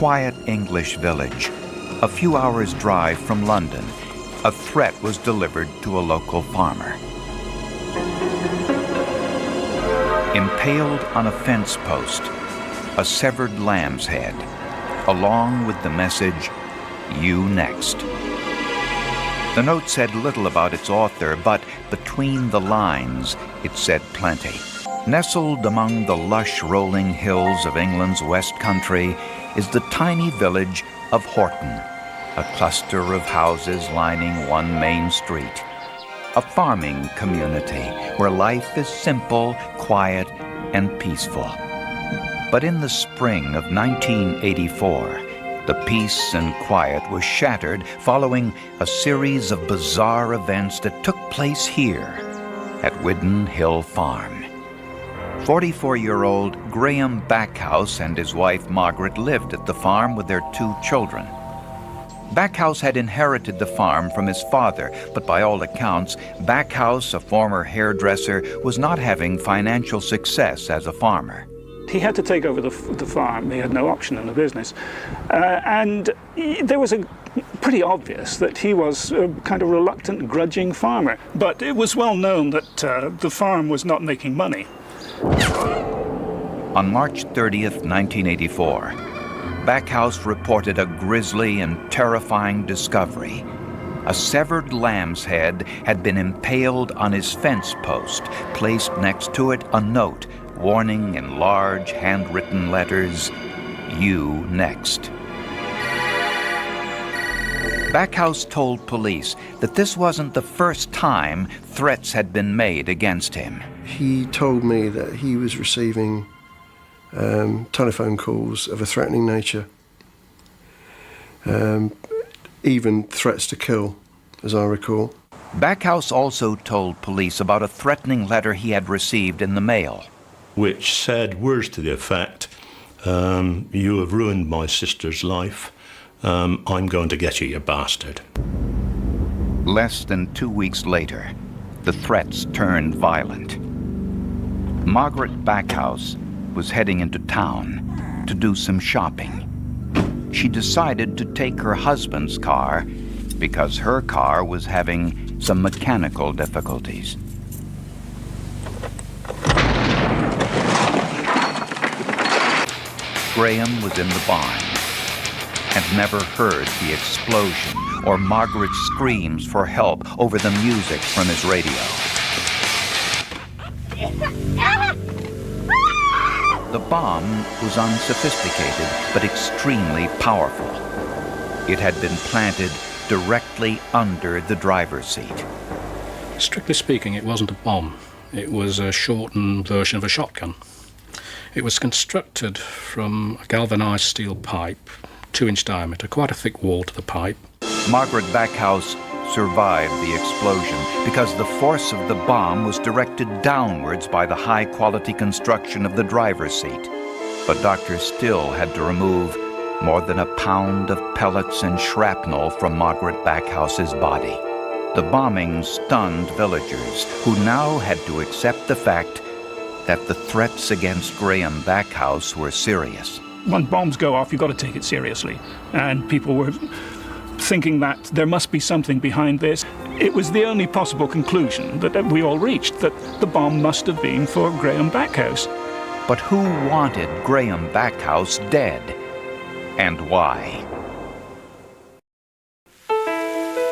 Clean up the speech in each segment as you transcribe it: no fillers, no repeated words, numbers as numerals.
quiet English village, a few hours' drive from London, a threat was delivered to a local farmer. Impaled on a fence post, a severed lamb's head, along with the message, "You next." The note said little about its author, but between the lines, it said plenty. Nestled among the lush rolling hills of England's West Country is the tiny village of Horton, a cluster of houses lining one main street. A farming community where life is simple, quiet, and peaceful. But in the spring of 1984, the peace and quiet was shattered following a series of bizarre events that took place here at Widden Hill Farm. 44-year-old Graham Backhouse and his wife Margaret lived at the farm with their 2 children. Backhouse had inherited the farm from his father, but by all accounts, Backhouse, a former hairdresser, was not having financial success as a farmer. He had to take over the farm. He had no option in the business. There was pretty obvious that he was a kind of reluctant, grudging farmer. But it was well known that the farm was not making money. On March 30th, 1984, Backhouse reported a grisly and terrifying discovery. A severed lamb's head had been impaled on his fence post. Placed next to it a note warning in large handwritten letters, "You next." Backhouse told police that this wasn't the first time threats had been made against him. He told me that he was receiving telephone calls of a threatening nature, even threats to kill, as I recall. Backhouse also told police about a threatening letter he had received in the mail, which said words to the effect, "You have ruined my sister's life. I'm going to get you, you bastard." Less than 2 weeks later, the threats turned violent. Margaret Backhouse was heading into town to do some shopping. She decided to take her husband's car because her car was having some mechanical difficulties. Graham was in the barn and never heard the explosion or Margaret's screams for help over the music from his radio. The bomb was unsophisticated but extremely powerful. It had been planted directly under the driver's seat. Strictly speaking, it wasn't a bomb. It was a shortened version of a shotgun. It was constructed from a galvanized steel pipe, 2-inch diameter, quite a thick wall to the pipe. Margaret Backhouse survived the explosion because the force of the bomb was directed downwards by the high-quality construction of the driver's seat. But doctors still had to remove more than a pound of pellets and shrapnel from Margaret Backhouse's body. The bombing stunned villagers who now had to accept the fact that the threats against Graham Backhouse were serious. When bombs go off, you've got to take it seriously. And people were thinking that there must be something behind this. It was the only possible conclusion that we all reached, that the bomb must have been for Graham Backhouse. But who wanted Graham Backhouse dead? And why?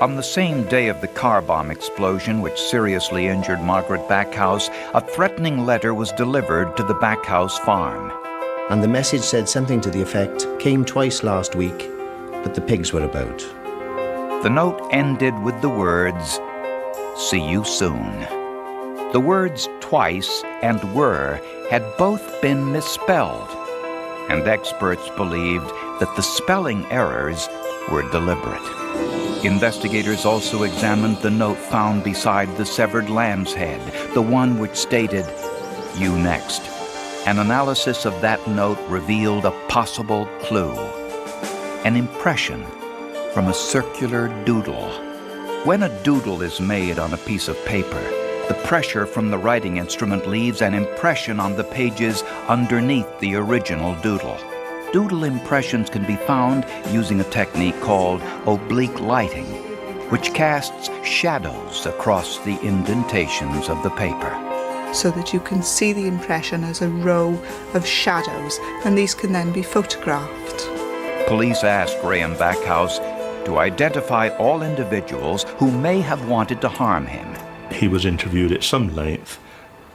On the same day of the car bomb explosion, which seriously injured Margaret Backhouse, a threatening letter was delivered to the Backhouse farm. And the message said something to the effect, "Came twice last week, but the pigs were about." The note ended with the words, "See you soon." The words twice and were had both been misspelled, and experts believed that the spelling errors were deliberate. Investigators also examined the note found beside the severed lamb's head, the one which stated, "You next." An analysis of that note revealed a possible clue, an impression from a circular doodle. When a doodle is made on a piece of paper, the pressure from the writing instrument leaves an impression on the pages underneath the original doodle. doodle impressions can be found using a technique called oblique lighting, which casts shadows across the indentations of the paper. So that you can see the impression as a row of shadows, and these can then be photographed. Police asked Graham Backhouse to identify all individuals who may have wanted to harm him. He was interviewed at some length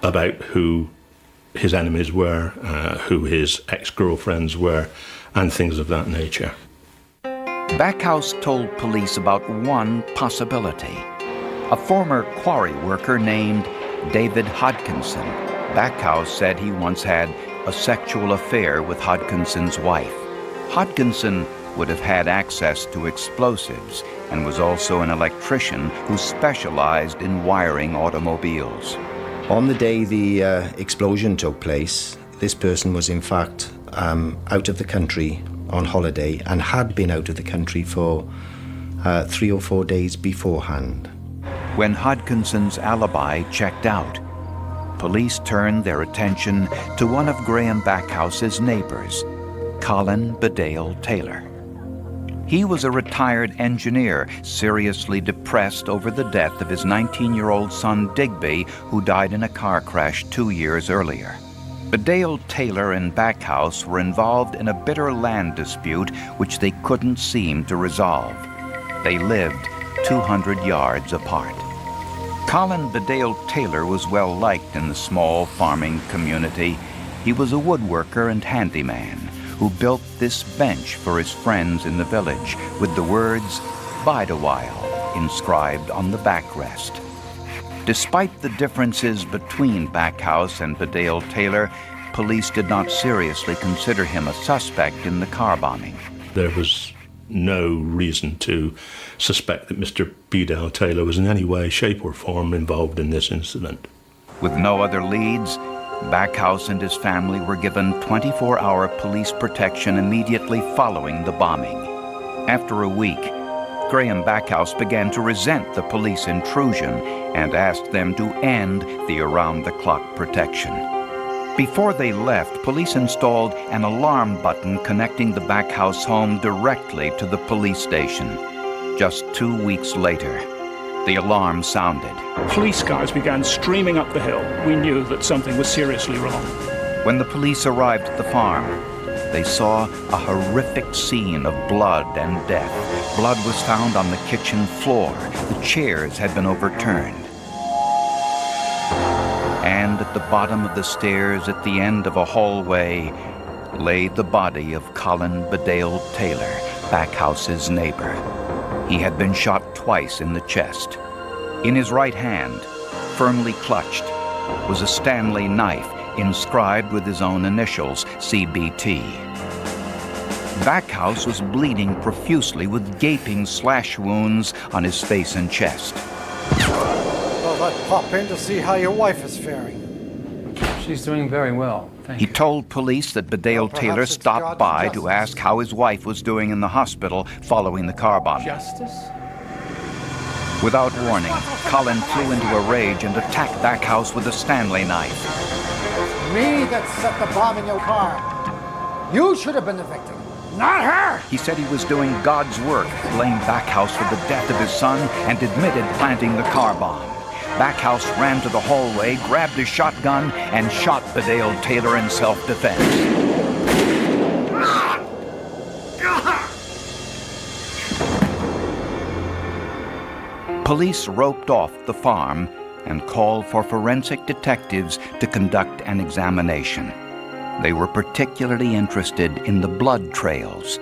about who his enemies were, who his ex-girlfriends were, and things of that nature. Backhouse told police about one possibility. A former quarry worker named David Hodkinson. Backhouse said he once had a sexual affair with Hodkinson's wife. Hodkinson would have had access to explosives and was also an electrician who specialized in wiring automobiles. On the day the explosion took place, this person was in fact out of the country on holiday and had been out of the country for 3 or 4 days beforehand. When Hodkinson's alibi checked out, police turned their attention to one of Graham Backhouse's neighbors, Colin Bedale Taylor. He was a retired engineer, seriously depressed over the death of his 19-year-old son Digby, who died in a car crash 2 years earlier. Bedale Taylor and Backhouse were involved in a bitter land dispute which they couldn't seem to resolve. They lived 200 yards apart. Colin Bedale Taylor was well liked in the small farming community. He was a woodworker and handyman who built this bench for his friends in the village with the words, "Bide a while," inscribed on the backrest. Despite the differences between Backhouse and Bedale Taylor, police did not seriously consider him a suspect in the car bombing. There was no reason to suspect that Mr. Bedale Taylor was in any way, shape or form involved in this incident. With no other leads, Backhouse and his family were given 24-hour police protection immediately following the bombing. After a week, Graham Backhouse began to resent the police intrusion and asked them to end the around-the-clock protection. Before they left, police installed an alarm button connecting the Backhouse home directly to the police station. Just 2 weeks later, the alarm sounded. Police cars began streaming up the hill. We knew that something was seriously wrong. When the police arrived at the farm, they saw a horrific scene of blood and death. Blood was found on the kitchen floor. The chairs had been overturned. And at the bottom of the stairs at the end of a hallway lay the body of Colin Bedale Taylor, Backhouse's neighbor. He had been shot twice in the chest. In his right hand, firmly clutched, was a Stanley knife inscribed with his own initials, CBT. Backhouse was bleeding profusely with gaping slash wounds on his face and chest. Well, I'd pop in to see how your wife is faring. She's doing very well, thank He you. told police that Bedale Taylor it's stopped God's by justice. to ask how his wife was doing in the hospital following the car bombing. Justice? Without warning, Colin flew into a rage and attacked Backhouse with a Stanley knife. Me that set the bomb in your car. You should have been the victim, not her! He said he was doing God's work, blamed Backhouse for the death of his son, and admitted planting the car bomb. Backhouse ran to the hallway, grabbed his shotgun, and shot Bedale Taylor in self-defense. Police roped off the farm and called for forensic detectives to conduct an examination. They were particularly interested in the blood trails,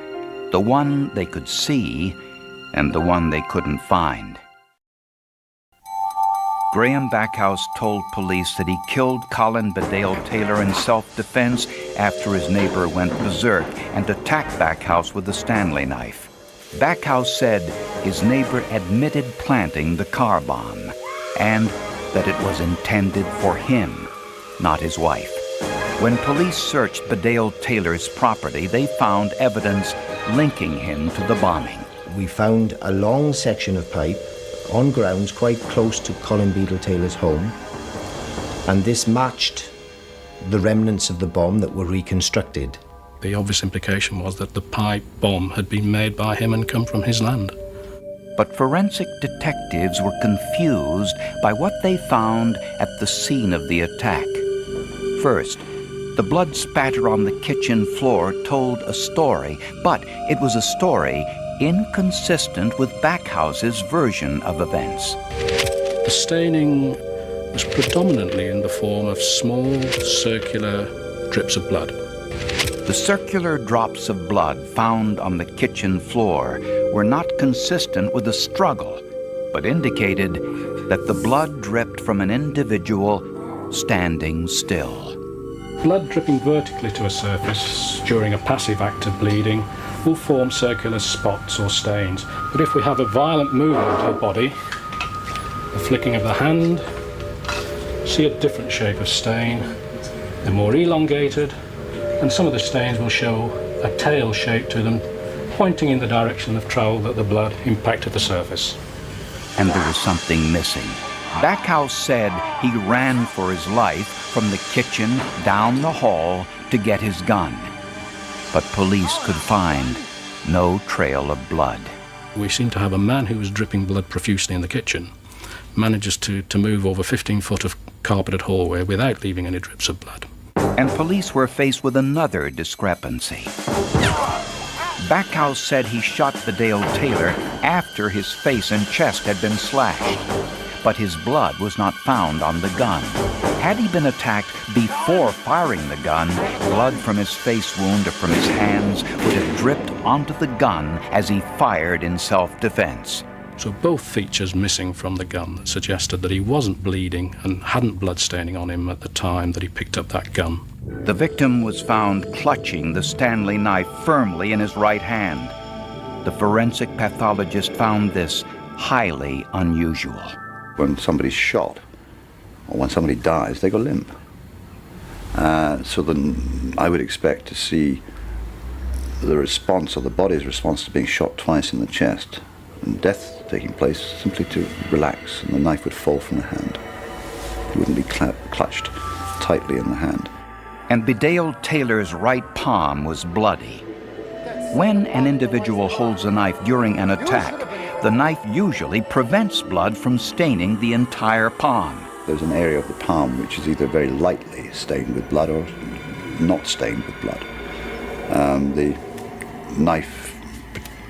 the one they could see and the one they couldn't find. Graham Backhouse told police that he killed Colin Bedale Taylor in self-defense after his neighbor went berserk and attacked Backhouse with a Stanley knife. Backhouse said his neighbor admitted planting the car bomb and that it was intended for him, not his wife. When police searched Bedale Taylor's property, they found evidence linking him to the bombing. We found a long section of pipe on grounds quite close to Colin Bedale Taylor's home, and this matched the remnants of the bomb that were reconstructed. The obvious implication was that the pipe bomb had been made by him and come from his land. But forensic detectives were confused by what they found at the scene of the attack. First, the blood spatter on the kitchen floor told a story, but it was a story inconsistent with Backhouse's version of events. The staining was predominantly in the form of small, circular drips of blood. The circular drops of blood found on the kitchen floor were not consistent with a struggle, but indicated that the blood dripped from an individual standing still. Blood dripping vertically to a surface during a passive act of bleeding will form circular spots or stains. But if we have a violent movement of the body, a flicking of the hand, see a different shape of stain. They're more elongated, and some of the stains will show a tail shape to them, pointing in the direction of travel that the blood impacted the surface. And there was something missing. Backhouse said he ran for his life from the kitchen down the hall to get his gun. But police could find no trail of blood. We seem to have a man who was dripping blood profusely in the kitchen, manages to move over 15 foot of carpeted hallway without leaving any drips of blood. And police were faced with another discrepancy. Backhouse said he shot Vidal Taylor after his face and chest had been slashed, but his blood was not found on the gun. Had he been attacked before firing the gun, blood from his face wound or from his hands would have dripped onto the gun as he fired in self-defense. So both features missing from the gun that suggested that he wasn't bleeding and hadn't blood staining on him at the time that he picked up that gun. The victim was found clutching the Stanley knife firmly in his right hand. The forensic pathologist found this highly unusual. When somebody's shot, or when somebody dies, they go limp. So then I would expect to see the response, or the body's response to being shot twice in the chest, and death taking place simply to relax, and the knife would fall from the hand. It wouldn't be clutched tightly in the hand. And Vidal Taylor's right palm was bloody. When an individual holds a knife during an attack, the knife usually prevents blood from staining the entire palm. There's an area of the palm which is either very lightly stained with blood or not stained with blood. The knife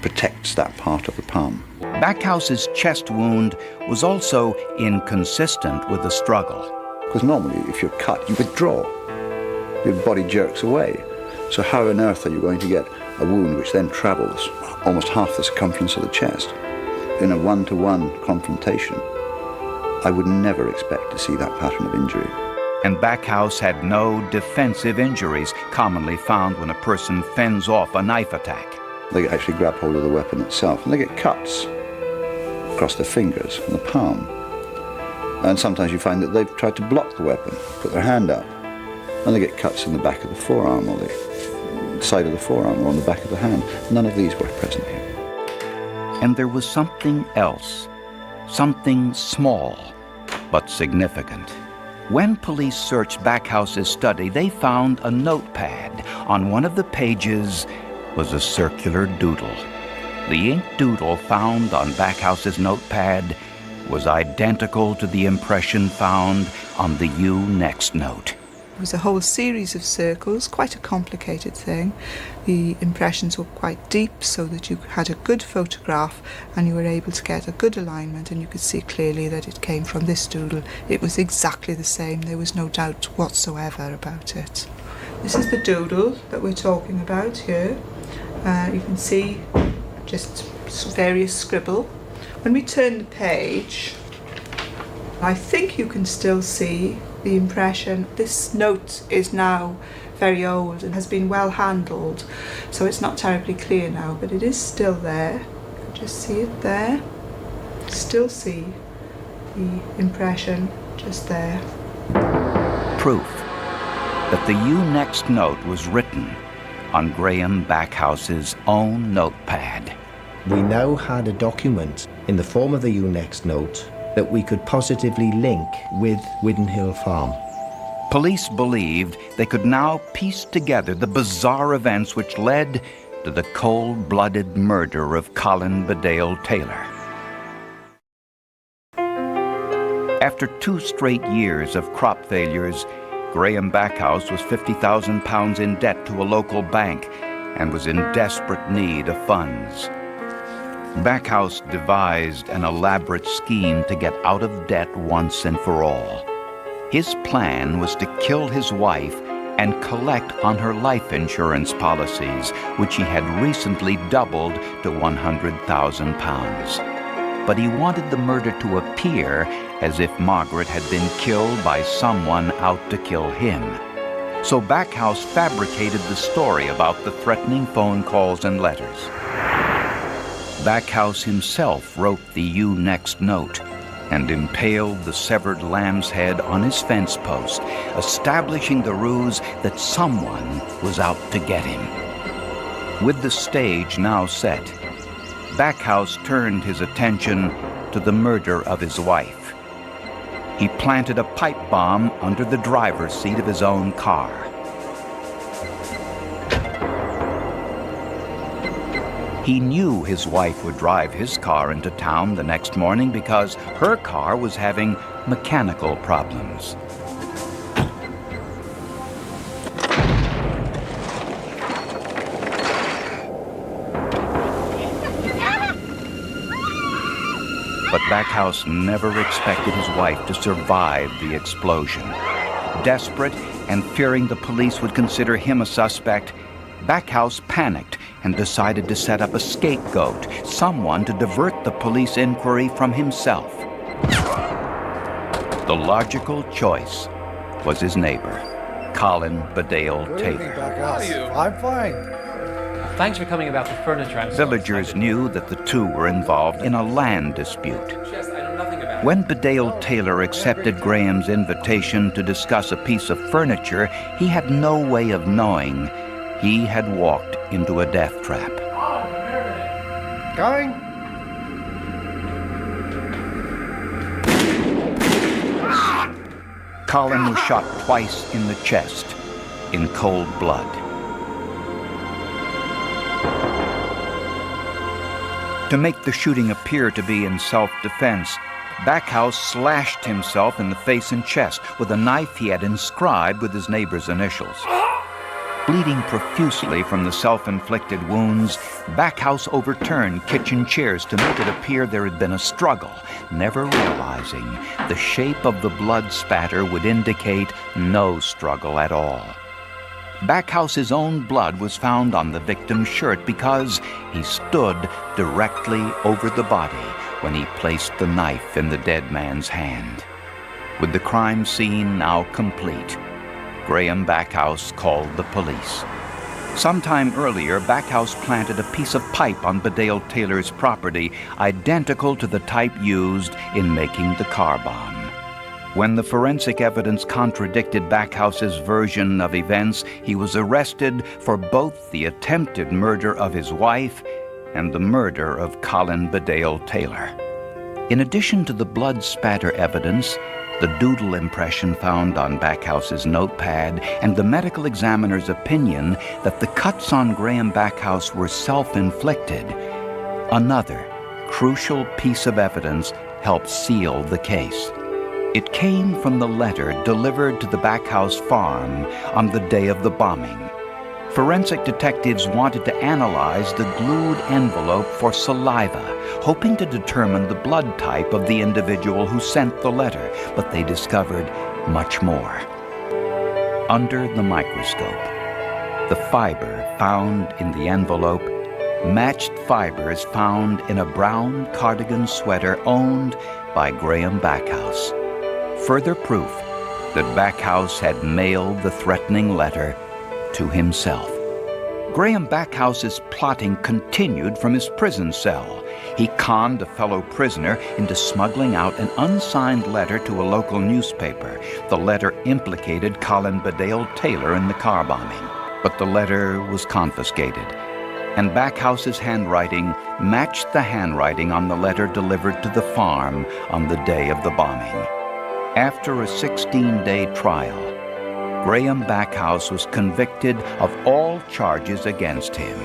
protects that part of the palm. Backhouse's chest wound was also inconsistent with the struggle. Because normally, if you're cut, you withdraw. Your body jerks away. So how on earth are you going to get a wound which then travels almost half the circumference of the chest? In a one-to-one confrontation, I would never expect to see that pattern of injury. And Backhouse had no defensive injuries commonly found when a person fends off a knife attack. They actually grab hold of the weapon itself, and they get cuts across their fingers and the palm. And sometimes you find that they've tried to block the weapon, put their hand up, and they get cuts in the back of the forearm, or the side of the forearm, or on the back of the hand. None of these were present here. And there was something else, something small, but significant. When police searched Backhouse's study, they found a notepad. On one of the pages was a circular doodle. The ink doodle found on Backhouse's notepad was identical to the impression found on the You Next note. It was a whole series of circles, quite a complicated thing. The impressions were quite deep so that you had a good photograph and you were able to get a good alignment, and you could see clearly that it came from this doodle. It was exactly the same. There was no doubt whatsoever about it. This is the doodle that we're talking about here. You can see just various scribble. When we turn the page, I think you can still see the impression. This note is now very old and has been well handled, so it's not terribly clear now, but it is still there. You can just see it there. Still see the impression just there. Proof that the You Next note was written on Graham Backhouse's own notepad. We now had a document in the form of the You Next note that we could positively link with Widdenhill Farm. Police believed they could now piece together the bizarre events which led to the cold-blooded murder of Colin Bedale Taylor. After 2 straight years of crop failures, Graham Backhouse was £50,000 in debt to a local bank and was in desperate need of funds. Backhouse devised an elaborate scheme to get out of debt once and for all. His plan was to kill his wife and collect on her life insurance policies, which he had recently doubled to £100,000. But he wanted the murder to appear as if Margaret had been killed by someone out to kill him. So Backhouse fabricated the story about the threatening phone calls and letters. Backhouse himself wrote the "You Next" note and impaled the severed lamb's head on his fence post, establishing the ruse that someone was out to get him. With the stage now set, Backhouse turned his attention to the murder of his wife. He planted a pipe bomb under the driver's seat of his own car. He knew his wife would drive his car into town the next morning because her car was having mechanical problems. But Backhouse never expected his wife to survive the explosion. Desperate and fearing the police would consider him a suspect, Backhouse panicked and decided to set up a scapegoat, someone to divert the police inquiry from himself. The logical choice was his neighbor, Colin Bedale Taylor. I'm fine. Thanks for coming about the furniture. Villagers knew that the two were involved in a land dispute. When Bedale Taylor accepted Graham's invitation to discuss a piece of furniture, he had no way of knowing he had walked into a death trap. Going? Colin was shot twice in the chest, in cold blood. To make the shooting appear to be in self-defense, Backhouse slashed himself in the face and chest with a knife he had inscribed with his neighbor's initials. Bleeding profusely from the self-inflicted wounds, Backhouse overturned kitchen chairs to make it appear there had been a struggle, never realizing the shape of the blood spatter would indicate no struggle at all. Backhouse's own blood was found on the victim's shirt because he stood directly over the body when he placed the knife in the dead man's hand. With the crime scene now complete, Graham Backhouse called the police. Sometime earlier, Backhouse planted a piece of pipe on Bedale Taylor's property, identical to the type used in making the car bomb. When the forensic evidence contradicted Backhouse's version of events, he was arrested for both the attempted murder of his wife and the murder of Colin Bedale Taylor. In addition to the blood spatter evidence, the doodle impression found on Backhouse's notepad, and the medical examiner's opinion that the cuts on Graham Backhouse were self-inflicted, another crucial piece of evidence helped seal the case. It came from the letter delivered to the Backhouse farm on the day of the bombing. Forensic detectives wanted to analyze the glued envelope for saliva, hoping to determine the blood type of the individual who sent the letter, but they discovered much more. Under the microscope, the fiber found in the envelope matched fibers found in a brown cardigan sweater owned by Graham Backhouse. Further proof that Backhouse had mailed the threatening letter to himself. Graham Backhouse's plotting continued from his prison cell. He conned a fellow prisoner into smuggling out an unsigned letter to a local newspaper. The letter implicated Colin Bedale Taylor in the car bombing, but the letter was confiscated, and Backhouse's handwriting matched the handwriting on the letter delivered to the farm on the day of the bombing. After a 16-day trial, Graham Backhouse was convicted of all charges against him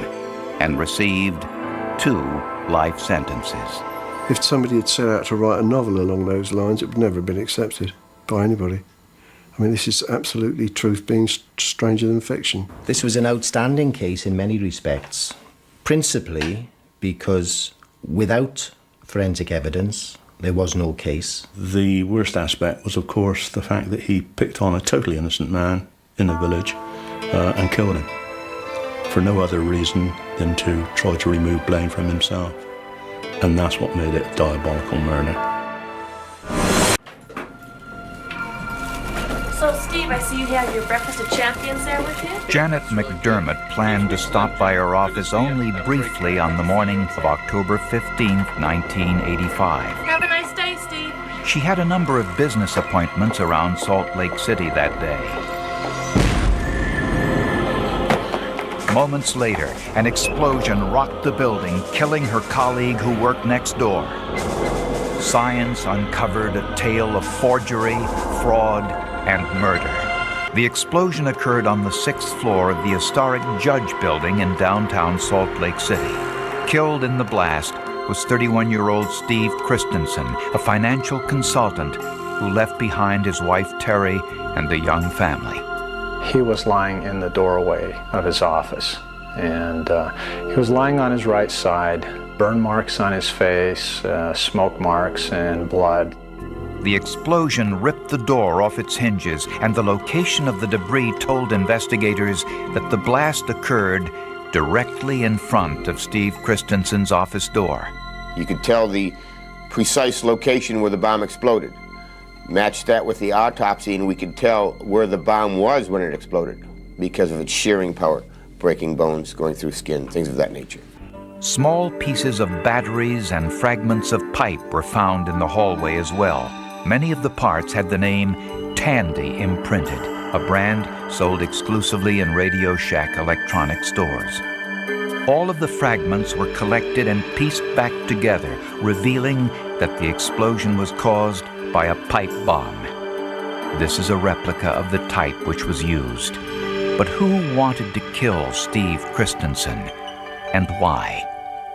and received 2 life sentences. If somebody had set out to write a novel along those lines, it would never have been accepted by anybody. I mean, this is absolutely truth being stranger than fiction. This was an outstanding case in many respects, principally because without forensic evidence, there was no case. The worst aspect was, of course, the fact that he picked on a totally innocent man in the village and killed him for no other reason than to try to remove blame from himself. And that's what made it a diabolical murder. So, Steve, I see you have your Breakfast of Champions there with you? Janet McDermott planned to stop by her office only briefly on the morning of October 15th, 1985. Have a nice day, Steve. She had a number of business appointments around Salt Lake City that day. Moments later, an explosion rocked the building, killing her colleague who worked next door. Science uncovered a tale of forgery, fraud, and murder. The explosion occurred on the 6th floor of the historic Judge Building in downtown Salt Lake City. Killed in the blast was 31-year-old Steve Christensen, a financial consultant who left behind his wife Terry and a young family. He was lying in the doorway of his office, and he was lying on his right side, burn marks on his face, smoke marks, and blood. The explosion ripped the door off its hinges, and the location of the debris told investigators that the blast occurred directly in front of Steve Christensen's office door. You could tell the precise location where the bomb exploded. Match that with the autopsy, and we could tell where the bomb was when it exploded because of its shearing power, breaking bones, going through skin, things of that nature. Small pieces of batteries and fragments of pipe were found in the hallway as well. Many of the parts had the name Tandy imprinted, a brand sold exclusively in Radio Shack electronic stores. All of the fragments were collected and pieced back together, revealing that the explosion was caused by a pipe bomb. This is a replica of the type which was used. But who wanted to kill Steve Christensen, and why?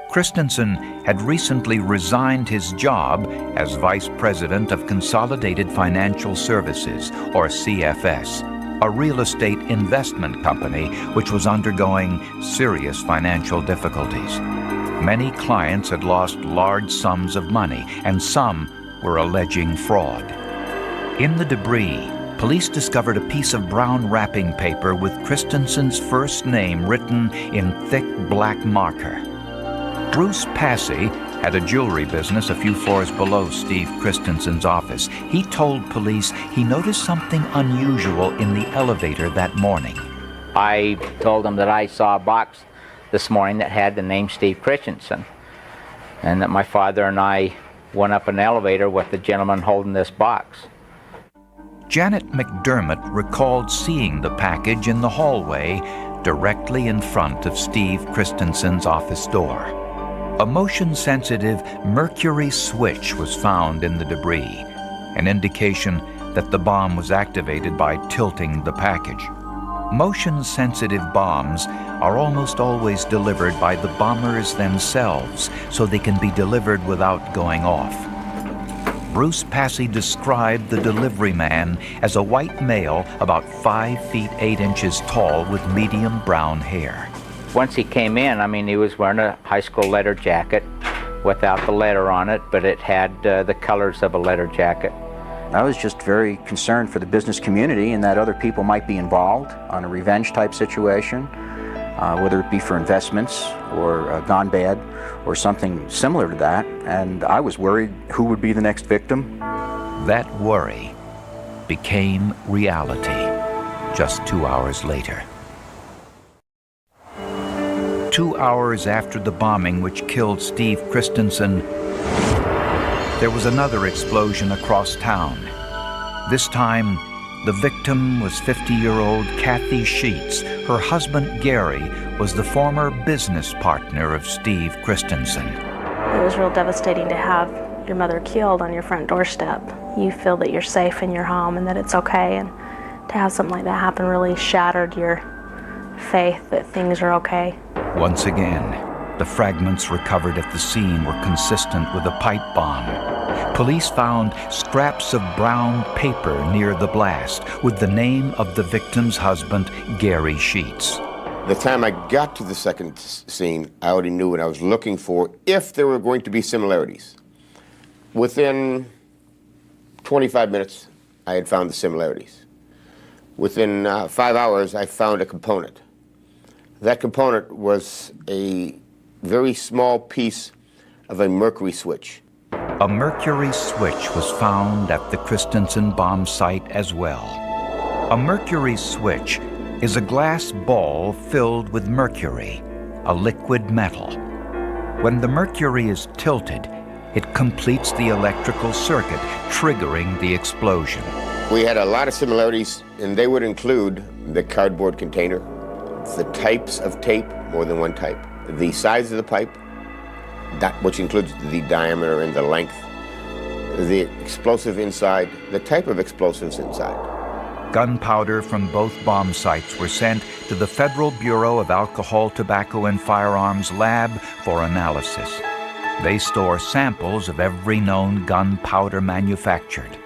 Christensen had recently resigned his job as Vice President of Consolidated Financial Services, or CFS, a real estate investment company which was undergoing serious financial difficulties. Many clients had lost large sums of money, and some were alleging fraud. In the debris, police discovered a piece of brown wrapping paper with Christensen's first name written in thick black marker. Bruce Passy had a jewelry business a few floors below Steve Christensen's office. He told police he noticed something unusual in the elevator that morning. I told him that I saw a box this morning that had the name Steve Christensen, and that my father and I went up an elevator with the gentleman holding this box. Janet McDermott recalled seeing the package in the hallway directly in front of Steve Christensen's office door. A motion-sensitive mercury switch was found in the debris, an indication that the bomb was activated by tilting the package. Motion-sensitive bombs are almost always delivered by the bombers themselves, so they can be delivered without going off. Bruce Passy described the delivery man as a white male about 5 feet 8 inches tall with medium brown hair. Once he came in, he was wearing a high school leather jacket without the letter on it, but it had the colors of a leather jacket. I was just very concerned for the business community and that other people might be involved on a revenge type situation, whether it be for investments or gone bad or something similar to that. And I was worried who would be the next victim. That worry became reality just 2 hours later. 2 hours after the bombing which killed Steve Christensen, there was another explosion across town. This time, the victim was 50-year-old Kathy Sheets. Her husband, Gary, was the former business partner of Steve Christensen. It was real devastating to have your mother killed on your front doorstep. You feel that you're safe in your home and that it's okay, and to have something like that happen really shattered your faith that things are okay. Once again, the fragments recovered at the scene were consistent with a pipe bomb. Police found scraps of brown paper near the blast with the name of the victim's husband, Gary Sheets. The time I got to the second scene, I already knew what I was looking for, if there were going to be similarities. Within 25 minutes, I had found the similarities. Within 5 hours, I found a component. That component was a very small piece of a mercury switch. A mercury switch was found at the Christensen bomb site as well. A mercury switch is a glass ball filled with mercury, a liquid metal. When the mercury is tilted, it completes the electrical circuit, triggering the explosion. We had a lot of similarities, and they would include the cardboard container, the types of tape, more than one type, the size of the pipe, which includes the diameter and the length, the explosive inside, the type of explosives inside. Gunpowder from both bomb sites were sent to the Federal Bureau of Alcohol, Tobacco, and Firearms lab for analysis. They store samples of every known gunpowder manufactured.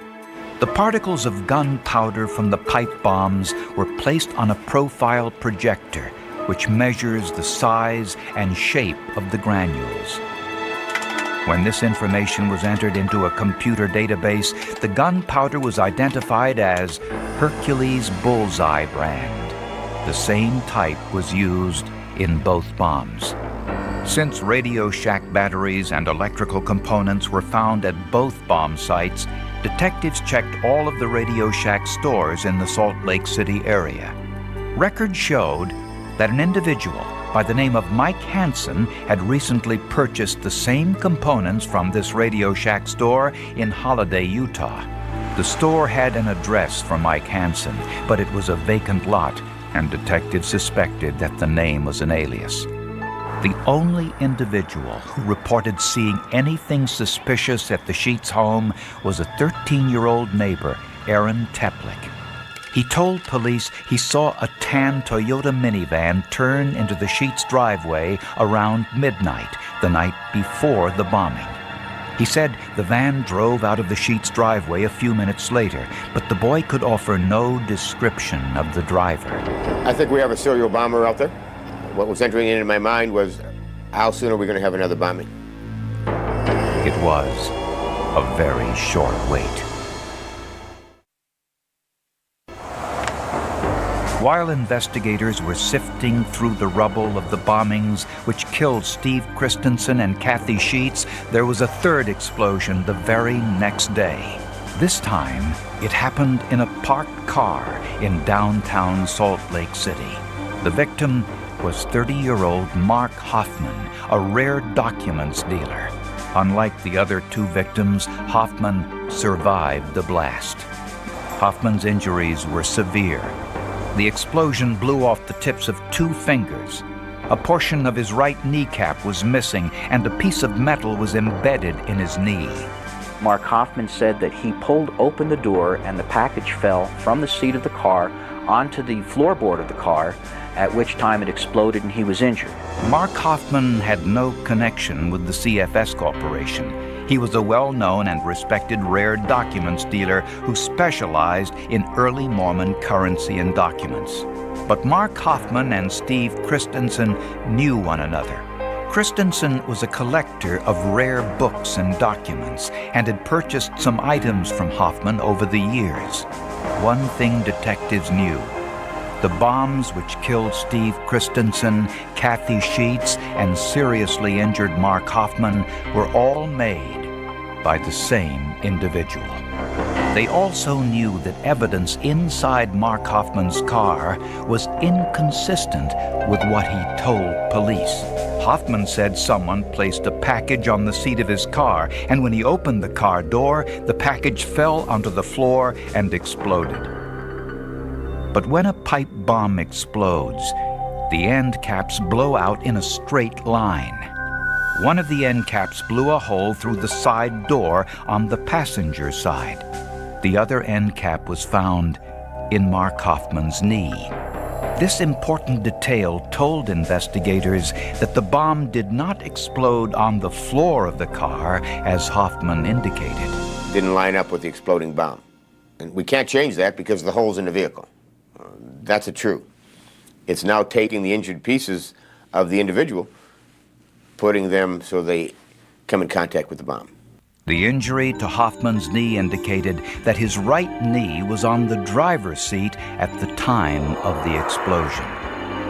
The particles of gunpowder from the pipe bombs were placed on a profile projector, which measures the size and shape of the granules. When this information was entered into a computer database, the gunpowder was identified as Hercules Bullseye brand. The same type was used in both bombs. Since Radio Shack batteries and electrical components were found at both bomb sites, detectives checked all of the Radio Shack stores in the Salt Lake City area. Records showed that an individual by the name of Mike Hansen had recently purchased the same components from this Radio Shack store in Holiday, Utah. The store had an address for Mike Hansen, but it was a vacant lot, and detectives suspected that the name was an alias. The only individual who reported seeing anything suspicious at the Sheets' home was a 13-year-old neighbor, Aaron Teplick. He told police he saw a tan Toyota minivan turn into the Sheets' driveway around midnight, the night before the bombing. He said the van drove out of the Sheets' driveway a few minutes later, but the boy could offer no description of the driver. I think we have a serial bomber out there. What was entering into my mind was, how soon are we going to have another bombing? It was a very short wait. While investigators were sifting through the rubble of the bombings which killed Steve Christensen and Kathy Sheets, there was a third explosion the very next day. This time, it happened in a parked car in downtown Salt Lake City. The victim was 30-year-old Mark Hoffman, a rare documents dealer. Unlike the other two victims, Hoffman survived the blast. Hoffman's injuries were severe. The explosion blew off the tips of 2 fingers. A portion of his right kneecap was missing, and a piece of metal was embedded in his knee. Mark Hoffman said that he pulled open the door and the package fell from the seat of the car onto the floorboard of the car, at which time it exploded and he was injured. Mark Hoffman had no connection with the CFS Corporation. He was a well-known and respected rare documents dealer who specialized in early Mormon currency and documents. But Mark Hoffman and Steve Christensen knew one another. Christensen was a collector of rare books and documents and had purchased some items from Hoffman over the years. One thing detectives knew: the bombs which killed Steve Christensen, Kathy Sheets, and seriously injured Mark Hoffman were all made by the same individual. They also knew that evidence inside Mark Hoffman's car was inconsistent with what he told police. Hoffman said someone placed a package on the seat of his car, and when he opened the car door, the package fell onto the floor and exploded. But when a pipe bomb explodes, the end caps blow out in a straight line. One of the end caps blew a hole through the side door on the passenger side. The other end cap was found in Mark Hoffman's knee. This important detail told investigators that the bomb did not explode on the floor of the car, as Hoffman indicated. Didn't line up with the exploding bomb. And we can't change that because of the holes in the vehicle. That's a true. It's now taking the injured pieces of the individual, putting them so they come in contact with the bomb. The injury to Hoffman's knee indicated that his right knee was on the driver's seat at the time of the explosion.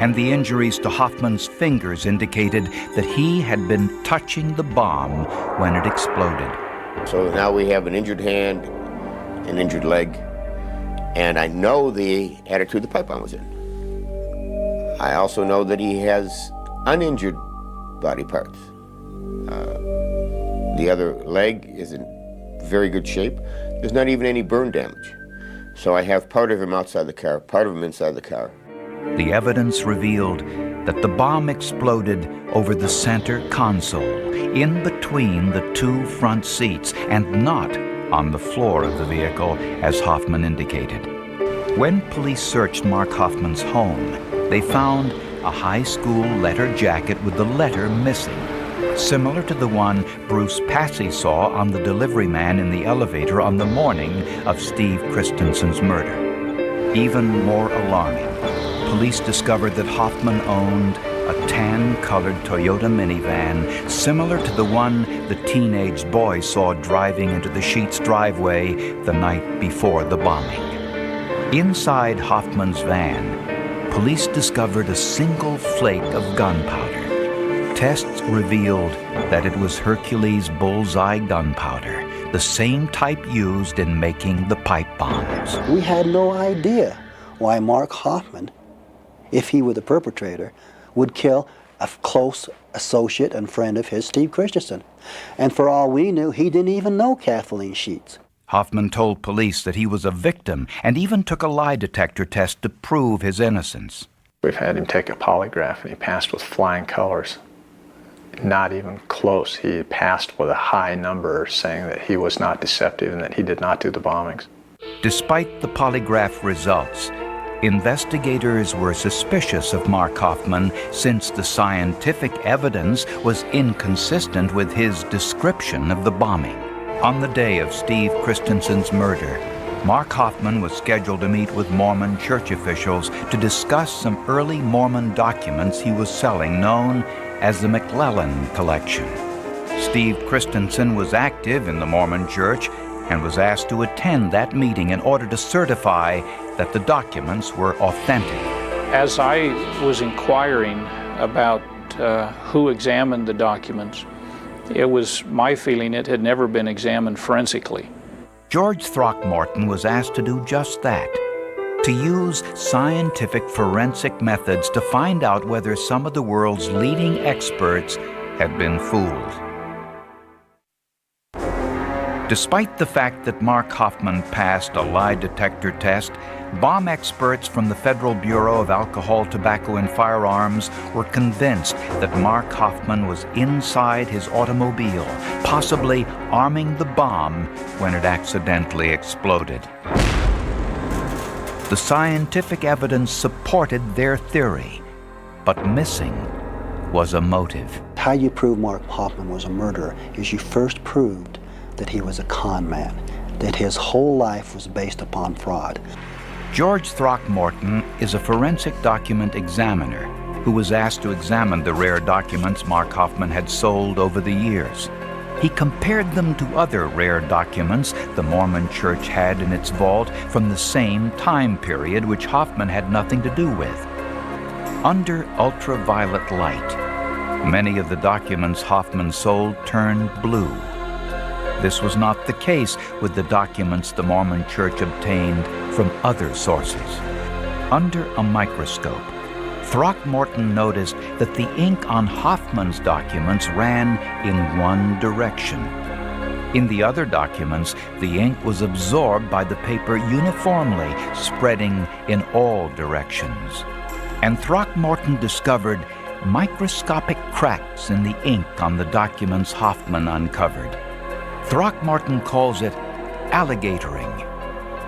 And the injuries to Hoffman's fingers indicated that he had been touching the bomb when it exploded. So now we have an injured hand, an injured leg, and I know the attitude the pipe bomb was in. I also know that he has uninjured body parts. The other leg is in very good shape. There's not even any burn damage. So I have part of him outside the car, part of him inside the car. The evidence revealed that the bomb exploded over the center console, in between the two front seats, and not on the floor of the vehicle, as Hoffman indicated. When police searched Mark Hoffman's home, they found a high school letter jacket with the letter missing, similar to the one Bruce Passy saw on the delivery man in the elevator on the morning of Steve Christensen's murder. Even more alarming, police discovered that Hoffman owned a tan-colored Toyota minivan similar to the one the teenage boy saw driving into the Sheets driveway the night before the bombing. Inside Hoffman's van, police discovered a single flake of gunpowder. Tests revealed that it was Hercules bullseye gunpowder, the same type used in making the pipe bombs. We had no idea why Mark Hoffman, if he were the perpetrator, would kill a close associate and friend of his, Steve Christensen. And for all we knew, he didn't even know Kathleen Sheets. Hoffman told police that he was a victim and even took a lie detector test to prove his innocence. We've had him take a polygraph and he passed with flying colors. Not even close. He passed with a high number saying that he was not deceptive and that he did not do the bombings. Despite the polygraph results, investigators were suspicious of Mark Hoffman since the scientific evidence was inconsistent with his description of the bombing. On the day of Steve Christensen's murder, Mark Hoffman was scheduled to meet with Mormon church officials to discuss some early Mormon documents he was selling known as the McClellan Collection. Steve Christensen was active in the Mormon Church and was asked to attend that meeting in order to certify that the documents were authentic. As I was inquiring about who examined the documents, it was my feeling it had never been examined forensically. George Throckmorton was asked to do just that, to use scientific forensic methods to find out whether some of the world's leading experts had been fooled. Despite the fact that Mark Hoffman passed a lie detector test, bomb experts from the Federal Bureau of Alcohol, Tobacco, and Firearms were convinced that Mark Hoffman was inside his automobile, possibly arming the bomb when it accidentally exploded. The scientific evidence supported their theory, but missing was a motive. How you prove Mark Hoffman was a murderer is you first proved that he was a con man, that his whole life was based upon fraud. George Throckmorton is a forensic document examiner who was asked to examine the rare documents Mark Hoffman had sold over the years. He compared them to other rare documents the Mormon Church had in its vault from the same time period which Hoffman had nothing to do with. Under ultraviolet light, many of the documents Hoffman sold turned blue. This was not the case with the documents the Mormon Church obtained from other sources. Under a microscope, Throckmorton noticed that the ink on Hoffman's documents ran in one direction. In the other documents, the ink was absorbed by the paper uniformly, spreading in all directions. And Throckmorton discovered microscopic cracks in the ink on the documents Hoffman uncovered. Throckmorton calls it alligatoring.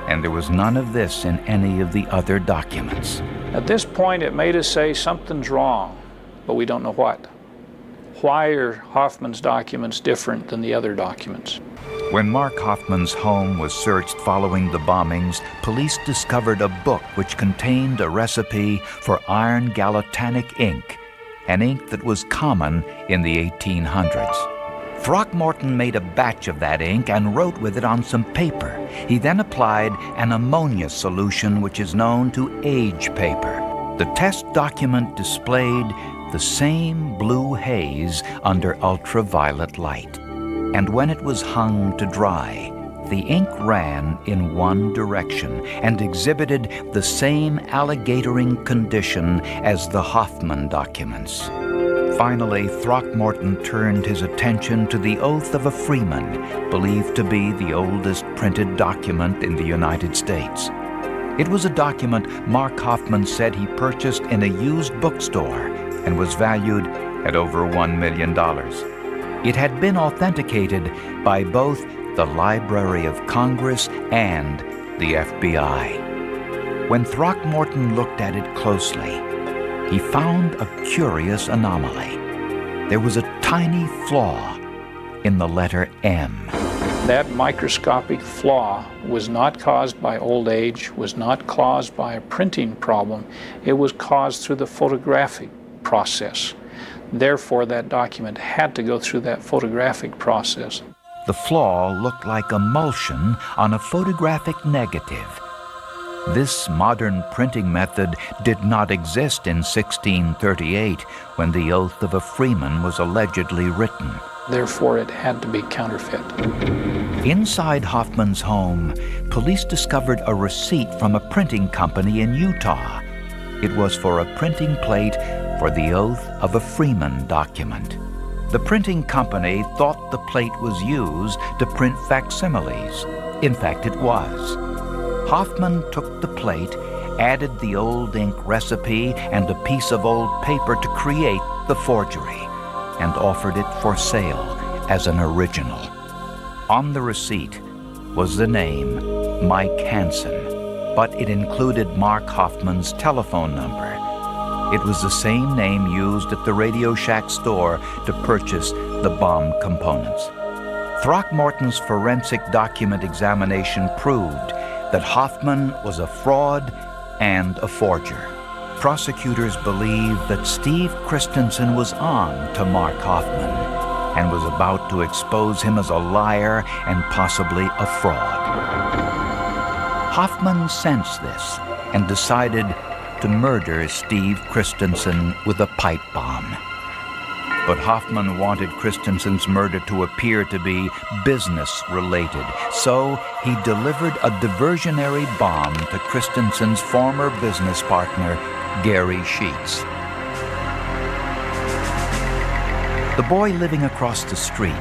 And there was none of this in any of the other documents. At this point, it made us say something's wrong, but we don't know what. Why are Hoffman's documents different than the other documents? When Mark Hoffman's home was searched following the bombings, police discovered a book which contained a recipe for iron gallatanic ink, an ink that was common in the 1800s. Throckmorton made a batch of that ink and wrote with it on some paper. He then applied an ammonia solution which is known to age paper. The test document displayed the same blue haze under ultraviolet light. And when it was hung to dry, the ink ran in one direction and exhibited the same alligatoring condition as the Hoffman documents. Finally, Throckmorton turned his attention to the Oath of a Freeman, believed to be the oldest printed document in the United States. It was a document Mark Hoffman said he purchased in a used bookstore and was valued at over $1 million. It had been authenticated by both the Library of Congress and the FBI. When Throckmorton looked at it closely, he found a curious anomaly. There was a tiny flaw in the letter M. That microscopic flaw was not caused by old age, was not caused by a printing problem. It was caused through the photographic process. Therefore, that document had to go through that photographic process. The flaw looked like emulsion on a photographic negative. This modern printing method did not exist in 1638 when the Oath of a Freeman was allegedly written. Therefore, it had to be counterfeit. Inside Hoffman's home, police discovered a receipt from a printing company in Utah. It was for a printing plate for the Oath of a Freeman document. The printing company thought the plate was used to print facsimiles. In fact, it was. Hoffman took the plate, added the old ink recipe and a piece of old paper to create the forgery, and offered it for sale as an original. On the receipt was the name Mike Hansen, but it included Mark Hoffman's telephone number. It was the same name used at the Radio Shack store to purchase the bomb components. Throckmorton's forensic document examination proved that Hoffman was a fraud and a forger. Prosecutors believed that Steve Christensen was on to Mark Hoffman and was about to expose him as a liar and possibly a fraud. Hoffman sensed this and decided to murder Steve Christensen with a pipe bomb. But Hoffman wanted Christensen's murder to appear to be business-related, so he delivered a diversionary bomb to Christensen's former business partner, Gary Sheets. The boy living across the street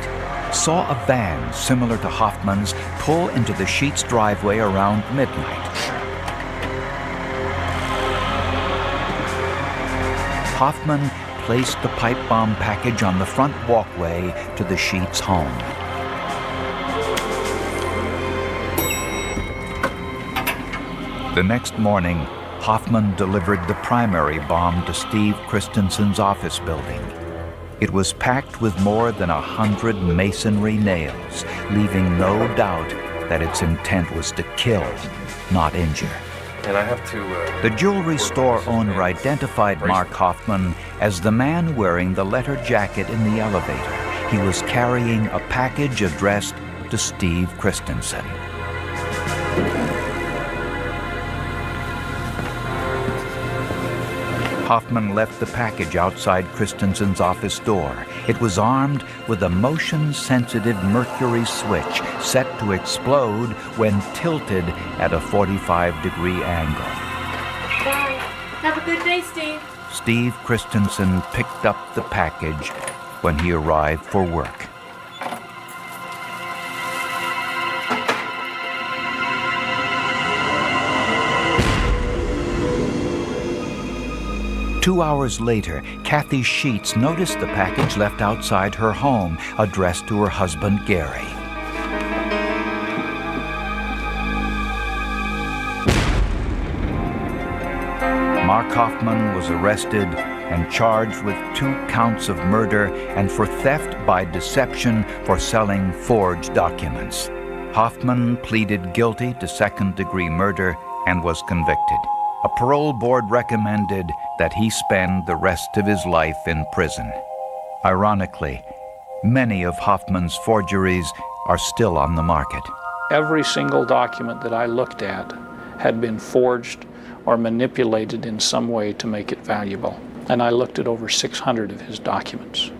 saw a van similar to Hoffman's pull into the Sheets' driveway around midnight. Hoffman placed the pipe bomb package on the front walkway to the Sheets' home. The next morning, Hoffman delivered the primary bomb to Steve Christensen's office building. It was packed with more than 100 masonry nails, leaving no doubt that its intent was to kill, not injure. And I have to... The jewelry store owner identified Mark Hoffman as the man wearing the leather jacket in the elevator. He was carrying a package addressed to Steve Christensen. Hoffman left the package outside Christensen's office door. It was armed with a motion-sensitive mercury switch set to explode when tilted at a 45-degree angle. Bye. Have a good day, Steve. Steve Christensen picked up the package when he arrived for work. Two hours later, Kathy Sheets noticed the package left outside her home, addressed to her husband, Gary. Mark Hoffman was arrested and charged with 2 counts of murder and for theft by deception for selling forged documents. Hoffman pleaded guilty to second-degree murder and was convicted. A parole board recommended that he spend the rest of his life in prison. Ironically, many of Hoffman's forgeries are still on the market. Every single document that I looked at had been forged or manipulated in some way to make it valuable. And I looked at over 600 of his documents.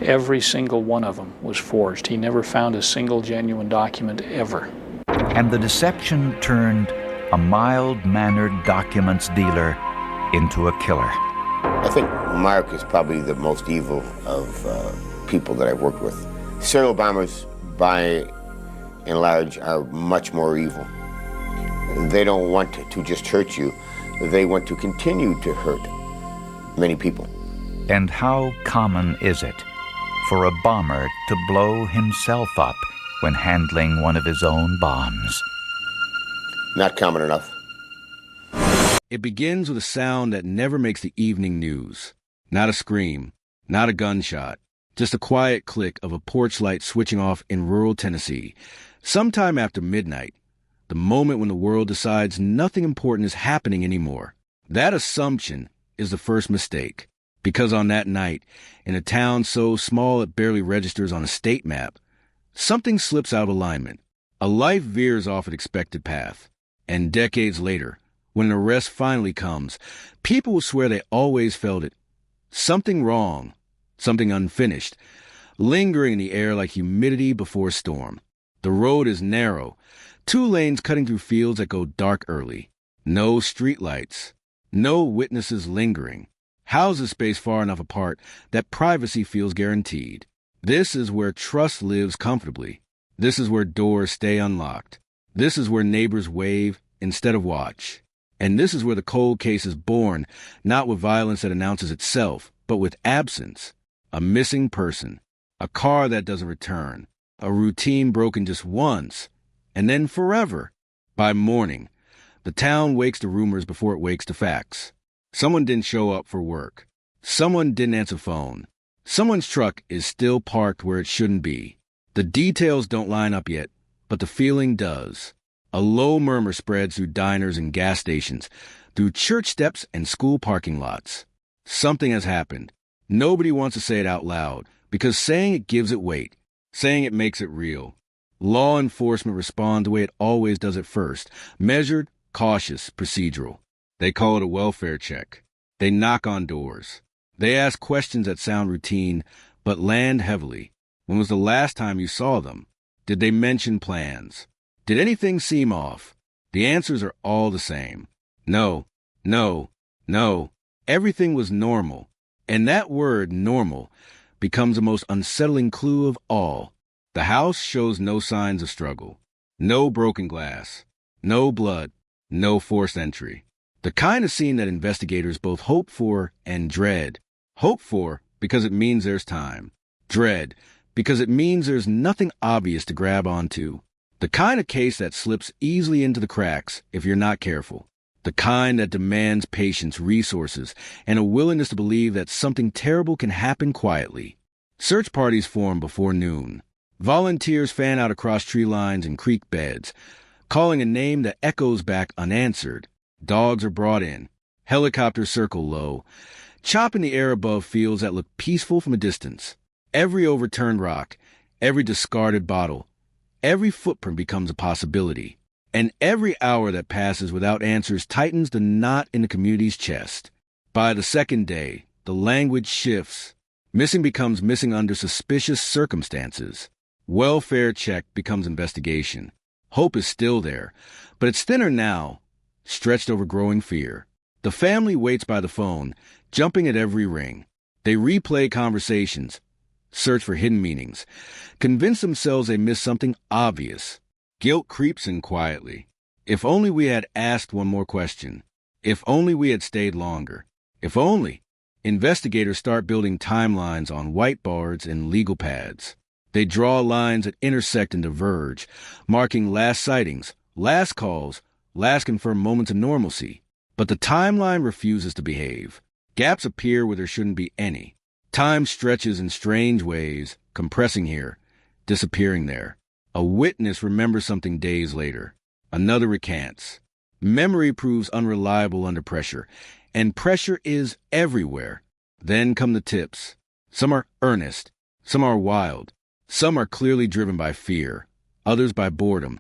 Every single one of them was forged. He never found a single genuine document ever. And the deception turned a mild-mannered documents dealer into a killer. I think Mark is probably the most evil of people that I've worked with. Serial bombers, by and large, are much more evil. They don't want to just hurt you. They want to continue to hurt many people. And how common is it for a bomber to blow himself up when handling one of his own bombs? Not common enough. It begins with a sound that never makes the evening news. Not a scream, not a gunshot, just a quiet click of a porch light switching off in rural Tennessee, sometime after midnight, the moment when the world decides nothing important is happening anymore. That assumption is the first mistake, because on that night, in a town so small it barely registers on a state map, something slips out of alignment. A life veers off an expected path. And decades later, when an arrest finally comes, people will swear they always felt it. Something wrong, something unfinished, lingering in the air like humidity before a storm. The road is narrow, 2 lanes cutting through fields that go dark early. No streetlights, no witnesses lingering. Houses spaced far enough apart that privacy feels guaranteed. This is where trust lives comfortably. This is where doors stay unlocked. This is where neighbors wave instead of watch. And this is where the cold case is born, not with violence that announces itself, but with absence. A missing person, a car that doesn't return, a routine broken just once, and then forever. By morning, the town wakes to rumors before it wakes to facts. Someone didn't show up for work. Someone didn't answer phone. Someone's truck is still parked where it shouldn't be. The details don't line up yet, but the feeling does. A low murmur spreads through diners and gas stations, through church steps and school parking lots. Something has happened. Nobody wants to say it out loud, because saying it gives it weight. Saying it makes it real. Law enforcement responds the way it always does at first, measured, cautious, procedural. They call it a welfare check. They knock on doors. They ask questions that sound routine, but land heavily. When was the last time you saw them? Did they mention plans? Did anything seem off? The answers are all the same. No, no, no. Everything was normal. And that word, normal, becomes the most unsettling clue of all. The house shows no signs of struggle. No broken glass. No blood. No forced entry. The kind of scene that investigators both hope for and dread. Hope for because it means there's time. Dread because it means there's nothing obvious to grab onto. The kind of case that slips easily into the cracks if you're not careful. The kind that demands patience, resources, and a willingness to believe that something terrible can happen quietly. Search parties form before noon. Volunteers fan out across tree lines and creek beds, calling a name that echoes back unanswered. Dogs are brought in. Helicopters circle low, chopping the air above fields that look peaceful from a distance. Every overturned rock, every discarded bottle, every footprint becomes a possibility. And every hour that passes without answers tightens the knot in the community's chest. By the second day, the language shifts. Missing becomes missing under suspicious circumstances. Welfare check becomes investigation. Hope is still there, but it's thinner now, stretched over growing fear. The family waits by the phone, jumping at every ring. They replay conversations, search for hidden meanings, convince themselves they missed something obvious. Guilt creeps in quietly. If only we had asked one more question. If only we had stayed longer. If only. Investigators start building timelines on whiteboards and legal pads. They draw lines that intersect and diverge, marking last sightings, last calls, last confirmed moments of normalcy. But the timeline refuses to behave. Gaps appear where there shouldn't be any. Time stretches in strange ways, compressing here, disappearing there. A witness remembers something days later. Another recants. Memory proves unreliable under pressure, and pressure is everywhere. Then come the tips. Some are earnest, some are wild, some are clearly driven by fear, others by boredom,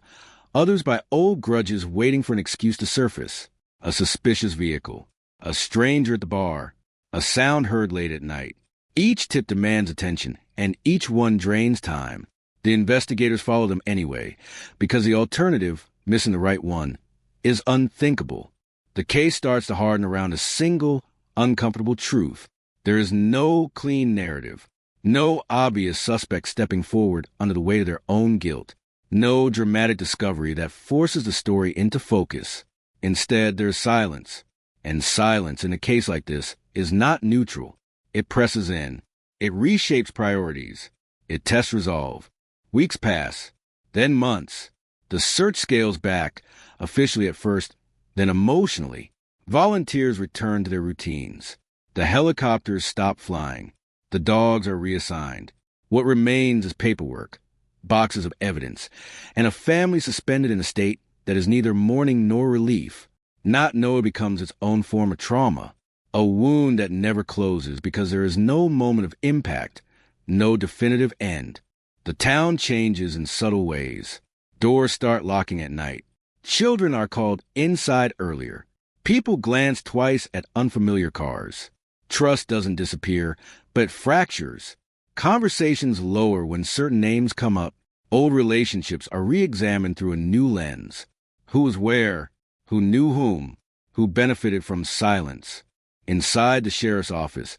others by old grudges waiting for an excuse to surface. A suspicious vehicle, a stranger at the bar, a sound heard late at night. Each tip demands attention, and each one drains time. The investigators follow them anyway, because the alternative, missing the right one, is unthinkable. The case starts to harden around a single, uncomfortable truth. There is no clean narrative, no obvious suspect stepping forward under the weight of their own guilt, no dramatic discovery that forces the story into focus. Instead, there's silence, and silence in a case like this is not neutral. It presses in. It reshapes priorities. It tests resolve. Weeks pass, then months. The search scales back, officially at first, then emotionally. Volunteers return to their routines. The helicopters stop flying. The dogs are reassigned. What remains is paperwork, boxes of evidence, and a family suspended in a state that is neither mourning nor relief. Not Noah becomes its own form of trauma, a wound that never closes because there is no moment of impact, no definitive end. The town changes in subtle ways. Doors start locking at night. Children are called inside earlier. People glance twice at unfamiliar cars. Trust doesn't disappear, but fractures. Conversations lower when certain names come up. Old relationships are re-examined through a new lens. Who was where? Who knew whom? Who benefited from silence? Inside the sheriff's office,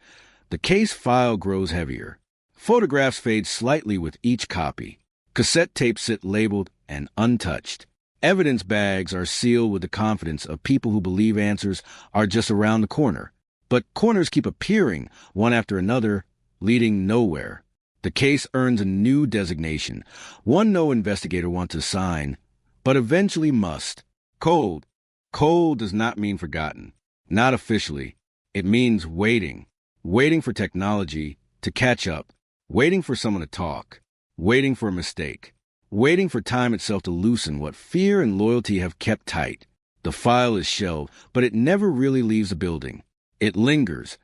the case file grows heavier. Photographs fade slightly with each copy. Cassette tapes sit labeled and untouched. Evidence bags are sealed with the confidence of people who believe answers are just around the corner. But corners keep appearing, one after another, leading nowhere. The case earns a new designation, one no investigator wants to sign, but eventually must. Cold. Cold does not mean forgotten. Not officially. It means waiting. Waiting for technology to catch up. Waiting for someone to talk. Waiting for a mistake. Waiting for time itself to loosen what fear and loyalty have kept tight. The file is shelved, but it never really leaves the building. It lingers,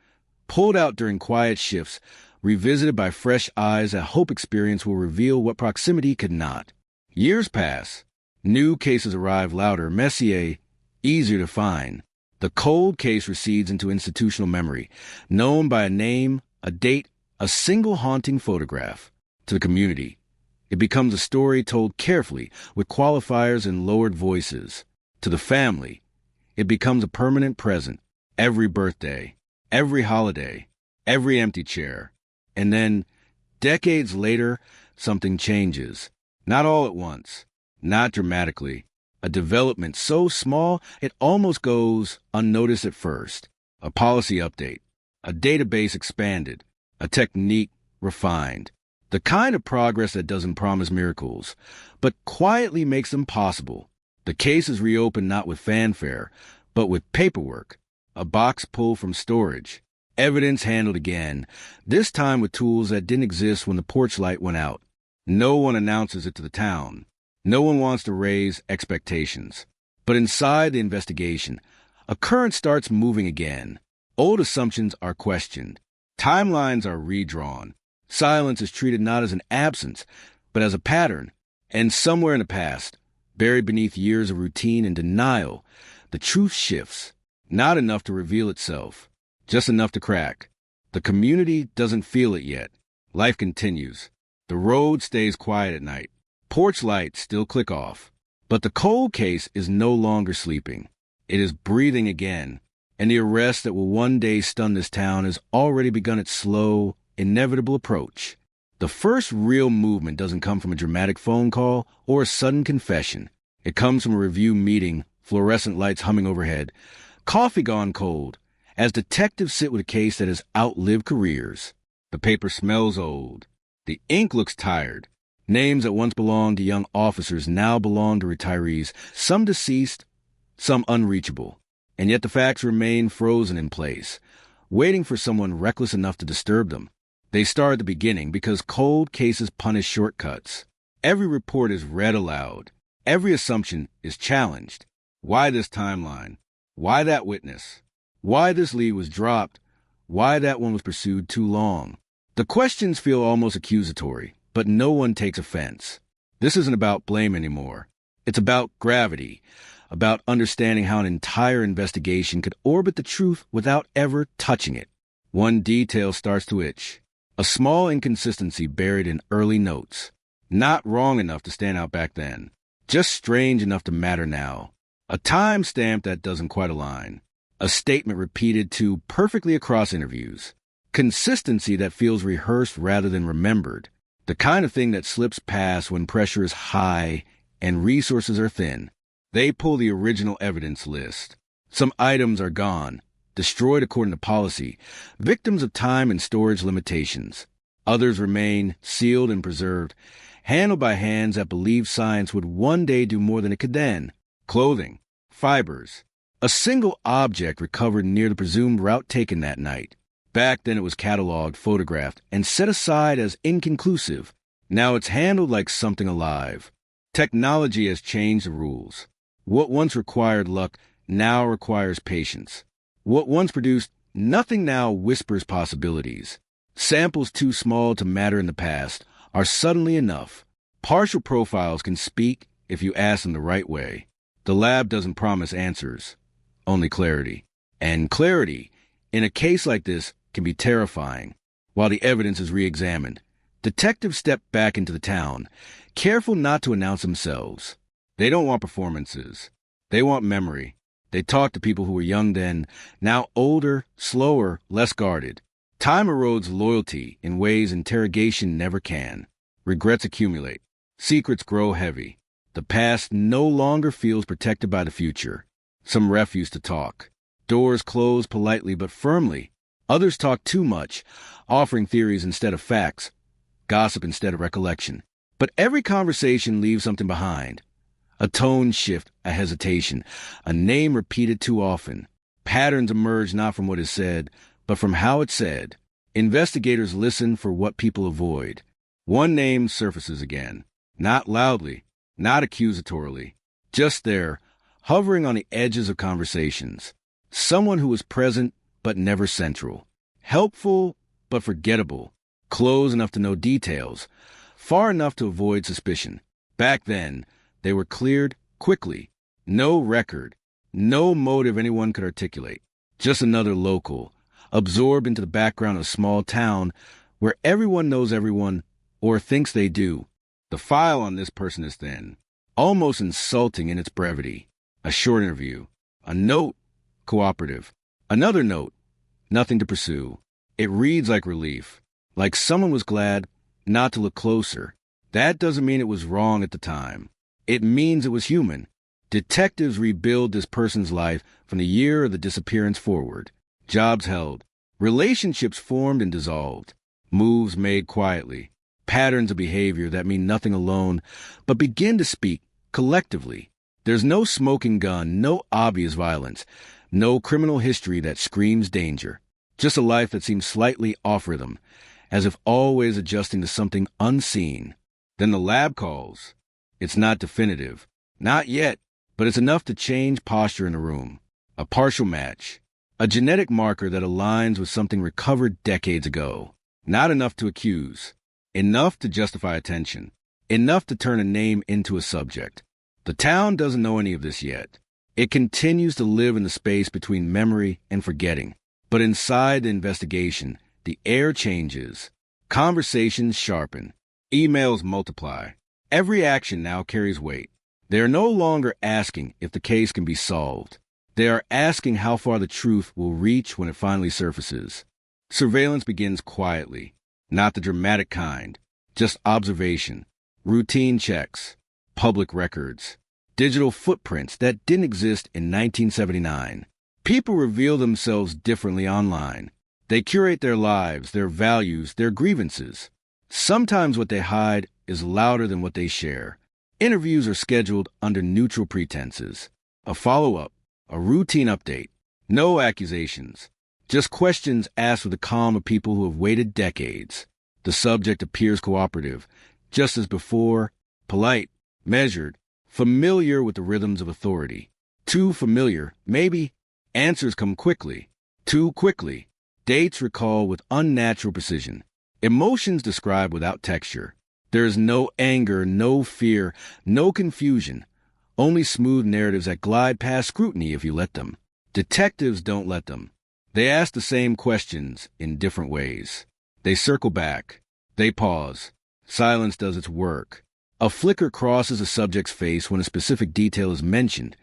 pulled out during quiet shifts, revisited by fresh eyes that hope experience will reveal what proximity could not. Years pass. New cases arrive louder, messier, easier to find. The cold case recedes into institutional memory, known by a name, a date, a single haunting photograph. To the community, it becomes a story told carefully with qualifiers and lowered voices. To the family, it becomes a permanent present. Every birthday, every holiday, every empty chair. And then, decades later, something changes. Not all at once, not dramatically. A development so small it almost goes unnoticed at first. A policy update, a database expanded, a technique refined. The kind of progress that doesn't promise miracles, but quietly makes them possible. The case is reopened not with fanfare, but with paperwork. A box pulled from storage. Evidence handled again, this time with tools that didn't exist when the porch light went out. No one announces it to the town. No one wants to raise expectations. But inside the investigation, a current starts moving again. Old assumptions are questioned. Timelines are redrawn. Silence is treated not as an absence, but as a pattern. And somewhere in the past, buried beneath years of routine and denial, the truth shifts. Not enough to reveal itself, just enough to crack. The community doesn't feel it yet. Life continues. The road stays quiet at night. Porch lights still click off. But the cold case is no longer sleeping. It is breathing again. And the arrest that will one day stun this town has already begun its slow, inevitable approach. The first real movement doesn't come from a dramatic phone call or a sudden confession. It comes from a review meeting, fluorescent lights humming overhead, coffee gone cold, as detectives sit with a case that has outlived careers. The paper smells old. The ink looks tired. Names that once belonged to young officers now belong to retirees, some deceased, some unreachable. and yet the facts remain frozen in place, waiting for someone reckless enough to disturb them. They start at the beginning because cold cases punish shortcuts. Every report is read aloud. Every assumption is challenged. Why this timeline? Why that witness? Why this lead was dropped? Why that one was pursued too long? The questions feel almost accusatory, but no one takes offense. This isn't about blame anymore. It's about gravity, about understanding how an entire investigation could orbit the truth without ever touching it. One detail starts to itch. A small inconsistency buried in early notes. Not wrong enough to stand out back then. Just strange enough to matter now. A time stamp that doesn't quite align. A statement repeated too perfectly across interviews. Consistency that feels rehearsed rather than remembered. The kind of thing that slips past when pressure is high and resources are thin. They pull the original evidence list. Some items are gone, destroyed according to policy, victims of time and storage limitations. Others remain sealed and preserved, handled by hands that believe science would one day do more than it could then. Clothing, fibers, a single object recovered near the presumed route taken that night. Back then it was cataloged, photographed, and set aside as inconclusive. Now it's handled like something alive. Technology has changed the rules. What once required luck now requires patience. What once produced nothing now whispers possibilities. Samples too small to matter in the past are suddenly enough. Partial profiles can speak if you ask them the right way. The lab doesn't promise answers, only clarity. And clarity, in a case like this, can be terrifying. While the evidence is re-examined, detectives step back into the town, careful not to announce themselves. They don't want performances. They want memory. They talk to people who were young then, now older, slower, less guarded. Time erodes loyalty in ways interrogation never can. Regrets accumulate. Secrets grow heavy. The past no longer feels protected by the future. Some refuse to talk. Doors close politely but firmly. Others talk too much, offering theories instead of facts, gossip instead of recollection. But every conversation leaves something behind. A tone shift, a hesitation, a name repeated too often. Patterns emerge not from what is said, but from how it's said. Investigators listen for what people avoid. One name surfaces again. Not loudly, not accusatorily. Just there, hovering on the edges of conversations. Someone who was present but never central. Helpful but forgettable. Close enough to know details. Far enough to avoid suspicion. Back then, they were cleared quickly. No record. No motive anyone could articulate. Just another local, absorbed into the background of a small town where everyone knows everyone or thinks they do. The file on this person is thin, almost insulting in its brevity. A short interview. A note. Cooperative. Another note. Nothing to pursue. It reads like relief. Like someone was glad not to look closer. That doesn't mean it was wrong at the time. It means it was human. Detectives rebuild this person's life from the year of the disappearance forward. Jobs held. Relationships formed and dissolved. Moves made quietly. Patterns of behavior that mean nothing alone, but begin to speak collectively. There's no smoking gun, no obvious violence, no criminal history that screams danger. Just a life that seems slightly off rhythm, as if always adjusting to something unseen. Then the lab calls. It's not definitive. Not yet, but it's enough to change posture in the room. A partial match. A genetic marker that aligns with something recovered decades ago. Not enough to accuse. Enough to justify attention. Enough to turn a name into a subject. The town doesn't know any of this yet. It continues to live in the space between memory and forgetting. But inside the investigation, the air changes. Conversations sharpen. Emails multiply. Every action now carries weight. They are no longer asking if the case can be solved. They are asking how far the truth will reach when it finally surfaces. Surveillance begins quietly, not the dramatic kind, just observation, routine checks, public records, digital footprints that didn't exist in 1979. People reveal themselves differently online. They curate their lives, their values, their grievances. Sometimes what they hide is louder than what they share. Interviews are scheduled under neutral pretenses. A follow-up, A routine update. No accusations. Just questions asked with the calm of people who have waited decades. The subject appears cooperative, just as before, polite, measured, familiar with the rhythms of authority. Too familiar, maybe. Answers come quickly. Too quickly. Dates recall with unnatural precision. Emotions described without texture. There is no anger, no fear, no confusion. Only smooth narratives that glide past scrutiny if you let them. Detectives don't let them. They ask the same questions in different ways. They circle back. They pause. Silence does its work. A flicker crosses a subject's face when a specific detail is mentioned.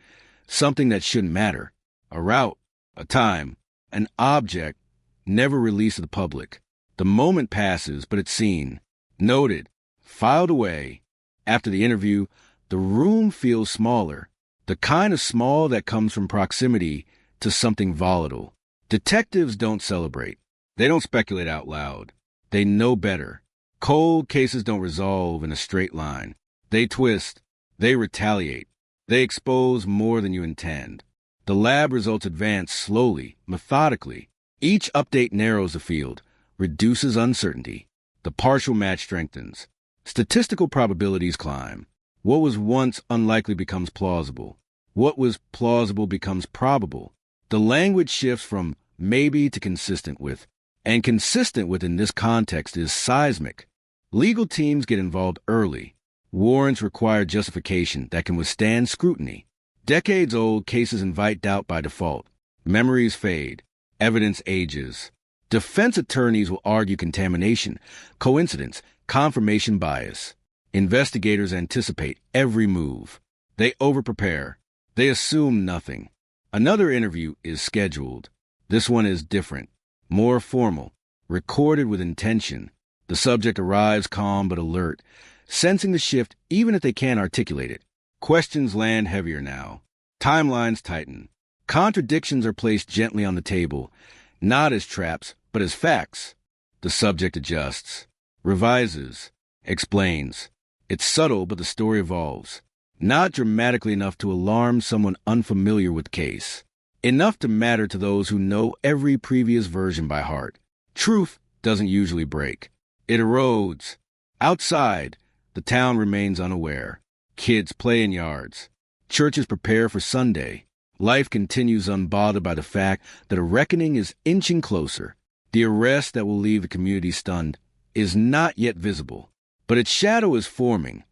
Something that shouldn't matter. A route, a time, an object never released to the public. The moment passes, but it's seen, noted, filed away. After the interview, the room feels smaller, the kind of small that comes from proximity to something volatile. Detectives don't celebrate. They don't speculate out loud. They know better. Cold cases don't resolve in a straight line. They twist. They retaliate. They expose more than you intend. The lab results advance slowly, methodically. Each update narrows the field, reduces uncertainty. The partial match strengthens. Statistical probabilities climb. What was once unlikely becomes plausible. What was plausible becomes probable. The language shifts from maybe to consistent with, and consistent with in this context is seismic. Legal teams get involved early. Warrants require justification that can withstand scrutiny. Decades-old cases invite doubt by default. Memories fade. Evidence ages. Defense attorneys will argue contamination, coincidence, confirmation bias. Investigators anticipate every move. They overprepare. They assume nothing. Another interview is scheduled. This one is different, more formal, recorded with intention. The subject arrives calm but alert, sensing the shift even if they can't articulate it. Questions land heavier now. Timelines tighten. Contradictions are placed gently on the table, not as traps, but as facts. The subject adjusts, revises, explains. It's subtle, but the story evolves. Not dramatically enough to alarm someone unfamiliar with the case. Enough to matter to those who know every previous version by heart. Truth doesn't usually break. It erodes. Outside, the town remains unaware. Kids play in yards. Churches prepare for Sunday. Life continues unbothered by the fact that a reckoning is inching closer. The arrest that will leave the community stunned is not yet visible, but its shadow is forming,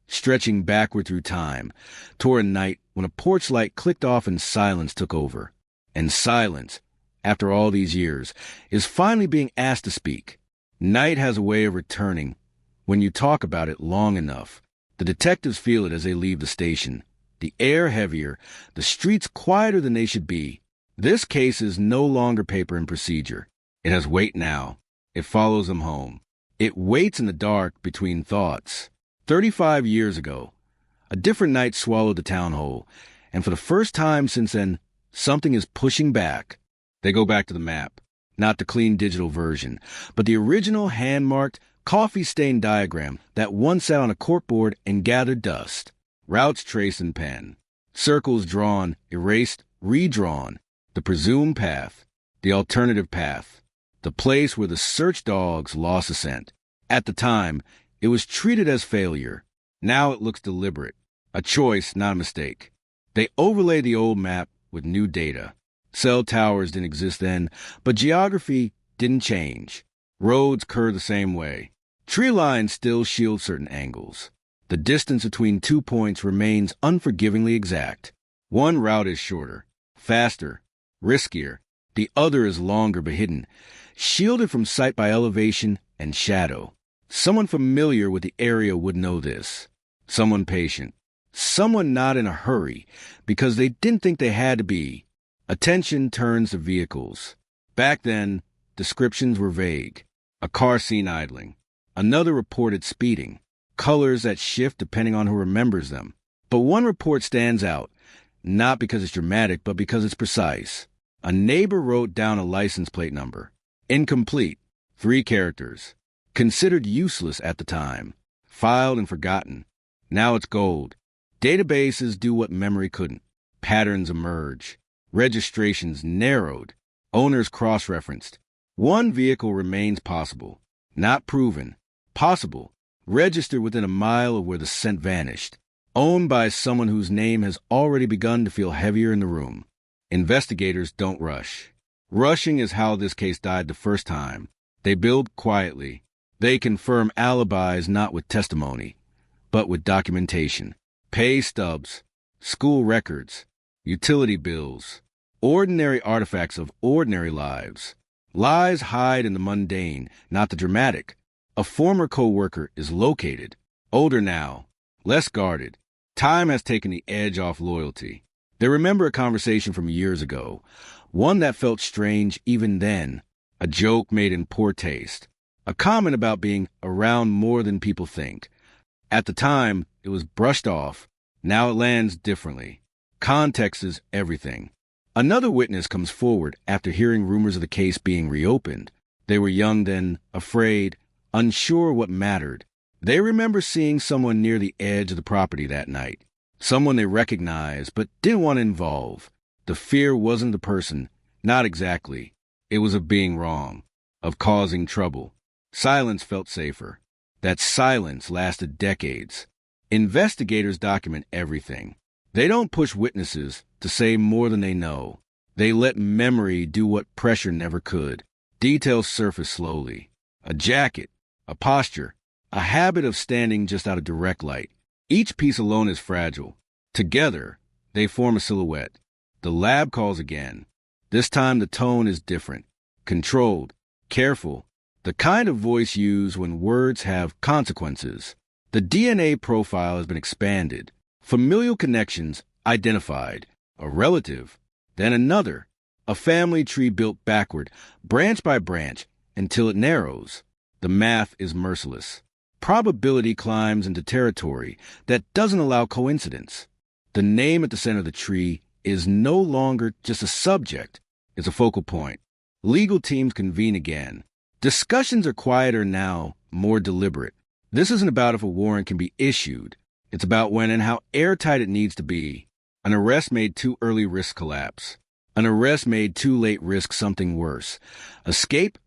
stretching backward through time, toward a night when a porch light clicked off and silence took over. And silence, after all these years, is finally being asked to speak. Night has a way of returning when you talk about it long enough. The detectives feel it as they leave the station. The air heavier, the streets quieter than they should be. This case is no longer paper and procedure. It has weight now. It follows them home. It waits in the dark between thoughts. 35 years ago, a different night swallowed the town whole, and for the first time since then, something is pushing back. They go back to the map, not the clean digital version, but the original hand-marked, coffee-stained diagram that once sat on a corkboard and gathered dust. Routes traced in pen, circles drawn, erased, redrawn, the presumed path, the alternative path, the place where the search dogs lost a scent. At the time, it was treated as failure. Now it looks deliberate, a choice, not a mistake. They overlay the old map with new data. Cell towers didn't exist then, but geography didn't change. Roads curve the same way. Tree lines still shield certain angles. The distance between 2 points remains unforgivingly exact. One route is shorter, faster, riskier. The other is longer but hidden, shielded from sight by elevation and shadow. Someone familiar with the area would know this. Someone patient. Someone not in a hurry because they didn't think they had to be. Attention turns to vehicles. Back then, descriptions were vague. A car seen idling. Another reported speeding. Colors that shift depending on who remembers them. But one report stands out, not because it's dramatic, but because it's precise. A neighbor wrote down a license plate number. Incomplete. 3 characters. Considered useless at the time. Filed and forgotten. Now it's gold. Databases do what memory couldn't. Patterns emerge. registrations narrowed, owners cross-referenced. One vehicle remains possible, not proven, possible, registered within a mile of where the scent vanished, owned by someone whose name has already begun to feel heavier in the room. Investigators don't rush. Rushing is how this case died the first time. They build quietly. They confirm alibis not with testimony, but with documentation. Pay stubs, school records, utility bills, ordinary artifacts of ordinary lives. Lies hide in the mundane, not the dramatic. A former co-worker is located, older now, less guarded. Time has taken the edge off loyalty. They remember a conversation from years ago, one that felt strange even then, a joke made in poor taste, a comment about being around more than people think. At the time, it was brushed off. Now it lands differently. Context is everything. Another witness comes forward after hearing rumors of the case being reopened. They were young then, afraid, unsure what mattered. They remember seeing someone near the edge of the property that night, someone they recognized but didn't want to involve. The fear wasn't the person, not exactly. It was of being wrong, of causing trouble. Silence felt safer. That silence lasted decades. Investigators document everything. They don't push witnesses to say more than they know. They let memory do what pressure never could. Details surface slowly. A jacket, a posture, a habit of standing just out of direct light. Each piece alone is fragile. Together, they form a silhouette. The lab calls again. This time the tone is different. Controlled, careful, the kind of voice used when words have consequences. The DNA profile has been expanded. Familial connections identified. A relative, then another. A family tree built backward, branch by branch, until it narrows. The math is merciless. Probability climbs into territory that doesn't allow coincidence. The name at the center of the tree is no longer just a subject. It's a focal point. Legal teams convene again. Discussions are quieter now, more deliberate. This isn't about if a warrant can be issued. It's about when and how airtight it needs to be. An arrest made too early risks collapse. An arrest made too late risks something worse. Escape,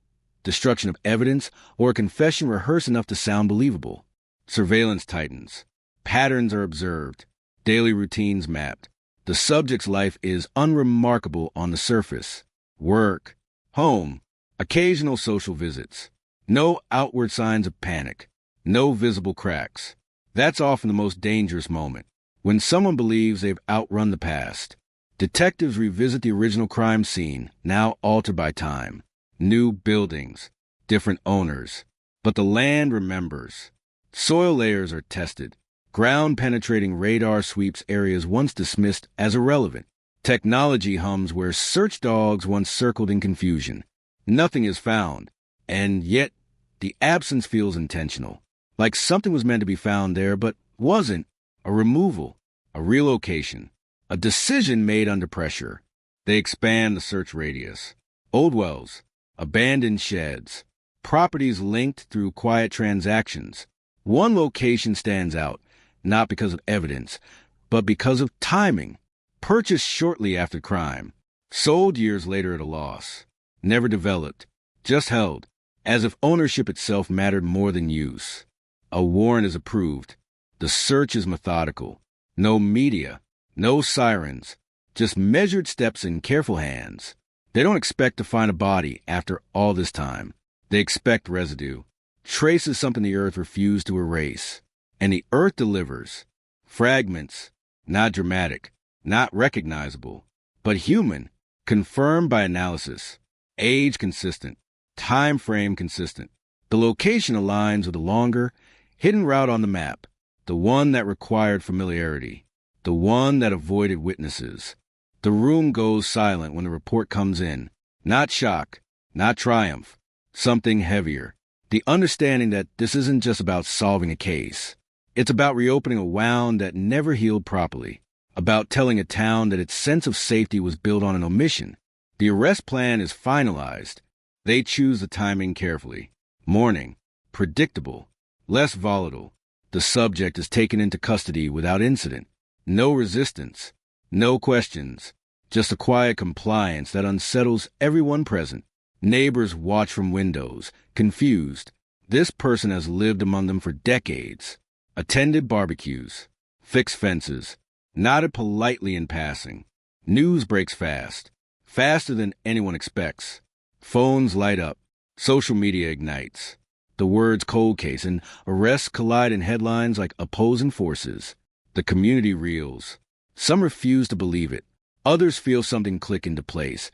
destruction of evidence, or a confession rehearsed enough to sound believable. Surveillance tightens. Patterns are observed. Daily routines mapped. The subject's life is unremarkable on the surface. Work, home, occasional social visits. No outward signs of panic. No visible cracks. That's often the most dangerous moment, when someone believes they've outrun the past. Detectives revisit the original crime scene, now altered by time. New buildings, different owners. But the land remembers. Soil layers are tested. Ground-penetrating radar sweeps areas once dismissed as irrelevant. Technology hums where search dogs once circled in confusion. Nothing is found, and yet the absence feels intentional. Like something was meant to be found there, but wasn't. A removal, a relocation, a decision made under pressure. They expand the search radius. Old wells, abandoned sheds, properties linked through quiet transactions. One location stands out, not because of evidence, but because of timing. Purchased shortly after crime, sold years later at a loss. Never developed, just held, as if ownership itself mattered more than use. A warrant is approved. The search is methodical. No media, no sirens, just measured steps in careful hands. They don't expect to find a body after all this time. They expect residue, traces something the earth refused to erase. And the earth delivers. Fragments, not dramatic, not recognizable, but human, confirmed by analysis. Age consistent, time frame consistent. The location aligns with a longer, hidden route on the map, the one that required familiarity, the one that avoided witnesses. The room goes silent when the report comes in. Not shock, not triumph, something heavier. The understanding that this isn't just about solving a case. It's about reopening a wound that never healed properly, about telling a town that its sense of safety was built on an omission. The arrest plan is finalized. They choose the timing carefully. Morning, predictable, less volatile. The subject is taken into custody without incident. No resistance, no questions, just a quiet compliance that unsettles everyone present. Neighbors watch from windows, confused. This person has lived among them for decades, attended barbecues, fixed fences, nodded politely in passing. News breaks fast, faster than anyone expects. Phones light up, social media ignites. The words cold case and arrests collide in headlines like opposing forces. The community reels. Some refuse to believe it. Others feel something click into place.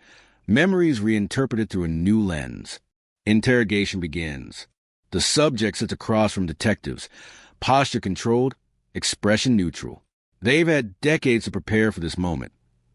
Memories reinterpreted through a new lens. Interrogation begins. The subject sits across from detectives, posture controlled, expression neutral. They've had decades to prepare for this moment,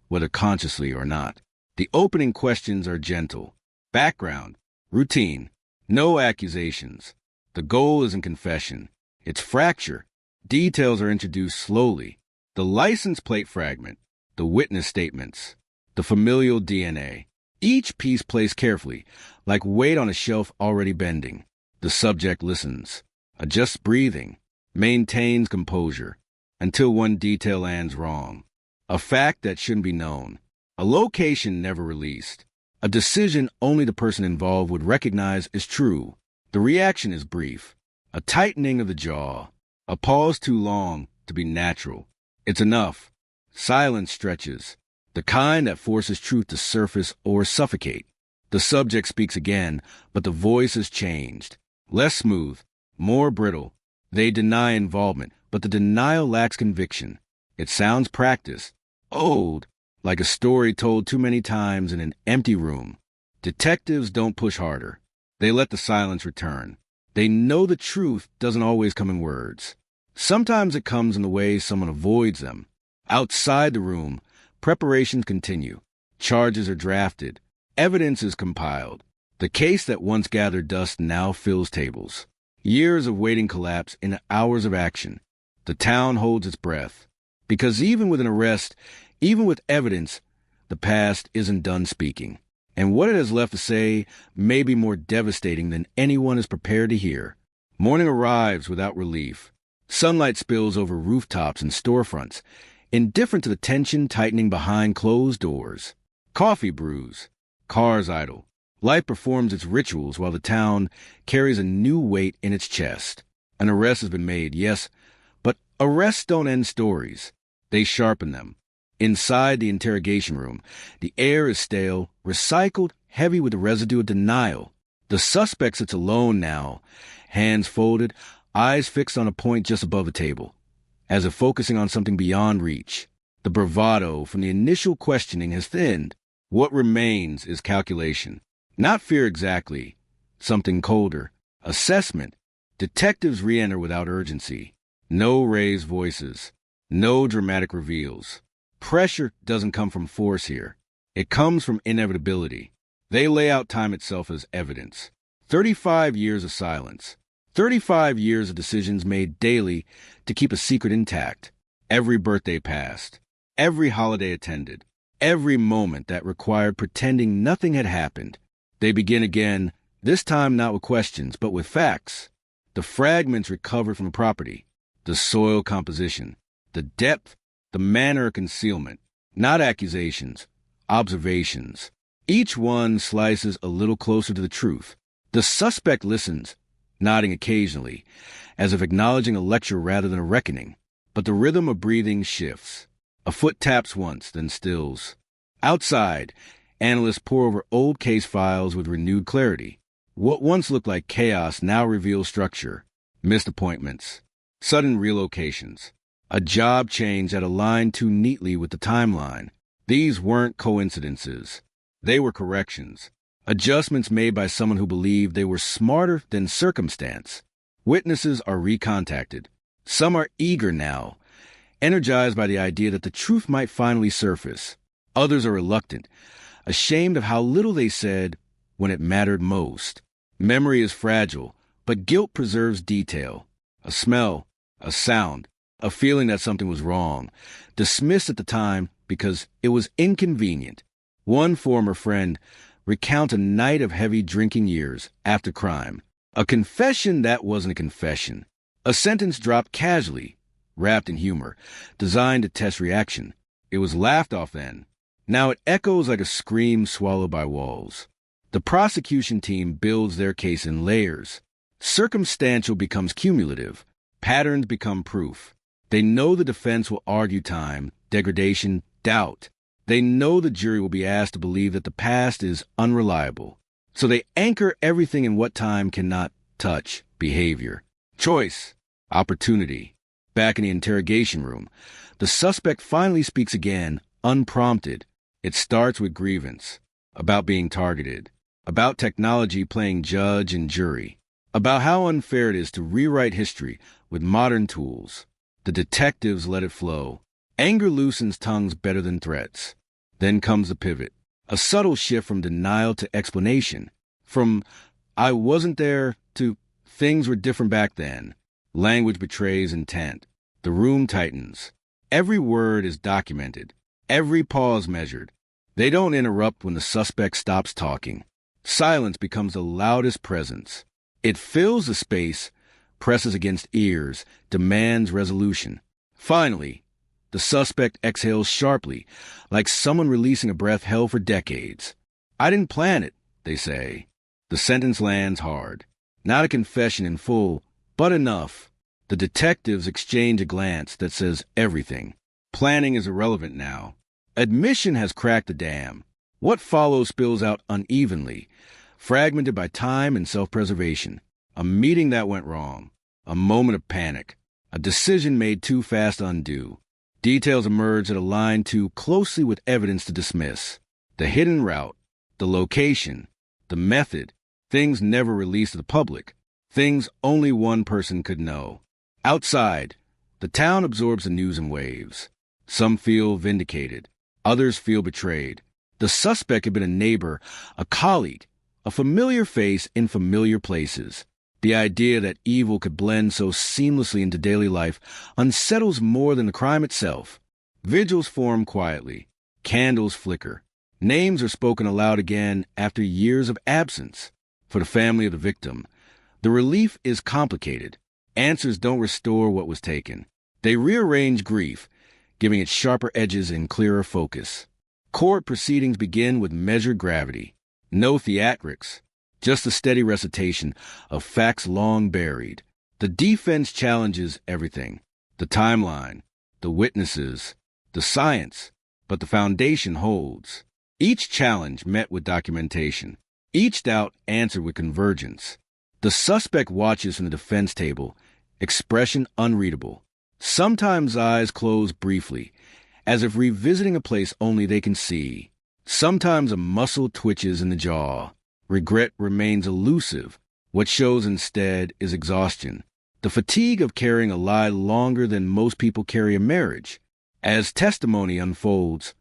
whether consciously or not. The opening questions are gentle. Background, routine, no accusations. The goal isn't confession. It's fracture. Details are introduced slowly. The license plate fragment, the witness statements, the familial DNA. Each piece placed carefully, like weight on a shelf already bending. The subject listens, adjusts breathing, maintains composure, until one detail lands wrong. A fact that shouldn't be known. A location never released. A decision only the person involved would recognize is true. The reaction is brief. A tightening of the jaw. A pause too long to be natural. It's enough. Silence stretches. The kind that forces truth to surface or suffocate. The subject speaks again, but the voice is changed. Less smooth, more brittle. They deny involvement, but the denial lacks conviction. It sounds practiced, old, like a story told too many times in an empty room. Detectives don't push harder. They let the silence return. They know the truth doesn't always come in words. Sometimes it comes in the way someone avoids them. Outside the room, preparations continue. Charges are drafted. Evidence is compiled. The case that once gathered dust now fills tables. Years of waiting collapse in hours of action. The town holds its breath. Because even with an arrest, even with evidence, the past isn't done speaking. And what it has left to say may be more devastating than anyone is prepared to hear. Morning arrives without relief. Sunlight spills over rooftops and storefronts, indifferent to the tension tightening behind closed doors. Coffee brews. Cars idle. Life performs its rituals while the town carries a new weight in its chest. An arrest has been made, yes, but arrests don't end stories. They sharpen them. Inside the interrogation room, the air is stale, recycled, heavy with the residue of denial. The suspect sits alone now, hands folded, eyes fixed on a point just above the table, as if focusing on something beyond reach. The bravado from the initial questioning has thinned. What remains is calculation. Not fear exactly. Something colder. Assessment. Detectives re-enter without urgency. No raised voices. No dramatic reveals. Pressure doesn't come from force here. It comes from inevitability. They lay out time itself as evidence. 35 years of silence. 35 years of decisions made daily to keep a secret intact. Every birthday passed. Every holiday attended. Every moment that required pretending nothing had happened. They begin again, this time not with questions, but with facts. The fragments recovered from the property. The soil composition. The depth. The manner of concealment. Not accusations. Observations. Each one slices a little closer to the truth. The suspect listens, nodding occasionally, as if acknowledging a lecture rather than a reckoning. But the rhythm of breathing shifts. A foot taps once, then stills. Outside, analysts pore over old case files with renewed clarity. What once looked like chaos now reveals structure. Missed appointments. Sudden relocations. A job change that aligned too neatly with the timeline. These weren't coincidences. They were corrections. Adjustments made by someone who believed they were smarter than circumstance. Witnesses are recontacted. Some are eager now, energized by the idea that the truth might finally surface. Others are reluctant, ashamed of how little they said when it mattered most. Memory is fragile, but guilt preserves detail. A smell, a sound, a feeling that something was wrong, dismissed at the time because it was inconvenient. One former friend recounts a night of heavy drinking years after crime. A confession that wasn't a confession. A sentence dropped casually, wrapped in humor, designed to test reaction. It was laughed off then. Now it echoes like a scream swallowed by walls. The prosecution team builds their case in layers. Circumstantial becomes cumulative. Patterns become proof. They know the defense will argue time, degradation, doubt. They know the jury will be asked to believe that the past is unreliable. So they anchor everything in what time cannot touch: behavior, choice, opportunity. Back in the interrogation room, the suspect finally speaks again, unprompted. It starts with grievance, about being targeted, about technology playing judge and jury, about how unfair it is to rewrite history with modern tools. The detectives let it flow. Anger loosens tongues better than threats. Then comes the pivot, a subtle shift from denial to explanation, from "I wasn't there" to "things were different back then." Language betrays intent. The room tightens. Every word is documented, every pause measured. They don't interrupt when the suspect stops talking. Silence becomes the loudest presence. It fills the space, presses against ears, demands resolution. Finally, the suspect exhales sharply, like someone releasing a breath held for decades. "I didn't plan it," they say. The sentence lands hard. Not a confession in full, but enough. The detectives exchange a glance that says everything. Planning is irrelevant now. Admission has cracked the dam. What follows spills out unevenly, fragmented by time and self-preservation. A meeting that went wrong. A moment of panic. A decision made too fast to undo. Details emerge that align too closely with evidence to dismiss. The hidden route, the location, the method, things never released to the public, things only one person could know. Outside, the town absorbs the news in waves. Some feel vindicated. Others feel betrayed. The suspect had been a neighbor, a colleague, a familiar face in familiar places. The idea that evil could blend so seamlessly into daily life unsettles more than the crime itself. Vigils form quietly. Candles flicker. Names are spoken aloud again after years of absence. For the family of the victim, the relief is complicated. Answers don't restore what was taken. They rearrange grief, giving it sharper edges and clearer focus. Court proceedings begin with measured gravity. No theatrics, just a steady recitation of facts long buried. The defense challenges everything: the timeline, the witnesses, the science, but the foundation holds. Each challenge met with documentation. Each doubt answered with convergence. The suspect watches from the defense table, expression unreadable. Sometimes eyes close briefly, as if revisiting a place only they can see. Sometimes a muscle twitches in the jaw. Regret remains elusive. What shows instead is exhaustion, the fatigue of carrying a lie longer than most people carry a marriage. As testimony unfolds,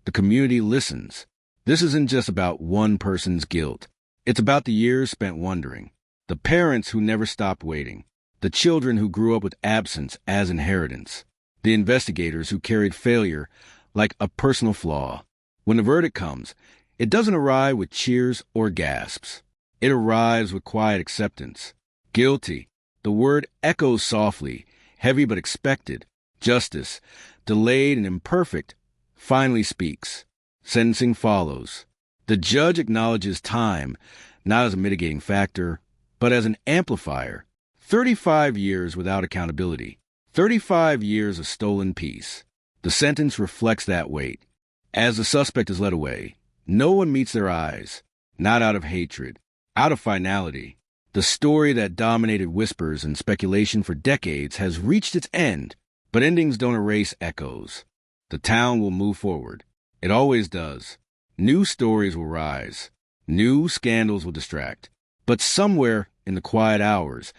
the community listens. This isn't just about one person's guilt. It's about the years spent wondering, the parents who never stopped waiting, the children who grew up with absence as inheritance, the investigators who carried failure like a personal flaw. When the verdict comes, it doesn't arrive with cheers or gasps. It arrives with quiet acceptance. Guilty. The word echoes softly, heavy but expected. Justice, delayed and imperfect, finally speaks. Sentencing follows. The judge acknowledges time, not as a mitigating factor, but as an amplifier. 35 years without accountability. 35 years of stolen peace. The sentence reflects that weight. As the suspect is led away, no one meets their eyes, not out of hatred, out of finality. The story that dominated whispers and speculation for decades has reached its end, but endings don't erase echoes. The town will move forward. It always does. New stories will rise. New scandals will distract. But somewhere in the quiet hours,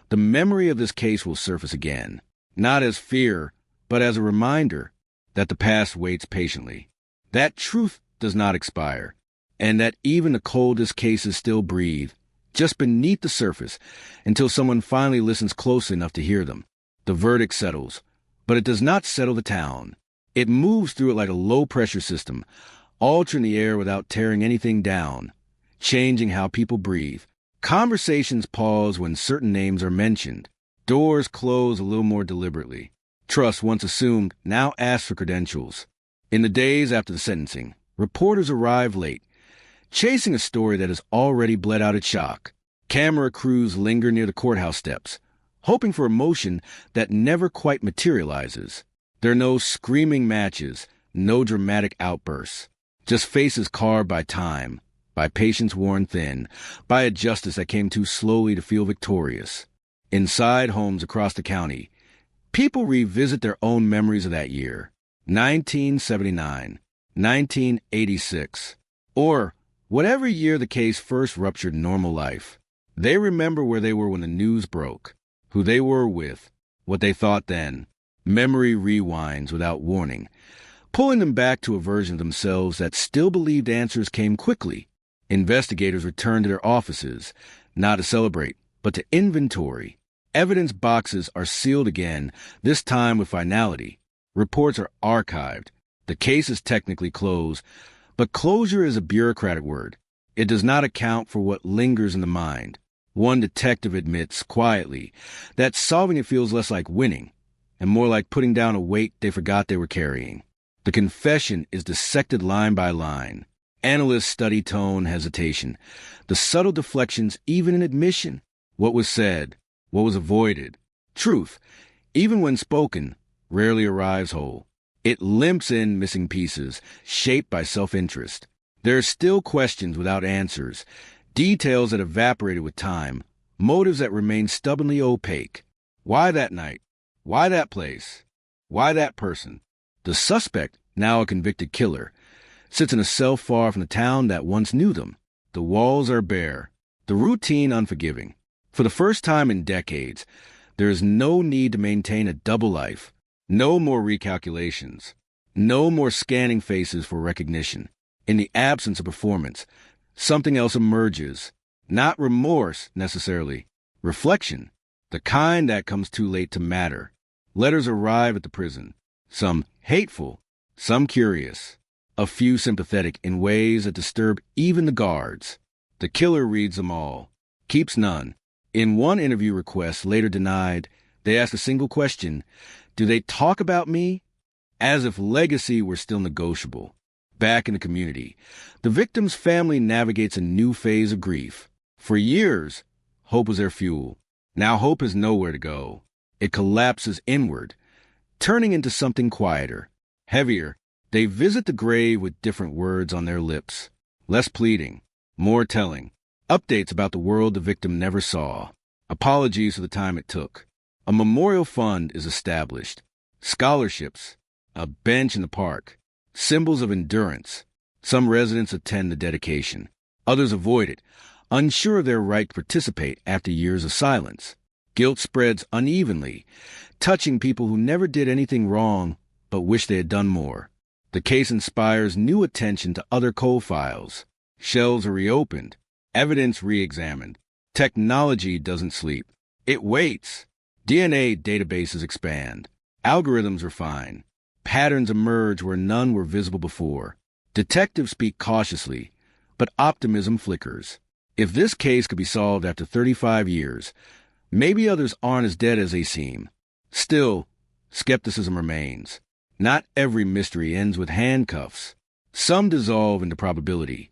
the memory of this case will surface again, not as fear, but as a reminder that the past waits patiently, that truth does not expire, and that even the coldest cases still breathe, just beneath the surface, until someone finally listens close enough to hear them. The verdict settles, but it does not settle the town. It moves through it like a low-pressure system, altering the air without tearing anything down, changing how people breathe. Conversations pause when certain names are mentioned. Doors close a little more deliberately. Trust, once assumed, now asks for credentials. In the days after the sentencing, Reporters arrive late, chasing a story that has already bled out its shock. Camera crews linger near the courthouse steps, hoping for emotion that never quite materializes. There are no screaming matches, no dramatic outbursts, just faces carved by time, by patience worn thin, by a justice that came too slowly to feel victorious. Inside homes across the county, people revisit their own memories of that year, 1979, 1986, or whatever year the case first ruptured normal life. They remember where they were when the news broke, who they were with, what they thought then. Memory rewinds without warning, pulling them back to a version of themselves that still believed answers came quickly. Investigators returned to their offices, not to celebrate, but to inventory. Evidence boxes are sealed again, this time with finality. Reports are archived. The case is technically closed, but closure is a bureaucratic word. It does not account for what lingers in the mind. One detective admits, quietly, that solving it feels less like winning, and more like putting down a weight they forgot they were carrying. The confession is dissected line by line. Analysts study tone, hesitation, the subtle deflections even in admission. What was said, what was avoided. Truth, even when spoken, rarely arrives whole. It limps in missing pieces, shaped by self-interest. There are still questions without answers, details that evaporated with time, motives that remain stubbornly opaque. Why that night? Why that place? Why that person? The suspect, now a convicted killer, sits in a cell far from the town that once knew them. The walls are bare, the routine unforgiving. For the first time in decades, there is no need to maintain a double life, no more recalculations, no more scanning faces for recognition. In the absence of performance, something else emerges, not remorse necessarily, reflection, the kind that comes too late to matter. Letters arrive at the prison, some hateful, some curious, a few sympathetic in ways that disturb even the guards. The killer reads them all, keeps none. In one interview request later denied, they ask a single question: do they talk about me? As if legacy were still negotiable. Back in the community, the victim's family navigates a new phase of grief. For years, hope was their fuel. Now hope has nowhere to go. It collapses inward, turning into something quieter, heavier. They visit the grave with different words on their lips, less pleading, more telling. Updates about the world the victim never saw. Apologies for the time it took. A memorial fund is established. Scholarships, a bench in the park, symbols of endurance. Some residents attend the dedication. Others avoid it, unsure of their right to participate after years of silence. Guilt spreads unevenly, touching people who never did anything wrong but wish they had done more. The case inspires new attention to other cold files. Shelves are reopened, evidence re-examined. Technology doesn't sleep. It waits. DNA databases expand. Algorithms refine. Patterns emerge where none were visible before. Detectives speak cautiously, but optimism flickers. If this case could be solved after 35 years, maybe others aren't as dead as they seem. Still, skepticism remains. Not every mystery ends with handcuffs. Some dissolve into probability,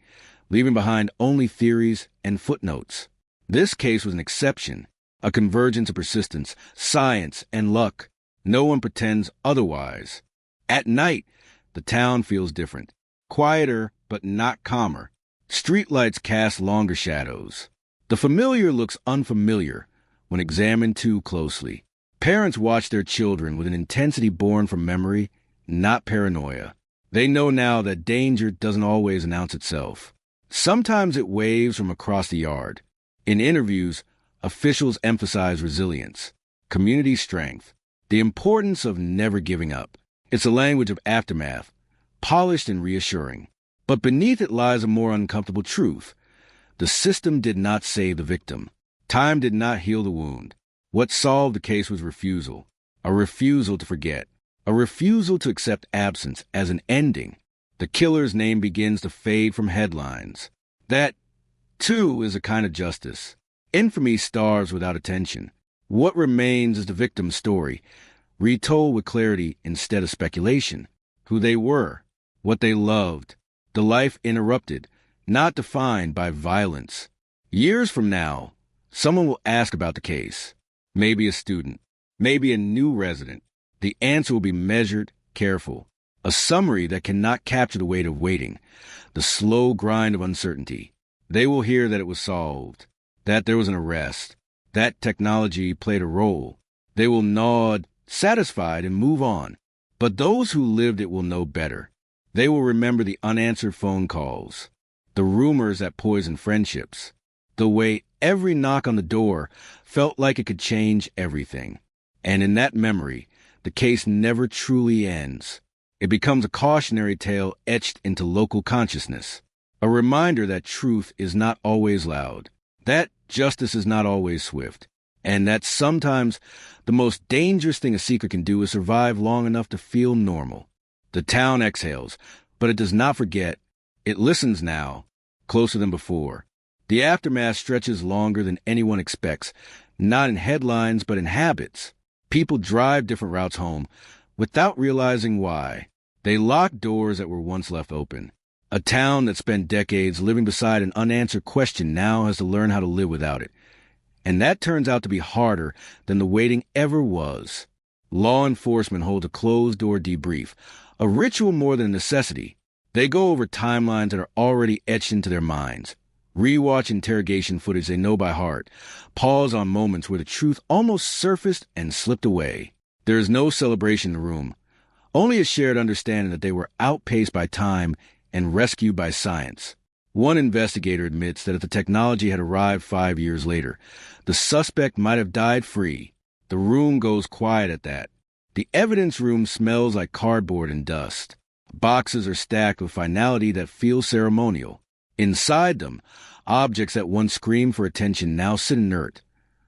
leaving behind only theories and footnotes. This case was an exception, a convergence of persistence, science, and luck. No one pretends otherwise. At night, the town feels different. Quieter, but not calmer. Streetlights cast longer shadows. The familiar looks unfamiliar when examined too closely. Parents watch their children with an intensity born from memory, not paranoia. They know now that danger doesn't always announce itself. Sometimes it waves from across the yard. In interviews, officials emphasize resilience, community strength, the importance of never giving up. It's a language of aftermath, polished and reassuring. But beneath it lies a more uncomfortable truth. The system did not save the victim. Time did not heal the wound. What solved the case was refusal, a refusal to forget, a refusal to accept absence as an ending. The killer's name begins to fade from headlines. That, too, is a kind of justice. Infamy starves without attention. What remains is the victim's story, retold with clarity instead of speculation. Who they were, what they loved, the life interrupted, not defined by violence. Years from now, someone will ask about the case. Maybe a student, maybe a new resident. The answer will be measured, careful. A summary that cannot capture the weight of waiting, the slow grind of uncertainty. They will hear that it was solved, that there was an arrest, that technology played a role. They will nod, satisfied, and move on. But those who lived it will know better. They will remember the unanswered phone calls, the rumors that poisoned friendships, the way every knock on the door felt like it could change everything. And in that memory, the case never truly ends. It becomes a cautionary tale etched into local consciousness, a reminder that truth is not always loud, that justice is not always swift, and that sometimes the most dangerous thing a seeker can do is survive long enough to feel normal. The town exhales, but it does not forget. It listens now, closer than before. The aftermath stretches longer than anyone expects, not in headlines but in habits. People drive different routes home without realizing why. They lock doors that were once left open. A town that spent decades living beside an unanswered question now has to learn how to live without it. And that turns out to be harder than the waiting ever was. Law enforcement holds a closed-door debrief, a ritual more than a necessity. They go over timelines that are already etched into their minds, rewatch interrogation footage they know by heart, pause on moments where the truth almost surfaced and slipped away. There is no celebration in the room, only a shared understanding that they were outpaced by time and rescued by science. One investigator admits that if the technology had arrived 5 years later, the suspect might have died free. The room goes quiet at that. The evidence room smells like cardboard and dust. Boxes are stacked with finality that feels ceremonial. Inside them, objects that once screamed for attention now sit inert.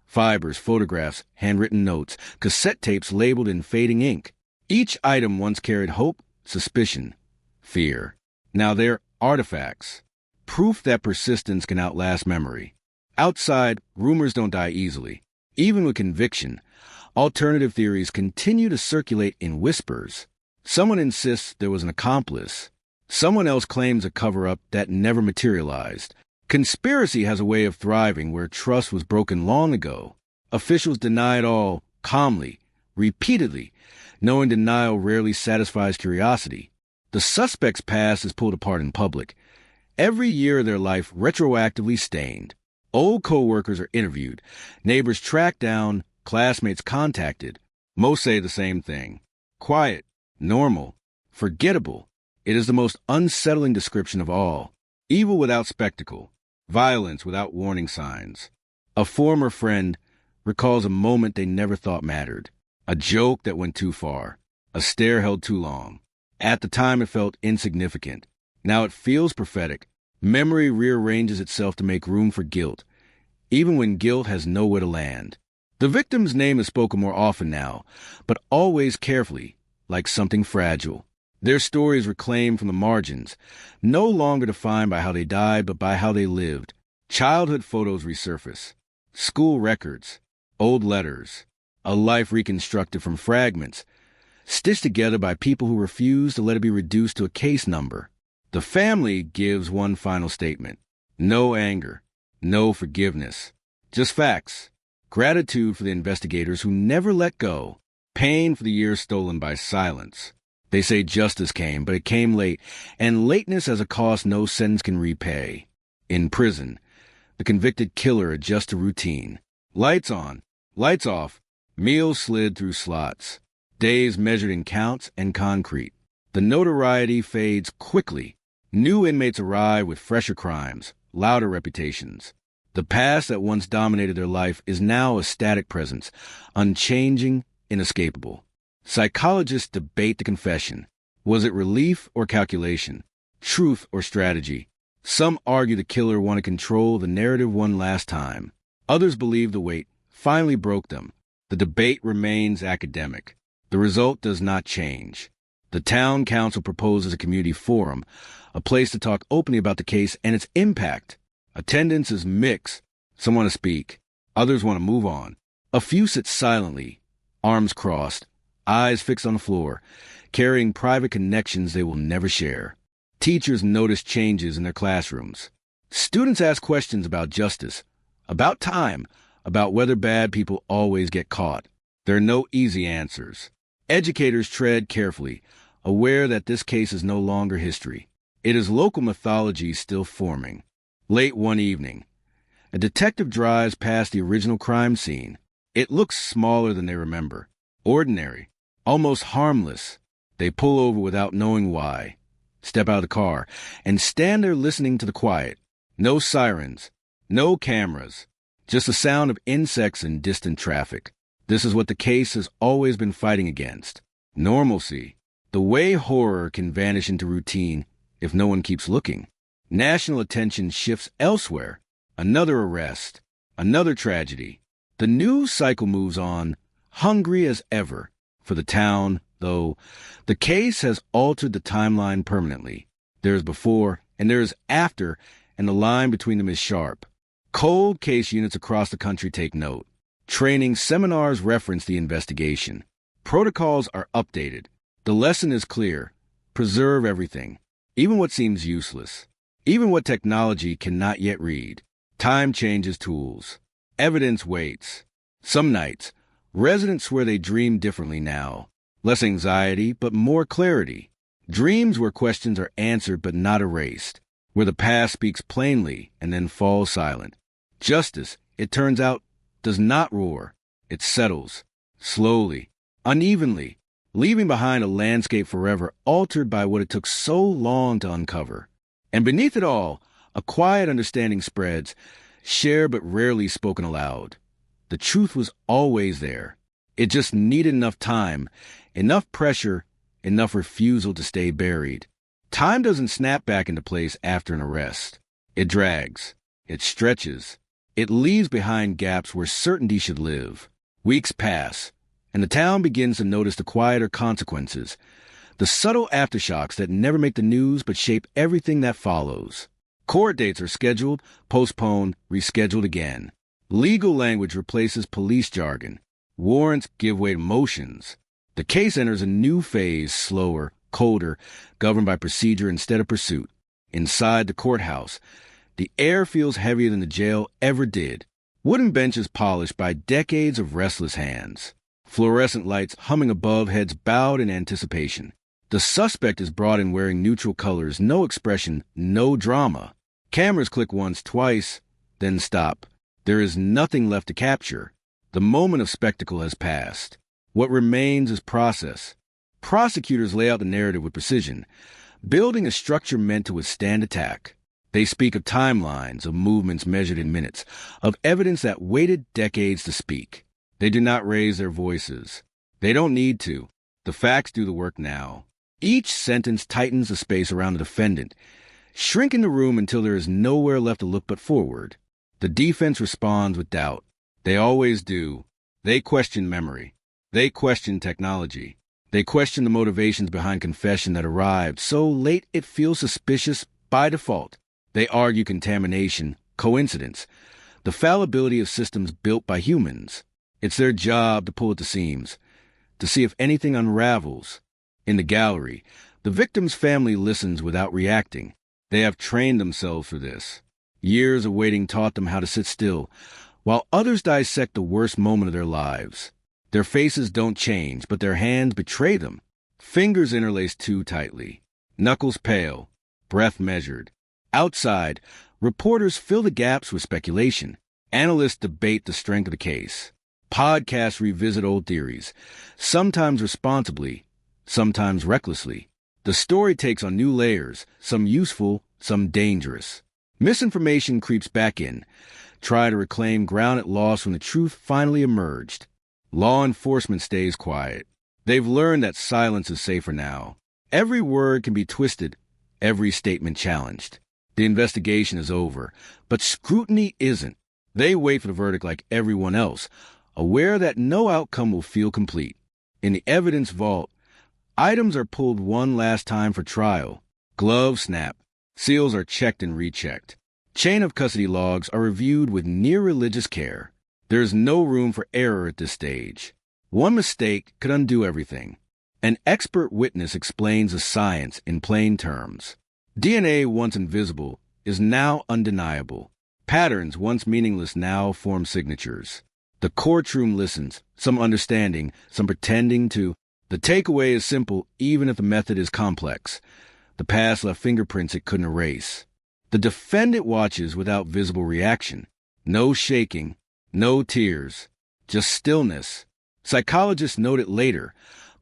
Fibers, photographs, handwritten notes, cassette tapes labeled in fading ink. Each item once carried hope, suspicion, fear. Now they're artifacts. Proof that persistence can outlast memory. Outside, rumors don't die easily. Even with conviction, alternative theories continue to circulate in whispers. Someone insists there was an accomplice. Someone else claims a cover-up that never materialized. Conspiracy has a way of thriving where trust was broken long ago. Officials deny it all, calmly, repeatedly, knowing denial rarely satisfies curiosity. The suspect's past is pulled apart in public. Every year of their life retroactively stained. Old co-workers are interviewed, neighbors tracked down, classmates contacted. Most say the same thing. Quiet, normal, forgettable. It is the most unsettling description of all. Evil without spectacle, violence without warning signs. A former friend recalls a moment they never thought mattered, a joke that went too far, a stare held too long. At the time it felt insignificant. Now it feels prophetic. Memory rearranges itself to make room for guilt, even when guilt has nowhere to land. The victim's name is spoken more often now, but always carefully, like something fragile. Their stories reclaimed from the margins, no longer defined by how they died, but by how they lived. Childhood photos resurface, school records, old letters, a life reconstructed from fragments, stitched together by people who refuse to let it be reduced to a case number. The family gives one final statement. No anger, no forgiveness, just facts. Gratitude for the investigators who never let go. Pain for the years stolen by silence. They say justice came, but it came late, and lateness has a cost no sentence can repay. In prison, the convicted killer adjusts to routine. Lights on, lights off, meals slid through slots. Days measured in counts and concrete. The notoriety fades quickly. New inmates arrive with fresher crimes, louder reputations. The past that once dominated their life is now a static presence, unchanging, inescapable. Psychologists debate the confession. Was it relief or calculation? Truth or strategy? Some argue the killer wanted to control the narrative one last time. Others believe the weight finally broke them. The debate remains academic. The result does not change. The town council proposes a community forum, a place to talk openly about the case and its impact. Attendance is mixed. Some want to speak. Others want to move on. A few sit silently, arms crossed, eyes fixed on the floor, carrying private connections they will never share. Teachers notice changes in their classrooms. Students ask questions about justice, about time, about whether bad people always get caught. There are no easy answers. Educators tread carefully, aware that this case is no longer history. It is local mythology still forming. Late one evening, a detective drives past the original crime scene. It looks smaller than they remember. Ordinary, almost harmless. They pull over without knowing why, step out of the car, and stand there listening to the quiet. No sirens, no cameras, just the sound of insects and distant traffic. This is what the case has always been fighting against. Normalcy. The way horror can vanish into routine if no one keeps looking. National attention shifts elsewhere. Another arrest. Another tragedy. The news cycle moves on, hungry as ever. For the town, though, the case has altered the timeline permanently. There is before and there is after, and the line between them is sharp. Cold case units across the country take note. Training seminars reference the investigation. Protocols are updated. The lesson is clear. Preserve everything, even what seems useless, even what technology cannot yet read. Time changes tools. Evidence waits. Some nights, residents swear they dream differently now. Less anxiety, but more clarity. Dreams where questions are answered but not erased, where the past speaks plainly and then falls silent. Justice, it turns out, does not roar. It settles, slowly, unevenly, leaving behind a landscape forever altered by what it took so long to uncover. And beneath it all, a quiet understanding spreads, shared but rarely spoken aloud. The truth was always there. It just needed enough time, enough pressure, enough refusal to stay buried. Time doesn't snap back into place after an arrest. It drags. It stretches. It leaves behind gaps where certainty should live. Weeks pass, and the town begins to notice the quieter consequences, the subtle aftershocks that never make the news but shape everything that follows. Court dates are scheduled, postponed, rescheduled again. Legal language replaces police jargon. Warrants give way to motions. The case enters a new phase, slower, colder, governed by procedure instead of pursuit. Inside the courthouse, the air feels heavier than the jail ever did. Wooden benches polished by decades of restless hands. Fluorescent lights humming above heads bowed in anticipation. The suspect is brought in wearing neutral colors, no expression, no drama. Cameras click once, twice, then stop. There is nothing left to capture. The moment of spectacle has passed. What remains is process. Prosecutors lay out the narrative with precision, building a structure meant to withstand attack. They speak of timelines, of movements measured in minutes, of evidence that waited decades to speak. They do not raise their voices. They don't need to. The facts do the work now. Each sentence tightens the space around the defendant, shrinking the room until there is nowhere left to look but forward. The defense responds with doubt. They always do. They question memory. They question technology. They question the motivations behind confession that arrived so late it feels suspicious by default. They argue contamination, coincidence, the fallibility of systems built by humans. It's their job to pull at the seams, to see if anything unravels. In the gallery, the victim's family listens without reacting. They have trained themselves for this. Years of waiting taught them how to sit still, while others dissect the worst moment of their lives. Their faces don't change, but their hands betray them. Fingers interlaced too tightly, knuckles pale, breath measured. Outside, reporters fill the gaps with speculation. Analysts debate the strength of the case. Podcasts revisit old theories, sometimes responsibly, sometimes recklessly. The story takes on new layers, some useful, some dangerous. Misinformation creeps back in, try to reclaim ground it lost when the truth finally emerged. Law enforcement stays quiet. They've learned that silence is safer now. Every word can be twisted, every statement challenged. The investigation is over, but scrutiny isn't. They wait for the verdict like everyone else, aware that no outcome will feel complete. In the evidence vault, items are pulled one last time for trial. Gloves snap. Seals are checked and rechecked. Chain of custody logs are reviewed with near religious care. There is no room for error at this stage. One mistake could undo everything. An expert witness explains the science in plain terms. DNA once invisible is now undeniable. Patterns once meaningless now form signatures. The courtroom listens, some understanding, some pretending to. The takeaway is simple even if the method is complex. The past left fingerprints it couldn't erase. The defendant watches without visible reaction. No shaking, no tears, just stillness. Psychologists note it later,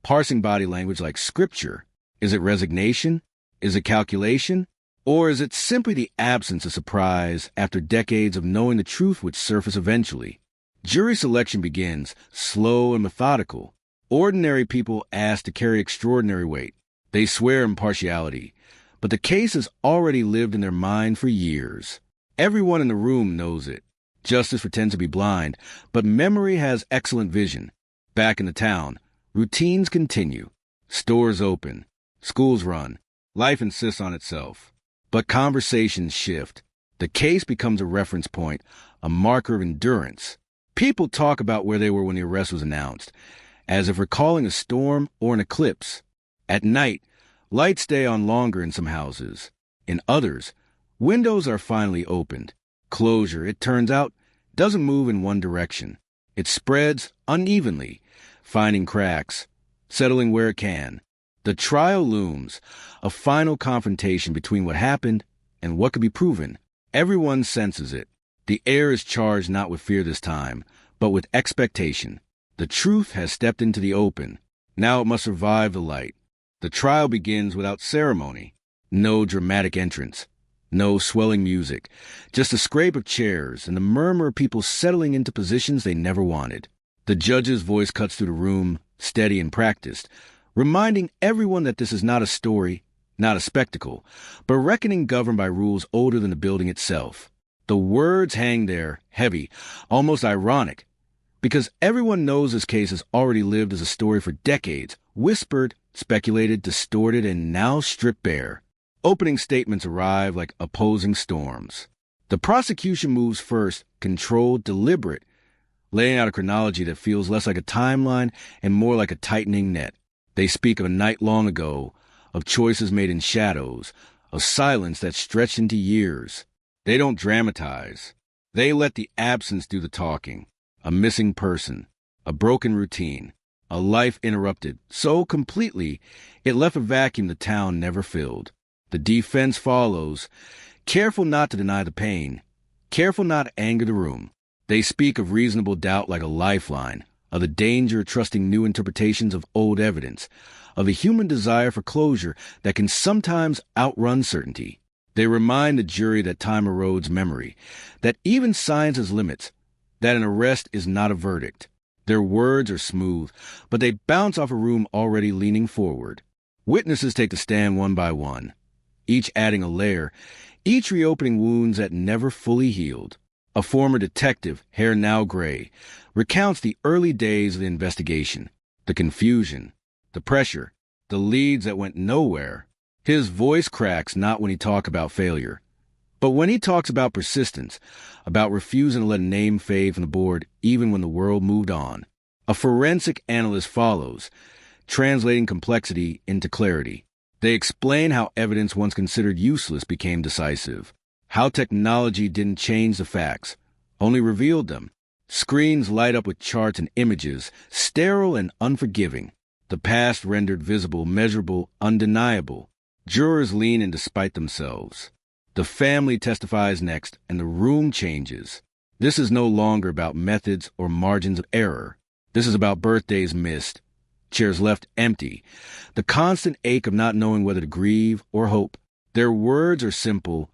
parsing body language like scripture. Is it resignation? Is it calculation? Or is it simply the absence of surprise after decades of knowing the truth would surface eventually? Jury selection begins, slow and methodical. Ordinary people asked to carry extraordinary weight. They swear impartiality, but the case has already lived in their mind for years. Everyone in the room knows it. Justice pretends to be blind, but memory has excellent vision. Back in the town, routines continue. Stores open. Schools run. Life insists on itself. But conversations shift. The case becomes a reference point, a marker of endurance. People talk about where they were when the arrest was announced, as if recalling a storm or an eclipse. At night, lights stay on longer in some houses. In others, windows are finally opened. Closure, it turns out, doesn't move in one direction. It spreads unevenly, finding cracks, settling where it can. The trial looms, a final confrontation between what happened and what could be proven. Everyone senses it. The air is charged not with fear this time, but with expectation. The truth has stepped into the open. Now it must survive the light. The trial begins without ceremony. No dramatic entrance. No swelling music. Just a scrape of chairs and the murmur of people settling into positions they never wanted. The judge's voice cuts through the room, steady and practiced, reminding everyone that this is not a story, not a spectacle, but reckoning governed by rules older than the building itself. The words hang there, heavy, almost ironic, because everyone knows this case has already lived as a story for decades, whispered, speculated, distorted, and now stripped bare. Opening statements arrive like opposing storms. The prosecution moves first, controlled, deliberate, laying out a chronology that feels less like a timeline and more like a tightening net. They speak of a night long ago, of choices made in shadows, of silence that stretched into years. They don't dramatize. They let the absence do the talking. A missing person, a broken routine, a life interrupted so completely it left a vacuum the town never filled. The defense follows, careful not to deny the pain, careful not to anger the room. They speak of reasonable doubt like a lifeline, of the danger of trusting new interpretations of old evidence, of the human desire for closure that can sometimes outrun certainty. They remind the jury that time erodes memory, that even science has limits, that an arrest is not a verdict. Their words are smooth, but they bounce off a room already leaning forward. Witnesses take the stand one by one, each adding a layer, each reopening wounds that never fully healed. A former detective, hair now gray, recounts the early days of the investigation, the confusion, the pressure, the leads that went nowhere. His voice cracks not when he talks about failure, but when he talks about persistence, about refusing to let a name fade from the board even when the world moved on. A forensic analyst follows, translating complexity into clarity. They explain how evidence once considered useless became decisive, how technology didn't change the facts, only revealed them. Screens light up with charts and images, sterile and unforgiving. The past rendered visible, measurable, undeniable. Jurors lean in despite themselves. The family testifies next, and the room changes. This is no longer about methods or margins of error. This is about birthdays missed, chairs left empty, the constant ache of not knowing whether to grieve or hope. Their words are simple,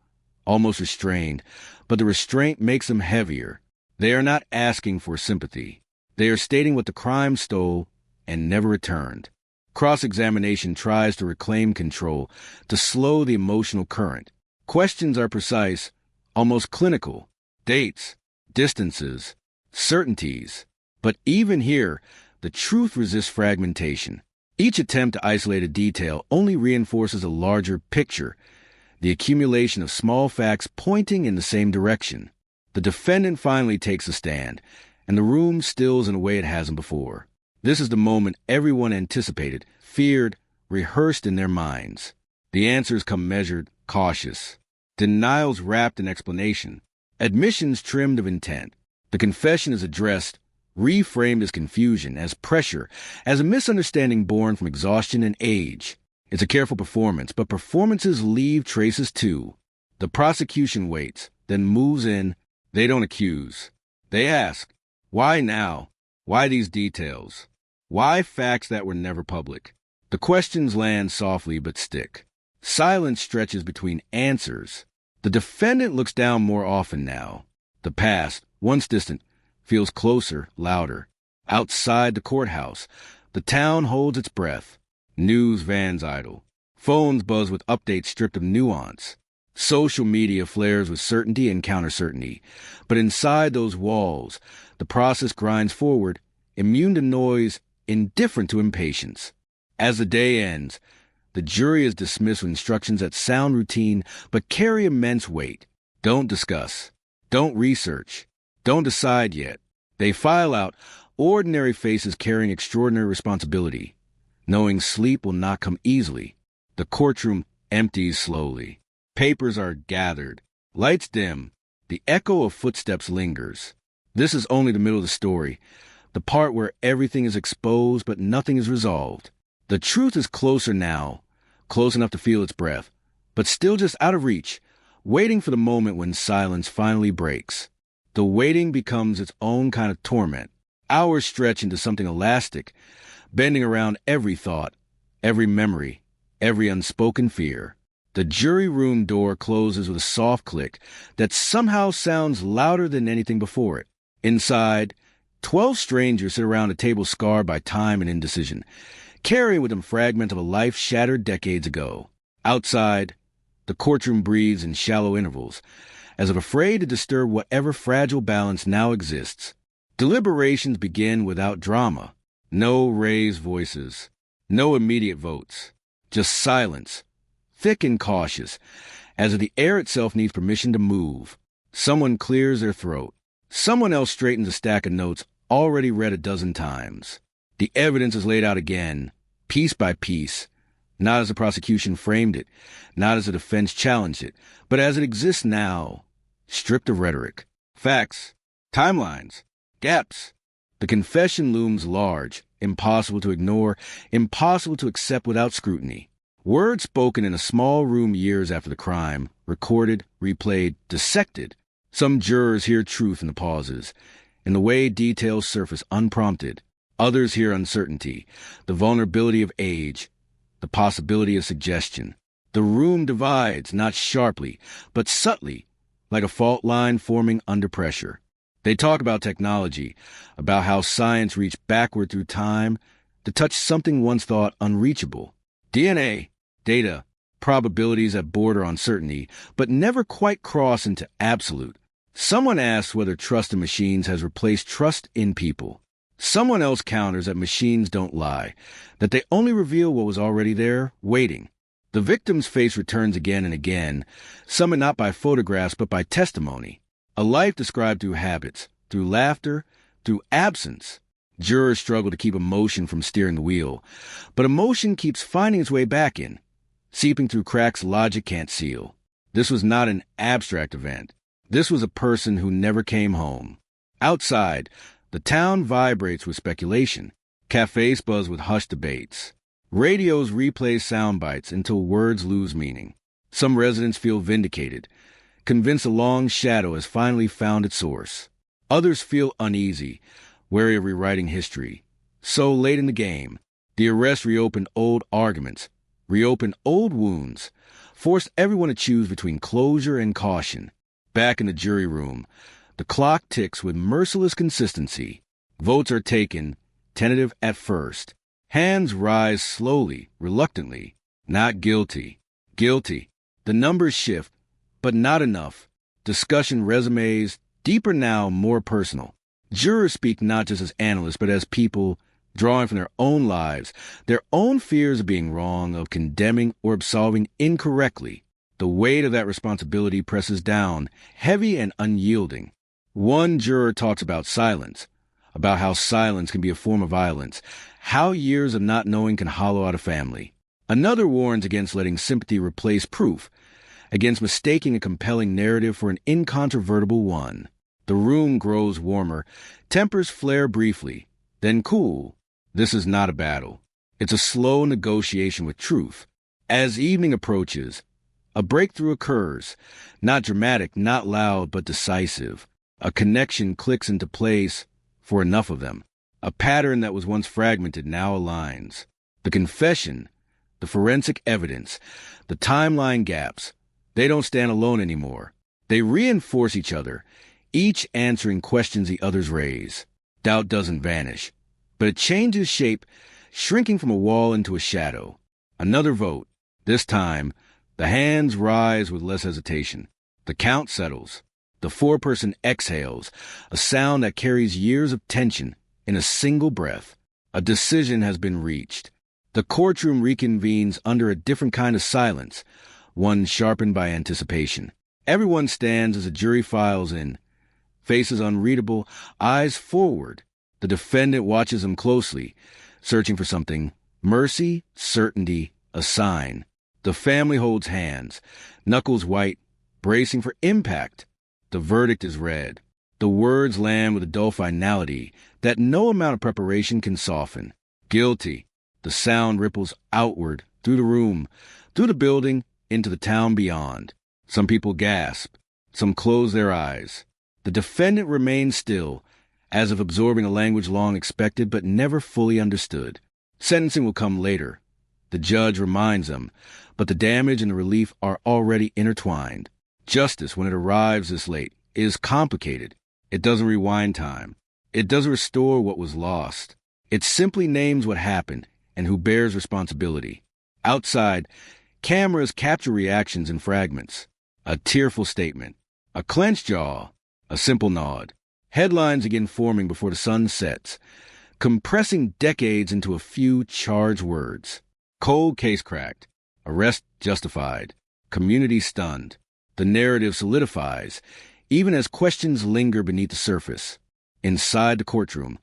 almost restrained, but the restraint makes them heavier. They are not asking for sympathy. They are stating what the crime stole and never returned. Cross-examination tries to reclaim control, to slow the emotional current. Questions are precise, almost clinical. Dates, distances, certainties. But even here, the truth resists fragmentation. Each attempt to isolate a detail only reinforces a larger picture, the accumulation of small facts pointing in the same direction. The defendant finally takes a stand, and the room stills in a way it hasn't before. This is the moment everyone anticipated, feared, rehearsed in their minds. The answers come measured, cautious. Denials wrapped in explanation. Admissions trimmed of intent. The confession is addressed, reframed as confusion, as pressure, as a misunderstanding born from exhaustion and age. It's a careful performance, but performances leave traces too. The prosecution waits, then moves in. They don't accuse. They ask, why now? Why these details? Why facts that were never public? The questions land softly but stick. Silence stretches between answers. The defendant looks down more often now. The past, once distant, feels closer, louder. Outside the courthouse, the town holds its breath. News vans idle. Phones buzz with updates stripped of nuance. Social media flares with certainty and counter-certainty. But inside those walls, the process grinds forward, immune to noise, indifferent to impatience. As the day ends, the jury is dismissed with instructions that sound routine but carry immense weight. Don't discuss. Don't research. Don't decide yet. They file out, ordinary faces carrying extraordinary responsibility. Knowing sleep will not come easily, the courtroom empties slowly. Papers are gathered. Lights dim. The echo of footsteps lingers. This is only the middle of the story, the part where everything is exposed but nothing is resolved. The truth is closer now, close enough to feel its breath, but still just out of reach, waiting for the moment when silence finally breaks. The waiting becomes its own kind of torment. Hours stretch into something elastic, bending around every thought, every memory, every unspoken fear. The jury room door closes with a soft click that somehow sounds louder than anything before it. Inside, 12 strangers sit around a table scarred by time and indecision, carrying with them fragments of a life shattered decades ago. Outside, the courtroom breathes in shallow intervals, as if afraid to disturb whatever fragile balance now exists. Deliberations begin without drama. No raised voices, no immediate votes, just silence, thick and cautious, as if the air itself needs permission to move. Someone clears their throat. Someone else straightens a stack of notes already read a dozen times. The evidence is laid out again, piece by piece, not as the prosecution framed it, not as the defense challenged it, but as it exists now, stripped of rhetoric, facts, timelines, gaps. The confession looms large, impossible to ignore, impossible to accept without scrutiny. Words spoken in a small room years after the crime, recorded, replayed, dissected. Some jurors hear truth in the pauses, in the way details surface unprompted. Others hear uncertainty, the vulnerability of age, the possibility of suggestion. The room divides, not sharply, but subtly, like a fault line forming under pressure. They talk about technology, about how science reached backward through time to touch something once thought unreachable. DNA, data, probabilities that border on certainty, but never quite cross into absolute. Someone asks whether trust in machines has replaced trust in people. Someone else counters that machines don't lie, that they only reveal what was already there, waiting. The victim's face returns again and again, summoned not by photographs but by testimony. A life described through habits, through laughter, through absence. Jurors struggle to keep emotion from steering the wheel, but emotion keeps finding its way back in, seeping through cracks logic can't seal. This was not an abstract event. This was a person who never came home. Outside, the town vibrates with speculation. Cafes buzz with hushed debates. Radios replay sound bites until words lose meaning. Some residents feel vindicated, convinced a long shadow has finally found its source. Others feel uneasy, wary of rewriting history. So late in the game, the arrest reopened old arguments, reopened old wounds, forced everyone to choose between closure and caution. Back in the jury room, the clock ticks with merciless consistency. Votes are taken, tentative at first. Hands rise slowly, reluctantly. Not guilty. Guilty. The numbers shift, but not enough. Discussion resumes, deeper now, more personal. Jurors speak not just as analysts, but as people, drawing from their own lives, their own fears of being wrong, of condemning or absolving incorrectly. The weight of that responsibility presses down, heavy and unyielding. One juror talks about silence, about how silence can be a form of violence, how years of not knowing can hollow out a family. Another warns against letting sympathy replace proof, against mistaking a compelling narrative for an incontrovertible one. The room grows warmer, tempers flare briefly, then cool. This is not a battle. It's a slow negotiation with truth. As evening approaches, a breakthrough occurs, not dramatic, not loud, but decisive. A connection clicks into place for enough of them. A pattern that was once fragmented now aligns. The confession, the forensic evidence, the timeline gaps, they don't stand alone anymore. They reinforce each other, each answering questions the others raise. Doubt doesn't vanish, but it changes shape, shrinking from a wall into a shadow. Another vote. This time, the hands rise with less hesitation. The count settles. The foreperson exhales, a sound that carries years of tension in a single breath. A decision has been reached. The courtroom reconvenes under a different kind of silence, one sharpened by anticipation. Everyone stands as the jury files in, faces unreadable, eyes forward. The defendant watches them closely, searching for something. Mercy, certainty, a sign. The family holds hands, knuckles white, bracing for impact. The verdict is read. The words land with a dull finality that no amount of preparation can soften. Guilty. The sound ripples outward, through the room, through the building, into the town beyond. Some people gasp. Some close their eyes. The defendant remains still, as if absorbing a language long expected but never fully understood. Sentencing will come later. The judge reminds them, but the damage and the relief are already intertwined. Justice, when it arrives this late, is complicated. It doesn't rewind time. It doesn't restore what was lost. It simply names what happened and who bears responsibility. Outside, cameras capture reactions in fragments. A tearful statement, a clenched jaw, a simple nod. Headlines again forming before the sun sets, compressing decades into a few charged words. Cold case cracked. Arrest justified. Community stunned. The narrative solidifies, even as questions linger beneath the surface. Inside the courtroom,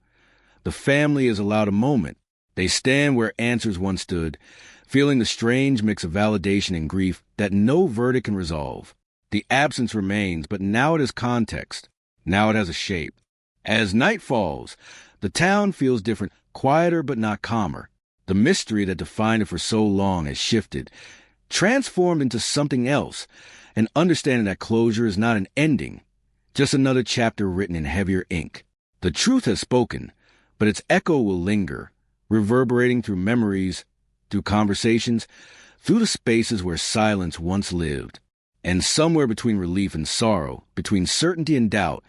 the family is allowed a moment. They stand where answers once stood, feeling the strange mix of validation and grief that no verdict can resolve. The absence remains, but now it has context. Now it has a shape. As night falls, the town feels different, quieter but not calmer. The mystery that defined it for so long has shifted, transformed into something else, an understanding that closure is not an ending, just another chapter written in heavier ink. The truth has spoken, but its echo will linger, reverberating through memories, through conversations, through the spaces where silence once lived. And somewhere between relief and sorrow, between certainty and doubt,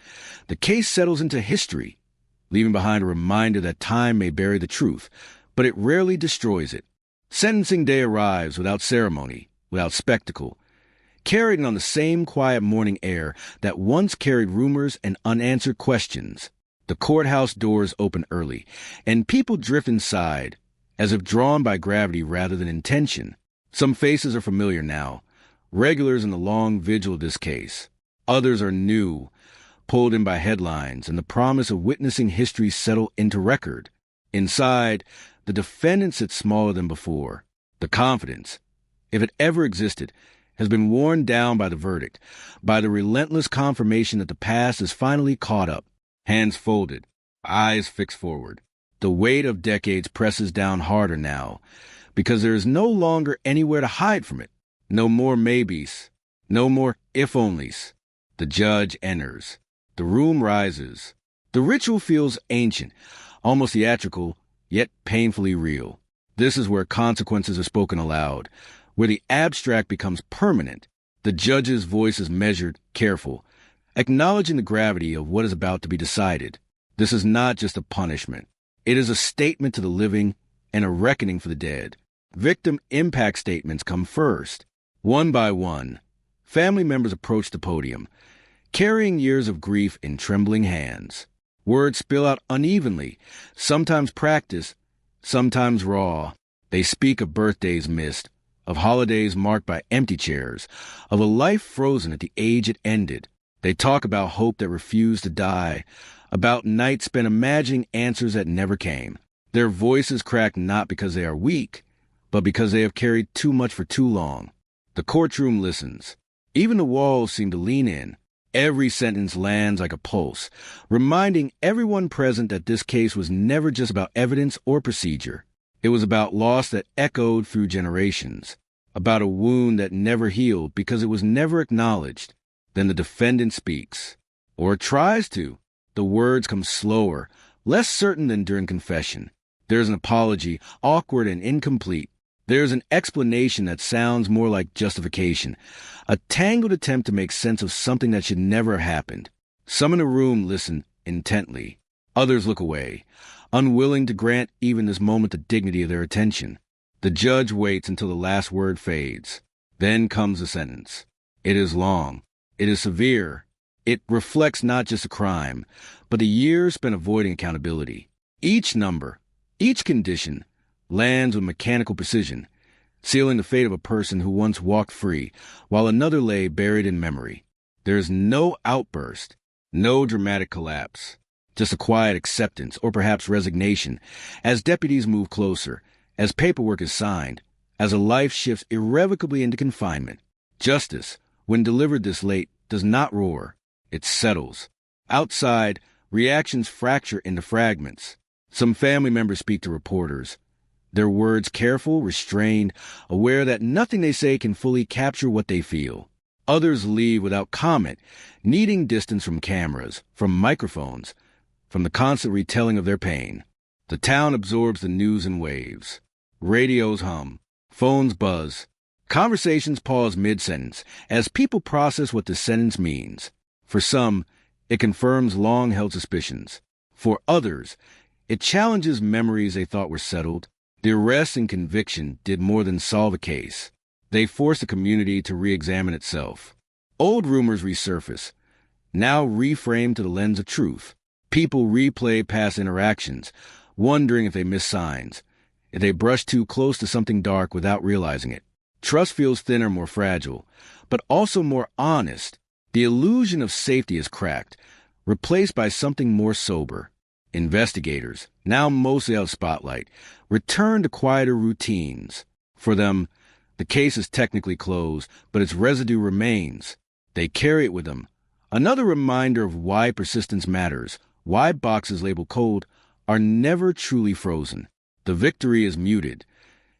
the case settles into history, leaving behind a reminder that time may bury the truth, but it rarely destroys it. Sentencing day arrives without ceremony, without spectacle, carried on the same quiet morning air that once carried rumors and unanswered questions. The courthouse doors open early, and people drift inside, as if drawn by gravity rather than intention. Some faces are familiar now, regulars in the long vigil of this case. Others are new, pulled in by headlines and the promise of witnessing history settle into record. Inside, the defendant sits smaller than before. The confidence, if it ever existed, has been worn down by the verdict, by the relentless confirmation that the past is finally caught up. Hands folded, eyes fixed forward. The weight of decades presses down harder now, because there is no longer anywhere to hide from it. No more maybes, no more if-onlys. The judge enters. The room rises. The ritual feels ancient, almost theatrical, yet painfully real. This is where consequences are spoken aloud, where the abstract becomes permanent. The judge's voice is measured, careful, acknowledging the gravity of what is about to be decided. This is not just a punishment. It is a statement to the living and a reckoning for the dead. Victim impact statements come first. One by one, family members approach the podium, carrying years of grief in trembling hands. Words spill out unevenly, sometimes practiced, sometimes raw. They speak of birthdays missed, of holidays marked by empty chairs, of a life frozen at the age it ended. They talk about hope that refused to die, about nights spent imagining answers that never came. Their voices crack not because they are weak, but because they have carried too much for too long. The courtroom listens. Even the walls seem to lean in. Every sentence lands like a pulse, reminding everyone present that this case was never just about evidence or procedure. It was about loss that echoed through generations, about a wound that never healed because it was never acknowledged. Then the defendant speaks, or tries to. The words come slower, less certain than during confession. There's an apology, awkward and incomplete. There's an explanation that sounds more like justification, a tangled attempt to make sense of something that should never have happened. Some in the room listen intently. Others look away, unwilling to grant even this moment the dignity of their attention. The judge waits until the last word fades. Then comes the sentence. It is long. It is severe. It reflects not just a crime, but the years spent avoiding accountability. Each number, each condition, lands with mechanical precision, sealing the fate of a person who once walked free, while another lay buried in memory. There is no outburst, no dramatic collapse, just a quiet acceptance, or perhaps resignation, as deputies move closer, as paperwork is signed, as a life shifts irrevocably into confinement. Justice, when delivered this late, does not roar. It settles. Outside, reactions fracture into fragments. Some family members speak to reporters, their words careful, restrained, aware that nothing they say can fully capture what they feel. Others leave without comment, needing distance from cameras, from microphones, from the constant retelling of their pain. The town absorbs the news in waves. Radios hum. Phones buzz. Conversations pause mid-sentence as people process what the sentence means. For some, it confirms long-held suspicions. For others, it challenges memories they thought were settled. The arrest and conviction did more than solve a case. They forced the community to re-examine itself. Old rumors resurface, now reframed to the lens of truth. People replay past interactions, wondering if they missed signs, if they brushed too close to something dark without realizing it. Trust feels thinner, more fragile, but also more honest. The illusion of safety is cracked, replaced by something more sober. Investigators, now mostly out of spotlight, return to quieter routines. For them, the case is technically closed, but its residue remains. They carry it with them. Another reminder of why persistence matters, why boxes labeled cold are never truly frozen. The victory is muted,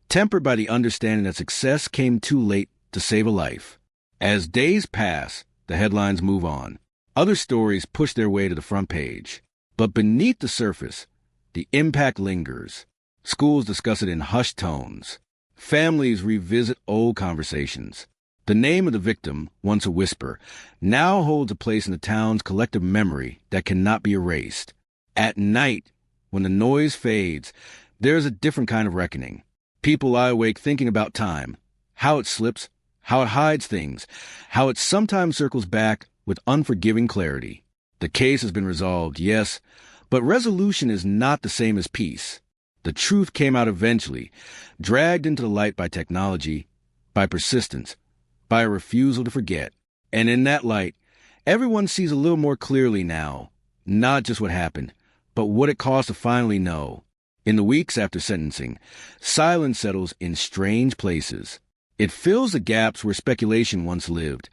tempered by the understanding that success came too late to save a life. As days pass, the headlines move on. Other stories push their way to the front page. But beneath the surface, the impact lingers. Schools discuss it in hushed tones. Families revisit old conversations. The name of the victim, once a whisper, now holds a place in the town's collective memory that cannot be erased. At night, when the noise fades, there's a different kind of reckoning. People lie awake thinking about time, how it slips, how it hides things, how it sometimes circles back with unforgiving clarity. The case has been resolved, yes, but resolution is not the same as peace. The truth came out eventually, dragged into the light by technology, by persistence, by a refusal to forget. And in that light, everyone sees a little more clearly now, not just what happened, but what it cost to finally know. In the weeks after sentencing, silence settles in strange places. It fills the gaps where speculation once lived,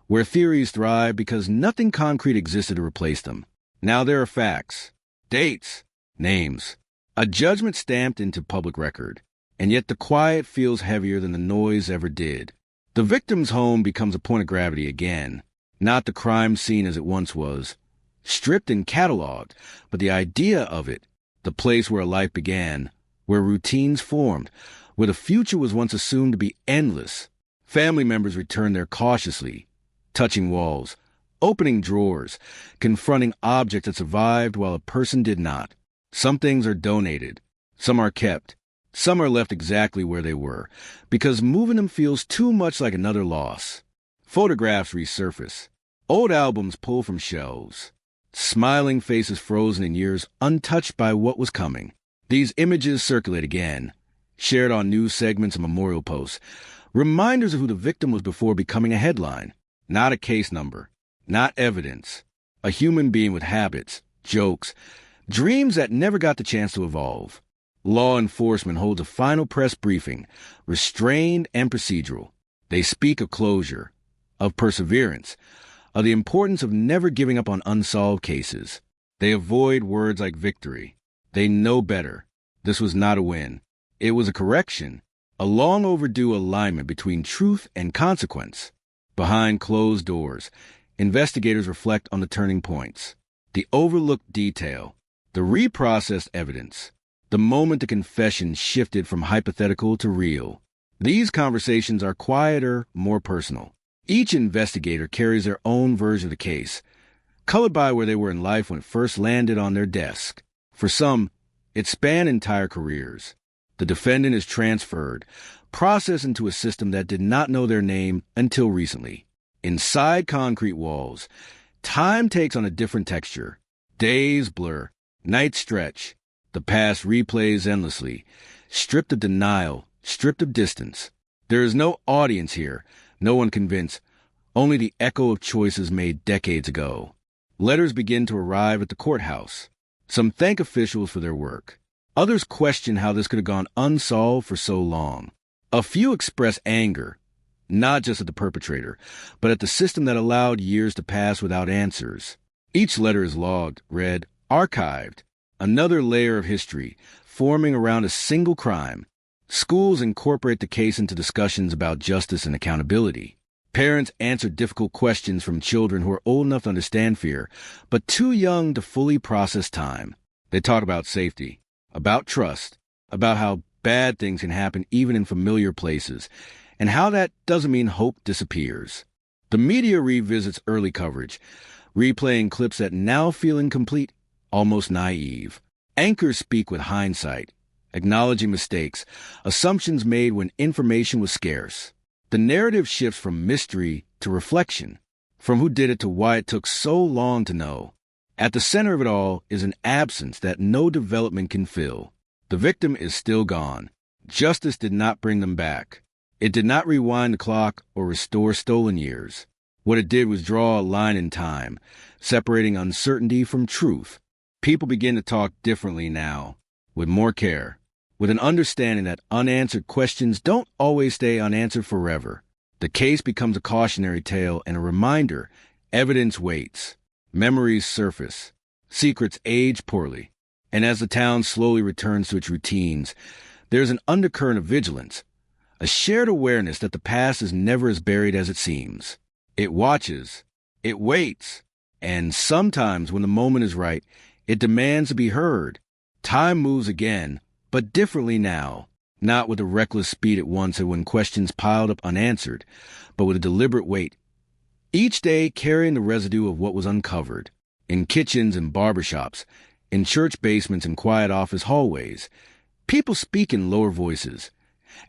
where theories thrive because nothing concrete existed to replace them. Now there are facts, dates, names, a judgment stamped into public record, and yet the quiet feels heavier than the noise ever did. The victim's home becomes a point of gravity again, not the crime scene as it once was, stripped and cataloged, but the idea of it, the place where a life began, where routines formed, where the future was once assumed to be endless. Family members return there cautiously, touching walls, opening drawers, confronting objects that survived while a person did not. Some things are donated, some are kept, some are left exactly where they were, because moving them feels too much like another loss. Photographs resurface, old albums pull from shelves, smiling faces frozen in years untouched by what was coming. These images circulate again, shared on news segments and memorial posts, reminders of who the victim was before becoming a headline. Not a case number, not evidence. A human being with habits, jokes, dreams that never got the chance to evolve. Law enforcement holds a final press briefing, restrained and procedural. They speak of closure, of perseverance, of the importance of never giving up on unsolved cases. They avoid words like victory. They know better. This was not a win. It was a correction, a long overdue alignment between truth and consequence. Behind closed doors, investigators reflect on the turning points, the overlooked detail, the reprocessed evidence, the moment the confession shifted from hypothetical to real. These conversations are quieter, more personal. Each investigator carries their own version of the case, colored by where they were in life when it first landed on their desk. For some, it spanned entire careers. The defendant is transferred, processed into a system that did not know their name until recently. Inside concrete walls, time takes on a different texture. Days blur, nights stretch. The past replays endlessly, stripped of denial, stripped of distance. There is no audience here, no one convinced, only the echo of choices made decades ago. Letters begin to arrive at the courthouse. Some thank officials for their work. Others question how this could have gone unsolved for so long. A few express anger, not just at the perpetrator, but at the system that allowed years to pass without answers. Each letter is logged, read, archived. Another layer of history, forming around a single crime. Schools incorporate the case into discussions about justice and accountability. Parents answer difficult questions from children who are old enough to understand fear, but too young to fully process time. They talk about safety, about trust, about how bad things can happen even in familiar places, and how that doesn't mean hope disappears. The media revisits early coverage, replaying clips that now feel incomplete, almost naive. Anchors speak with hindsight, acknowledging mistakes, assumptions made when information was scarce. The narrative shifts from mystery to reflection, from who did it to why it took so long to know. At the center of it all is an absence that no development can fill. The victim is still gone. Justice did not bring them back. It did not rewind the clock or restore stolen years. What it did was draw a line in time, separating uncertainty from truth. People begin to talk differently now, with more care, with an understanding that unanswered questions don't always stay unanswered forever. The case becomes a cautionary tale and a reminder: evidence waits, memories surface, secrets age poorly. And as the town slowly returns to its routines, there's an undercurrent of vigilance, a shared awareness that the past is never as buried as it seems. It watches, it waits, and sometimes when the moment is right, it demands to be heard. Time moves again, but differently now, not with the reckless speed it once had when questions piled up unanswered, but with a deliberate weight. Each day carrying the residue of what was uncovered, in kitchens and barbershops, in church basements and quiet office hallways. People speak in lower voices,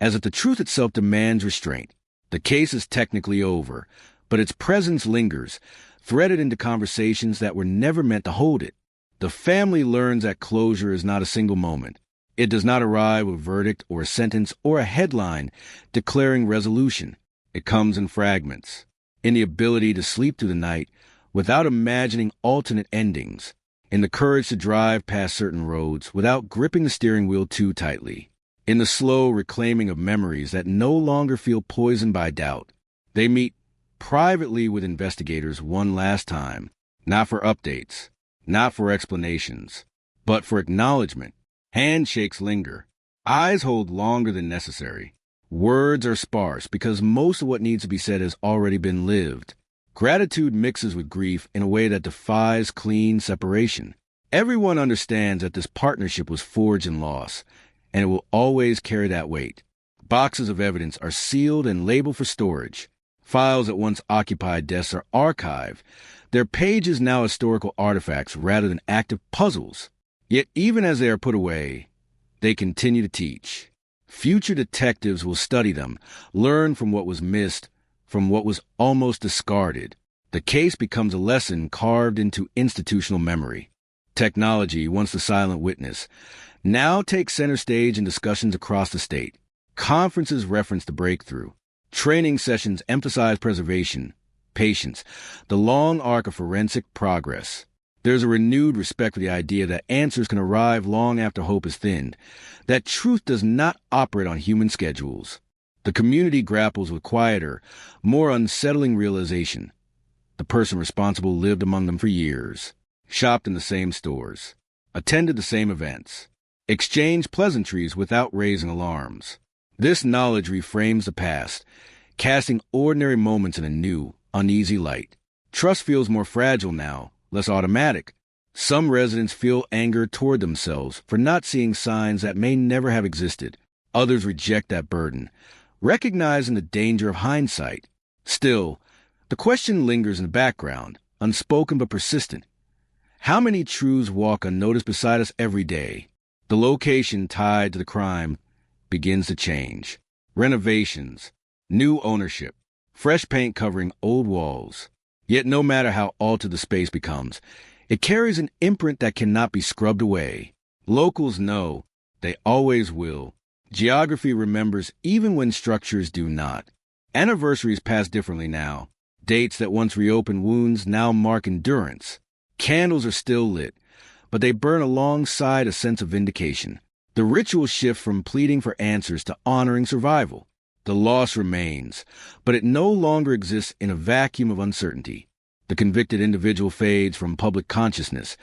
as if the truth itself demands restraint. The case is technically over, but its presence lingers, threaded into conversations that were never meant to hold it. The family learns that closure is not a single moment. It does not arrive with a verdict or a sentence or a headline declaring resolution. It comes in fragments, in the ability to sleep through the night without imagining alternate endings, in the courage to drive past certain roads without gripping the steering wheel too tightly, in the slow reclaiming of memories that no longer feel poisoned by doubt. They meet privately with investigators one last time, not for updates, not for explanations, but for acknowledgement. Handshakes linger. Eyes hold longer than necessary. Words are sparse because most of what needs to be said has already been lived. Gratitude mixes with grief in a way that defies clean separation. Everyone understands that this partnership was forged in loss, and it will always carry that weight. Boxes of evidence are sealed and labeled for storage. Files that once occupied desks are archived, their pages now historical artifacts rather than active puzzles. Yet even as they are put away, they continue to teach. Future detectives will study them, learn from what was missed, from what was almost discarded. The case becomes a lesson carved into institutional memory. Technology, once the silent witness, now takes center stage in discussions across the state. Conferences reference the breakthrough. Training sessions emphasize preservation, patience, the long arc of forensic progress. There's a renewed respect for the idea that answers can arrive long after hope is thinned, that truth does not operate on human schedules. The community grapples with quieter, more unsettling realization. The person responsible lived among them for years, shopped in the same stores, attended the same events, exchanged pleasantries without raising alarms. This knowledge reframes the past, casting ordinary moments in a new, uneasy light. Trust feels more fragile now, less automatic. Some residents feel anger toward themselves for not seeing signs that may never have existed. Others reject that burden, recognizing the danger of hindsight. Still, the question lingers in the background, unspoken but persistent. How many truths walk unnoticed beside us every day? The location tied to the crime begins to change. Renovations, new ownership, fresh paint covering old walls. Yet no matter how altered the space becomes, it carries an imprint that cannot be scrubbed away. Locals know, they always will. Geography remembers even when structures do not. Anniversaries pass differently now. Dates that once reopened wounds now mark endurance. Candles are still lit, but they burn alongside a sense of vindication. The ritual shifts from pleading for answers to honoring survival. The loss remains, but it no longer exists in a vacuum of uncertainty. The convicted individual fades from public consciousness,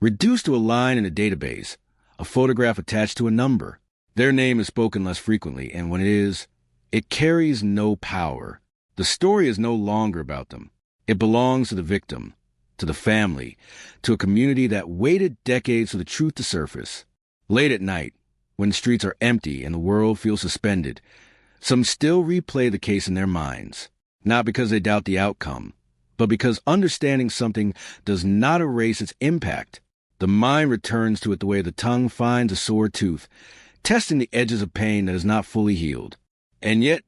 reduced to a line in a database, a photograph attached to a number. Their name is spoken less frequently, and when it is, it carries no power. The story is no longer about them. It belongs to the victim, to the family, to a community that waited decades for the truth to surface. Late at night, when the streets are empty and the world feels suspended, some still replay the case in their minds, not because they doubt the outcome, but because understanding something does not erase its impact. The mind returns to it the way the tongue finds a sore tooth, testing the edges of pain that is not fully healed. And yet,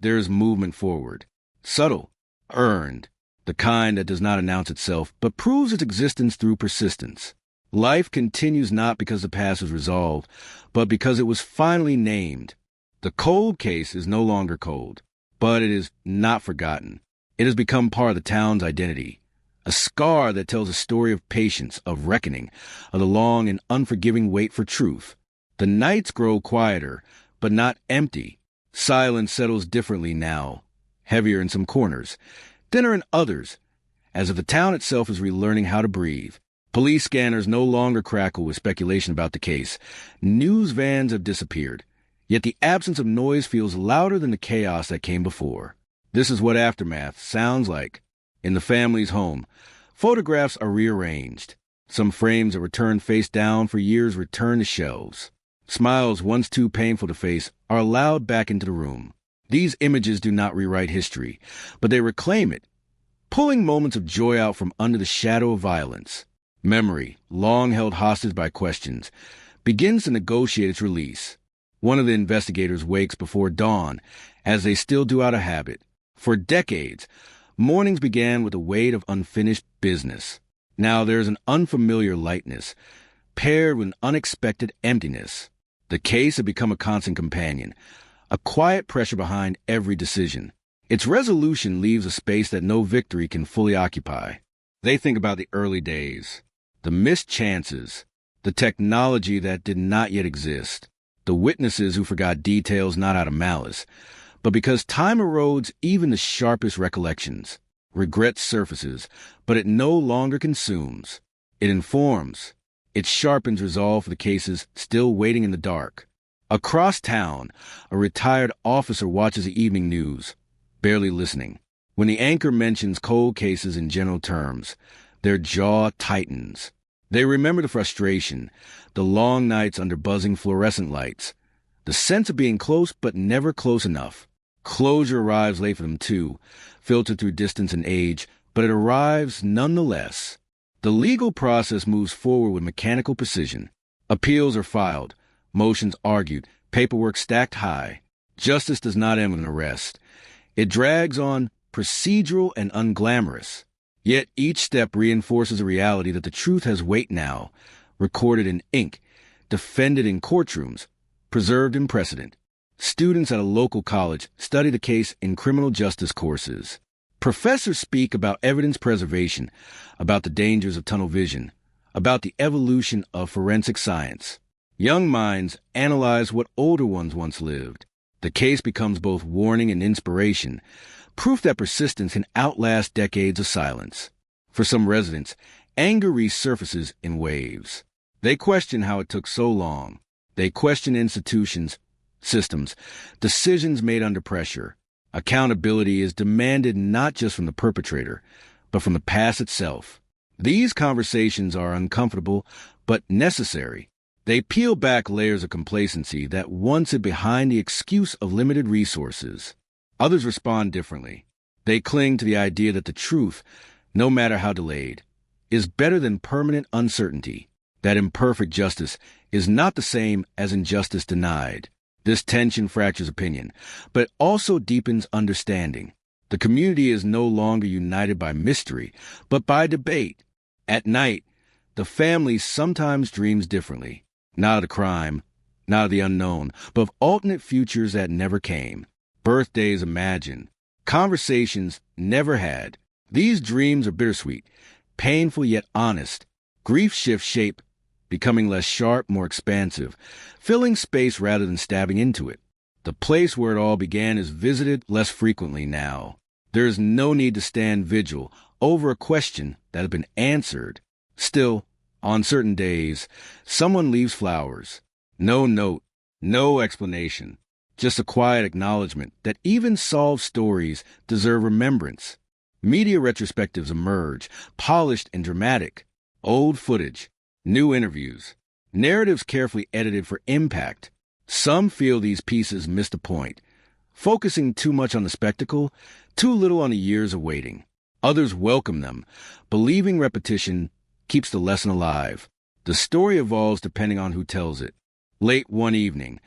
there is movement forward, subtle, earned, the kind that does not announce itself, but proves its existence through persistence. Life continues not because the past is resolved, but because it was finally named. The cold case is no longer cold, but it is not forgotten. It has become part of the town's identity, a scar that tells a story of patience, of reckoning, of the long and unforgiving wait for truth. The nights grow quieter, but not empty. Silence settles differently now, heavier in some corners, thinner in others, as if the town itself is relearning how to breathe. Police scanners no longer crackle with speculation about the case. News vans have disappeared, yet the absence of noise feels louder than the chaos that came before. This is what aftermath sounds like. In the family's home, photographs are rearranged. Some frames that were turned face down for years return to shelves. Smiles once too painful to face are allowed back into the room. These images do not rewrite history, but they reclaim it, pulling moments of joy out from under the shadow of violence. Memory, long held hostage by questions, begins to negotiate its release. One of the investigators wakes before dawn, as they still do out of habit. For decades, mornings began with a weight of unfinished business. Now there is an unfamiliar lightness, paired with an unexpected emptiness. The case had become a constant companion, a quiet pressure behind every decision. Its resolution leaves a space that no victory can fully occupy. They think about the early days, the missed chances, the technology that did not yet exist, the witnesses who forgot details not out of malice, but because time erodes even the sharpest recollections. Regret surfaces, but it no longer consumes. It informs. It sharpens resolve for the cases still waiting in the dark. Across town, a retired officer watches the evening news, barely listening. When the anchor mentions cold cases in general terms, their jaw tightens. They remember the frustration, the long nights under buzzing fluorescent lights, the sense of being close but never close enough. Closure arrives late for them too, filtered through distance and age, but it arrives nonetheless. The legal process moves forward with mechanical precision. Appeals are filed, motions argued, paperwork stacked high. Justice does not end with an arrest. It drags on, procedural and unglamorous. Yet each step reinforces the reality that the truth has weight now, recorded in ink, defended in courtrooms, preserved in precedent. Students at a local college study the case in criminal justice courses. Professors speak about evidence preservation, about the dangers of tunnel vision, about the evolution of forensic science. Young minds analyze what older ones once lived. The case becomes both warning and inspiration, proof that persistence can outlast decades of silence. For some residents, anger resurfaces in waves. They question how it took so long. They question institutions, systems, decisions made under pressure. Accountability is demanded not just from the perpetrator, but from the past itself. These conversations are uncomfortable, but necessary. They peel back layers of complacency that once hid behind the excuse of limited resources. Others respond differently. They cling to the idea that the truth, no matter how delayed, is better than permanent uncertainty, that imperfect justice is not the same as injustice denied. This tension fractures opinion, but also deepens understanding. The community is no longer united by mystery, but by debate. At night, the family sometimes dreams differently, not of the crime, not of the unknown, but of alternate futures that never came. Birthdays imagined, conversations never had. These dreams are bittersweet, painful yet honest. Grief shifts shape, becoming less sharp, more expansive, filling space rather than stabbing into it. The place where it all began is visited less frequently now. There is no need to stand vigil over a question that has been answered. Still, on certain days, someone leaves flowers. No note, no explanation, just a quiet acknowledgement that even solved stories deserve remembrance. Media retrospectives emerge, polished and dramatic. Old footage, new interviews, narratives carefully edited for impact. Some feel these pieces missed a point, focusing too much on the spectacle, too little on the years of waiting. Others welcome them, believing repetition keeps the lesson alive. The story evolves depending on who tells it. Late one evening,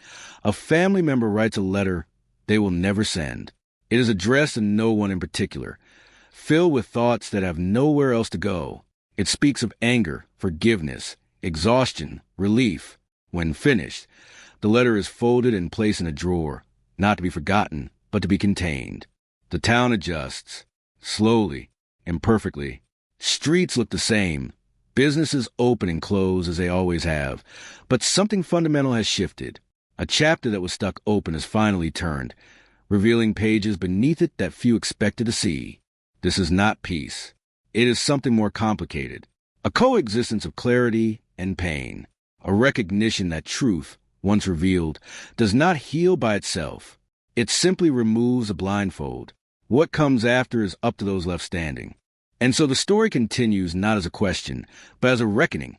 a family member writes a letter they will never send. It is addressed to no one in particular, filled with thoughts that have nowhere else to go. It speaks of anger, forgiveness, exhaustion, relief. When finished, the letter is folded and placed in a drawer, not to be forgotten, but to be contained. The town adjusts, slowly, imperfectly. Streets look the same. Businesses open and close as they always have. But something fundamental has shifted. A chapter that was stuck open has finally turned, revealing pages beneath it that few expected to see. This is not peace. It is something more complicated. A coexistence of clarity and pain. A recognition that truth, once revealed, does not heal by itself. It simply removes a blindfold. What comes after is up to those left standing. And so the story continues not as a question, but as a reckoning,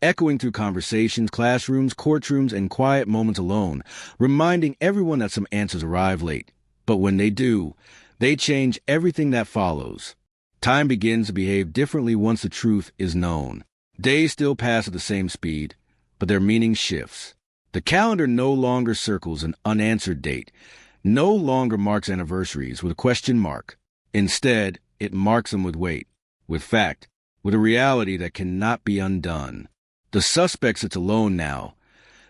echoing through conversations, classrooms, courtrooms, and quiet moments alone, reminding everyone that some answers arrive late. But when they do, they change everything that follows. Time begins to behave differently once the truth is known. Days still pass at the same speed, but their meaning shifts. The calendar no longer circles an unanswered date, no longer marks anniversaries with a question mark. Instead, it marks them with weight, with fact, with a reality that cannot be undone. The suspect sits alone now,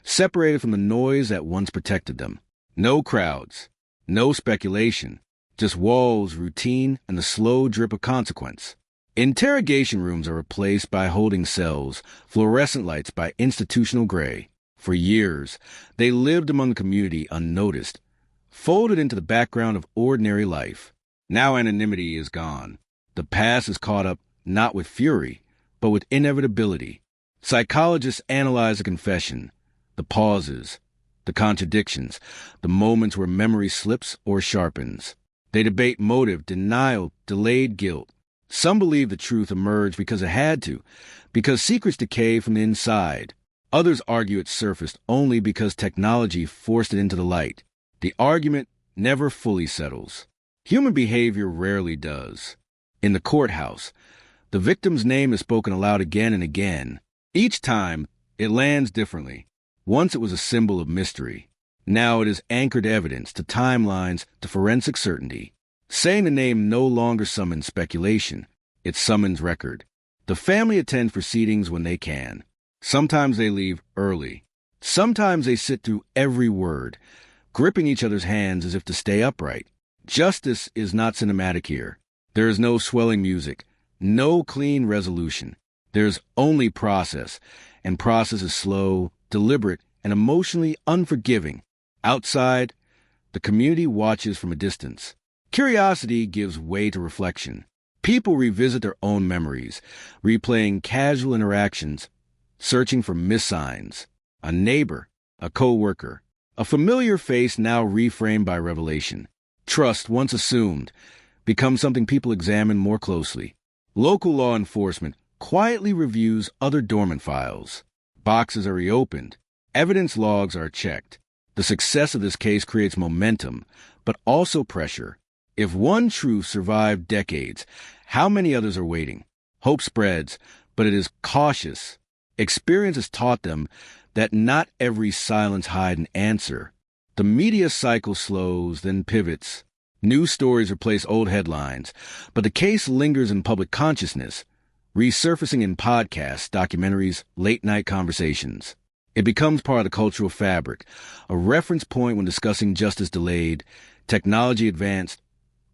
separated from the noise that once protected them. No crowds, no speculation, just walls, routine, and the slow drip of consequence. Interrogation rooms are replaced by holding cells, fluorescent lights by institutional gray. For years, they lived among the community unnoticed, folded into the background of ordinary life. Now anonymity is gone. The past is caught up not with fury, but with inevitability. Psychologists analyze the confession, the pauses, the contradictions, the moments where memory slips or sharpens. They debate motive, denial, delayed guilt. Some believe the truth emerged because it had to, because secrets decay from the inside. Others argue it surfaced only because technology forced it into the light. The argument never fully settles. Human behavior rarely does. In the courthouse, the victim's name is spoken aloud again and again. Each time, it lands differently. Once it was a symbol of mystery. Now it is anchored evidence to timelines, to forensic certainty. Saying the name no longer summons speculation. It summons record. The family attends proceedings when they can. Sometimes they leave early. Sometimes they sit through every word, gripping each other's hands as if to stay upright. Justice is not cinematic here. There is no swelling music, no clean resolution. There's only process, and process is slow, deliberate, and emotionally unforgiving. Outside, The community watches from a distance. Curiosity gives way to reflection. People revisit their own memories, replaying casual interactions, searching for missed signs. A neighbor, a co-worker, a familiar face now reframed by revelation. Trust, once assumed, becomes something people examine more closely. Local law enforcement quietly reviews other dormant files. Boxes are reopened. Evidence logs are checked. The success of this case creates momentum, but also pressure. If one truth survived decades, how many others are waiting? Hope spreads, but it is cautious. Experience has taught them that not every silence hides an answer. The media cycle slows, then pivots. News stories replace old headlines, but the case lingers in public consciousness, resurfacing in podcasts, documentaries, late-night conversations. It becomes part of the cultural fabric, a reference point when discussing justice delayed, technology advanced,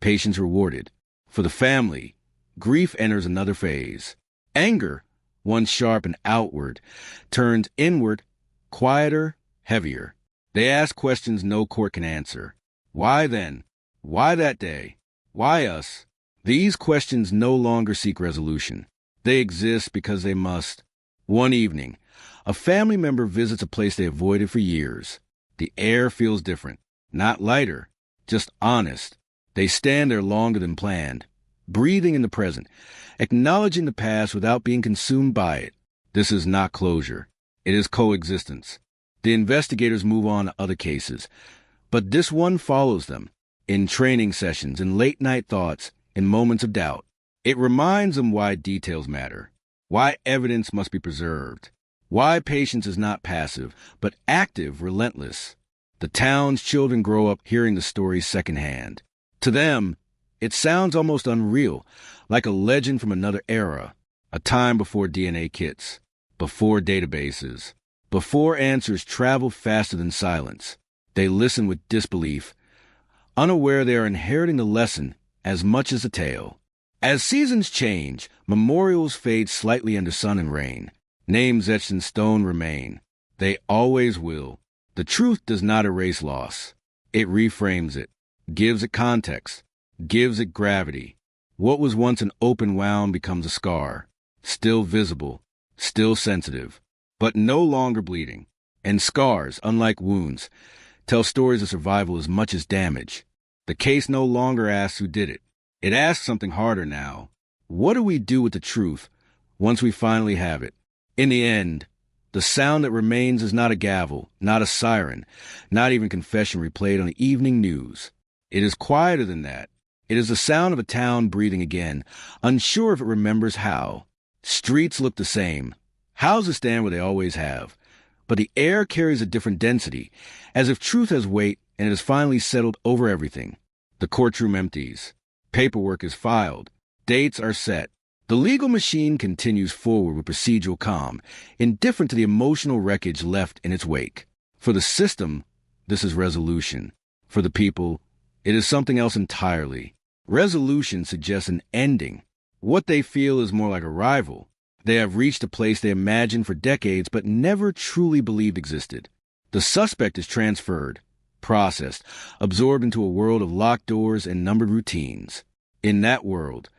patience rewarded. For the family, grief enters another phase. Anger, once sharp and outward, turns inward, quieter, heavier. They ask questions no court can answer. Why then? Why that day? Why us? These questions no longer seek resolution. They exist because they must. One evening, a family member visits a place they avoided for years. The air feels different, not lighter, just honest. They stand there longer than planned, breathing in the present, acknowledging the past without being consumed by it. This is not closure. It is coexistence. The investigators move on to other cases, but this one follows them. In training sessions, in late-night thoughts, in moments of doubt. It reminds them why details matter, why evidence must be preserved, why patience is not passive, but active, relentless. The town's children grow up hearing the stories secondhand. To them, it sounds almost unreal, like a legend from another era, a time before DNA kits, before databases, before answers travel faster than silence. They listen with disbelief, unaware they are inheriting the lesson as much as the tale. As seasons change, memorials fade slightly under sun and rain. Names etched in stone remain. They always will. The truth does not erase loss. It reframes it, gives it context, gives it gravity. What was once an open wound becomes a scar, still visible, still sensitive, but no longer bleeding. And scars, unlike wounds, tell stories of survival as much as damage. The case no longer asks who did it. It asks something harder now. What do we do with the truth once we finally have it? In the end, the sound that remains is not a gavel, not a siren, not even confession replayed on the evening news. It is quieter than that. It is the sound of a town breathing again, unsure if it remembers how. Streets look the same. Houses stand where they always have. But the air carries a different density, as if truth has weight and it has finally settled over everything. The courtroom empties. Paperwork is filed. Dates are set. The legal machine continues forward with procedural calm, indifferent to the emotional wreckage left in its wake. For the system, this is resolution. For the people, it is something else entirely. Resolution suggests an ending. What they feel is more like arrival. They have reached a place they imagined for decades but never truly believed existed. The suspect is transferred, processed, absorbed into a world of locked doors and numbered routines. In that world,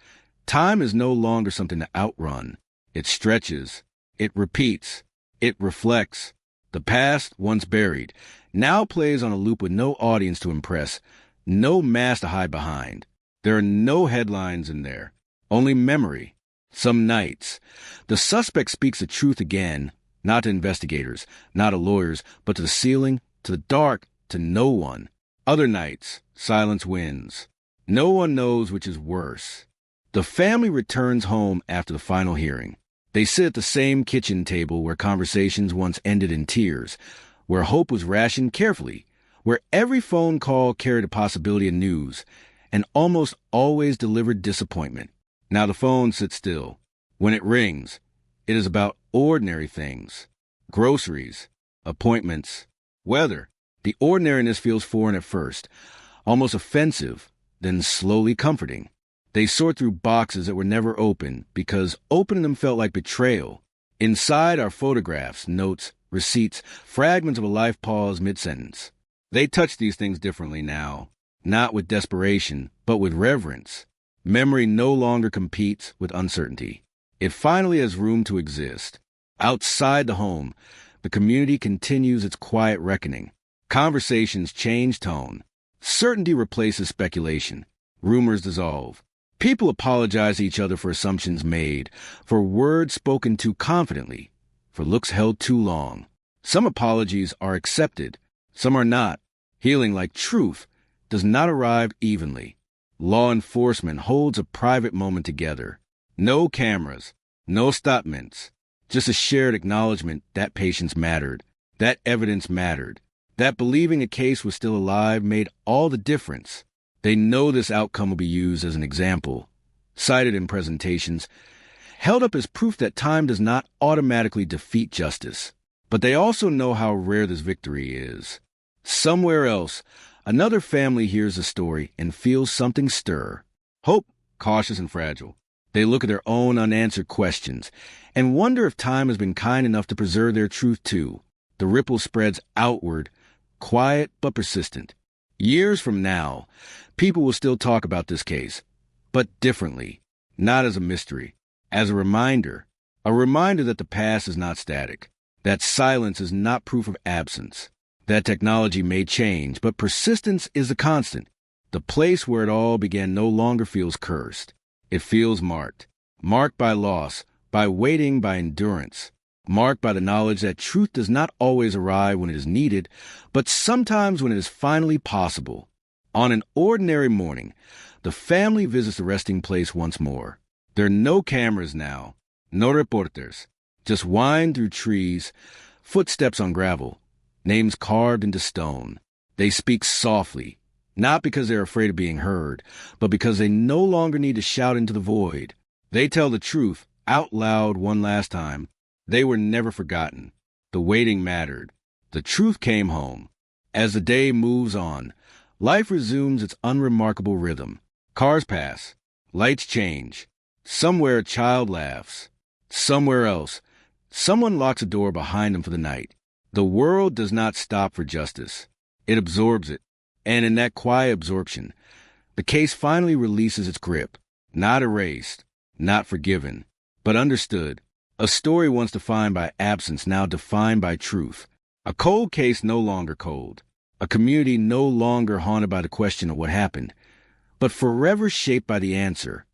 time is no longer something to outrun. It stretches. It repeats. It reflects. The past, once buried, now plays on a loop with no audience to impress, no mask to hide behind. There are no headlines in there, only memory. Some nights, the suspect speaks the truth again, not to investigators, not to lawyers, but to the ceiling, to the dark, to no one. Other nights, silence wins. No one knows which is worse. The family returns home after the final hearing. They sit at the same kitchen table where conversations once ended in tears, where hope was rationed carefully, where every phone call carried a possibility of news, and almost always delivered disappointment. Now the phone sits still. When it rings, it is about ordinary things. Groceries, appointments, weather. The ordinariness feels foreign at first, almost offensive, then slowly comforting. They sort through boxes that were never opened because opening them felt like betrayal. Inside are photographs, notes, receipts, fragments of a life paused mid-sentence. They touch these things differently now, not with desperation, but with reverence. Memory no longer competes with uncertainty. It finally has room to exist. Outside the home, the community continues its quiet reckoning. Conversations change tone. Certainty replaces speculation. Rumors dissolve. People apologize to each other for assumptions made, for words spoken too confidently, for looks held too long. Some apologies are accepted, some are not. Healing, like truth, does not arrive evenly. Law enforcement holds a private moment together. No cameras, no stopments, just a shared acknowledgement that patience mattered, that evidence mattered, that believing a case was still alive made all the difference. They know this outcome will be used as an example, cited in presentations, held up as proof that time does not automatically defeat justice. But they also know how rare this victory is. Somewhere else, another family hears the story and feels something stir. Hope, cautious and fragile. They look at their own unanswered questions and wonder if time has been kind enough to preserve their truth too. The ripple spreads outward, quiet but persistent. Years from now, people will still talk about this case, but differently, not as a mystery, as a reminder that the past is not static, that silence is not proof of absence, that technology may change, but persistence is a constant. The place where it all began no longer feels cursed. It feels marked by loss, by waiting, by endurance, marked by the knowledge that truth does not always arrive when it is needed, but sometimes when it is finally possible. On an ordinary morning, the family visits the resting place once more. There are no cameras now, no reporters, just wind through trees, footsteps on gravel, names carved into stone. They speak softly, not because they're afraid of being heard, but because they no longer need to shout into the void. They tell the truth out loud one last time. They were never forgotten. The waiting mattered. The truth came home. As the day moves on, life resumes its unremarkable rhythm. Cars pass. Lights change. Somewhere a child laughs. Somewhere else, someone locks a door behind them for the night. The world does not stop for justice. It absorbs it. And in that quiet absorption, the case finally releases its grip. Not erased, not forgiven, but understood. A story once defined by absence, now defined by truth. A cold case no longer cold. A community no longer haunted by the question of what happened, but forever shaped by the answer.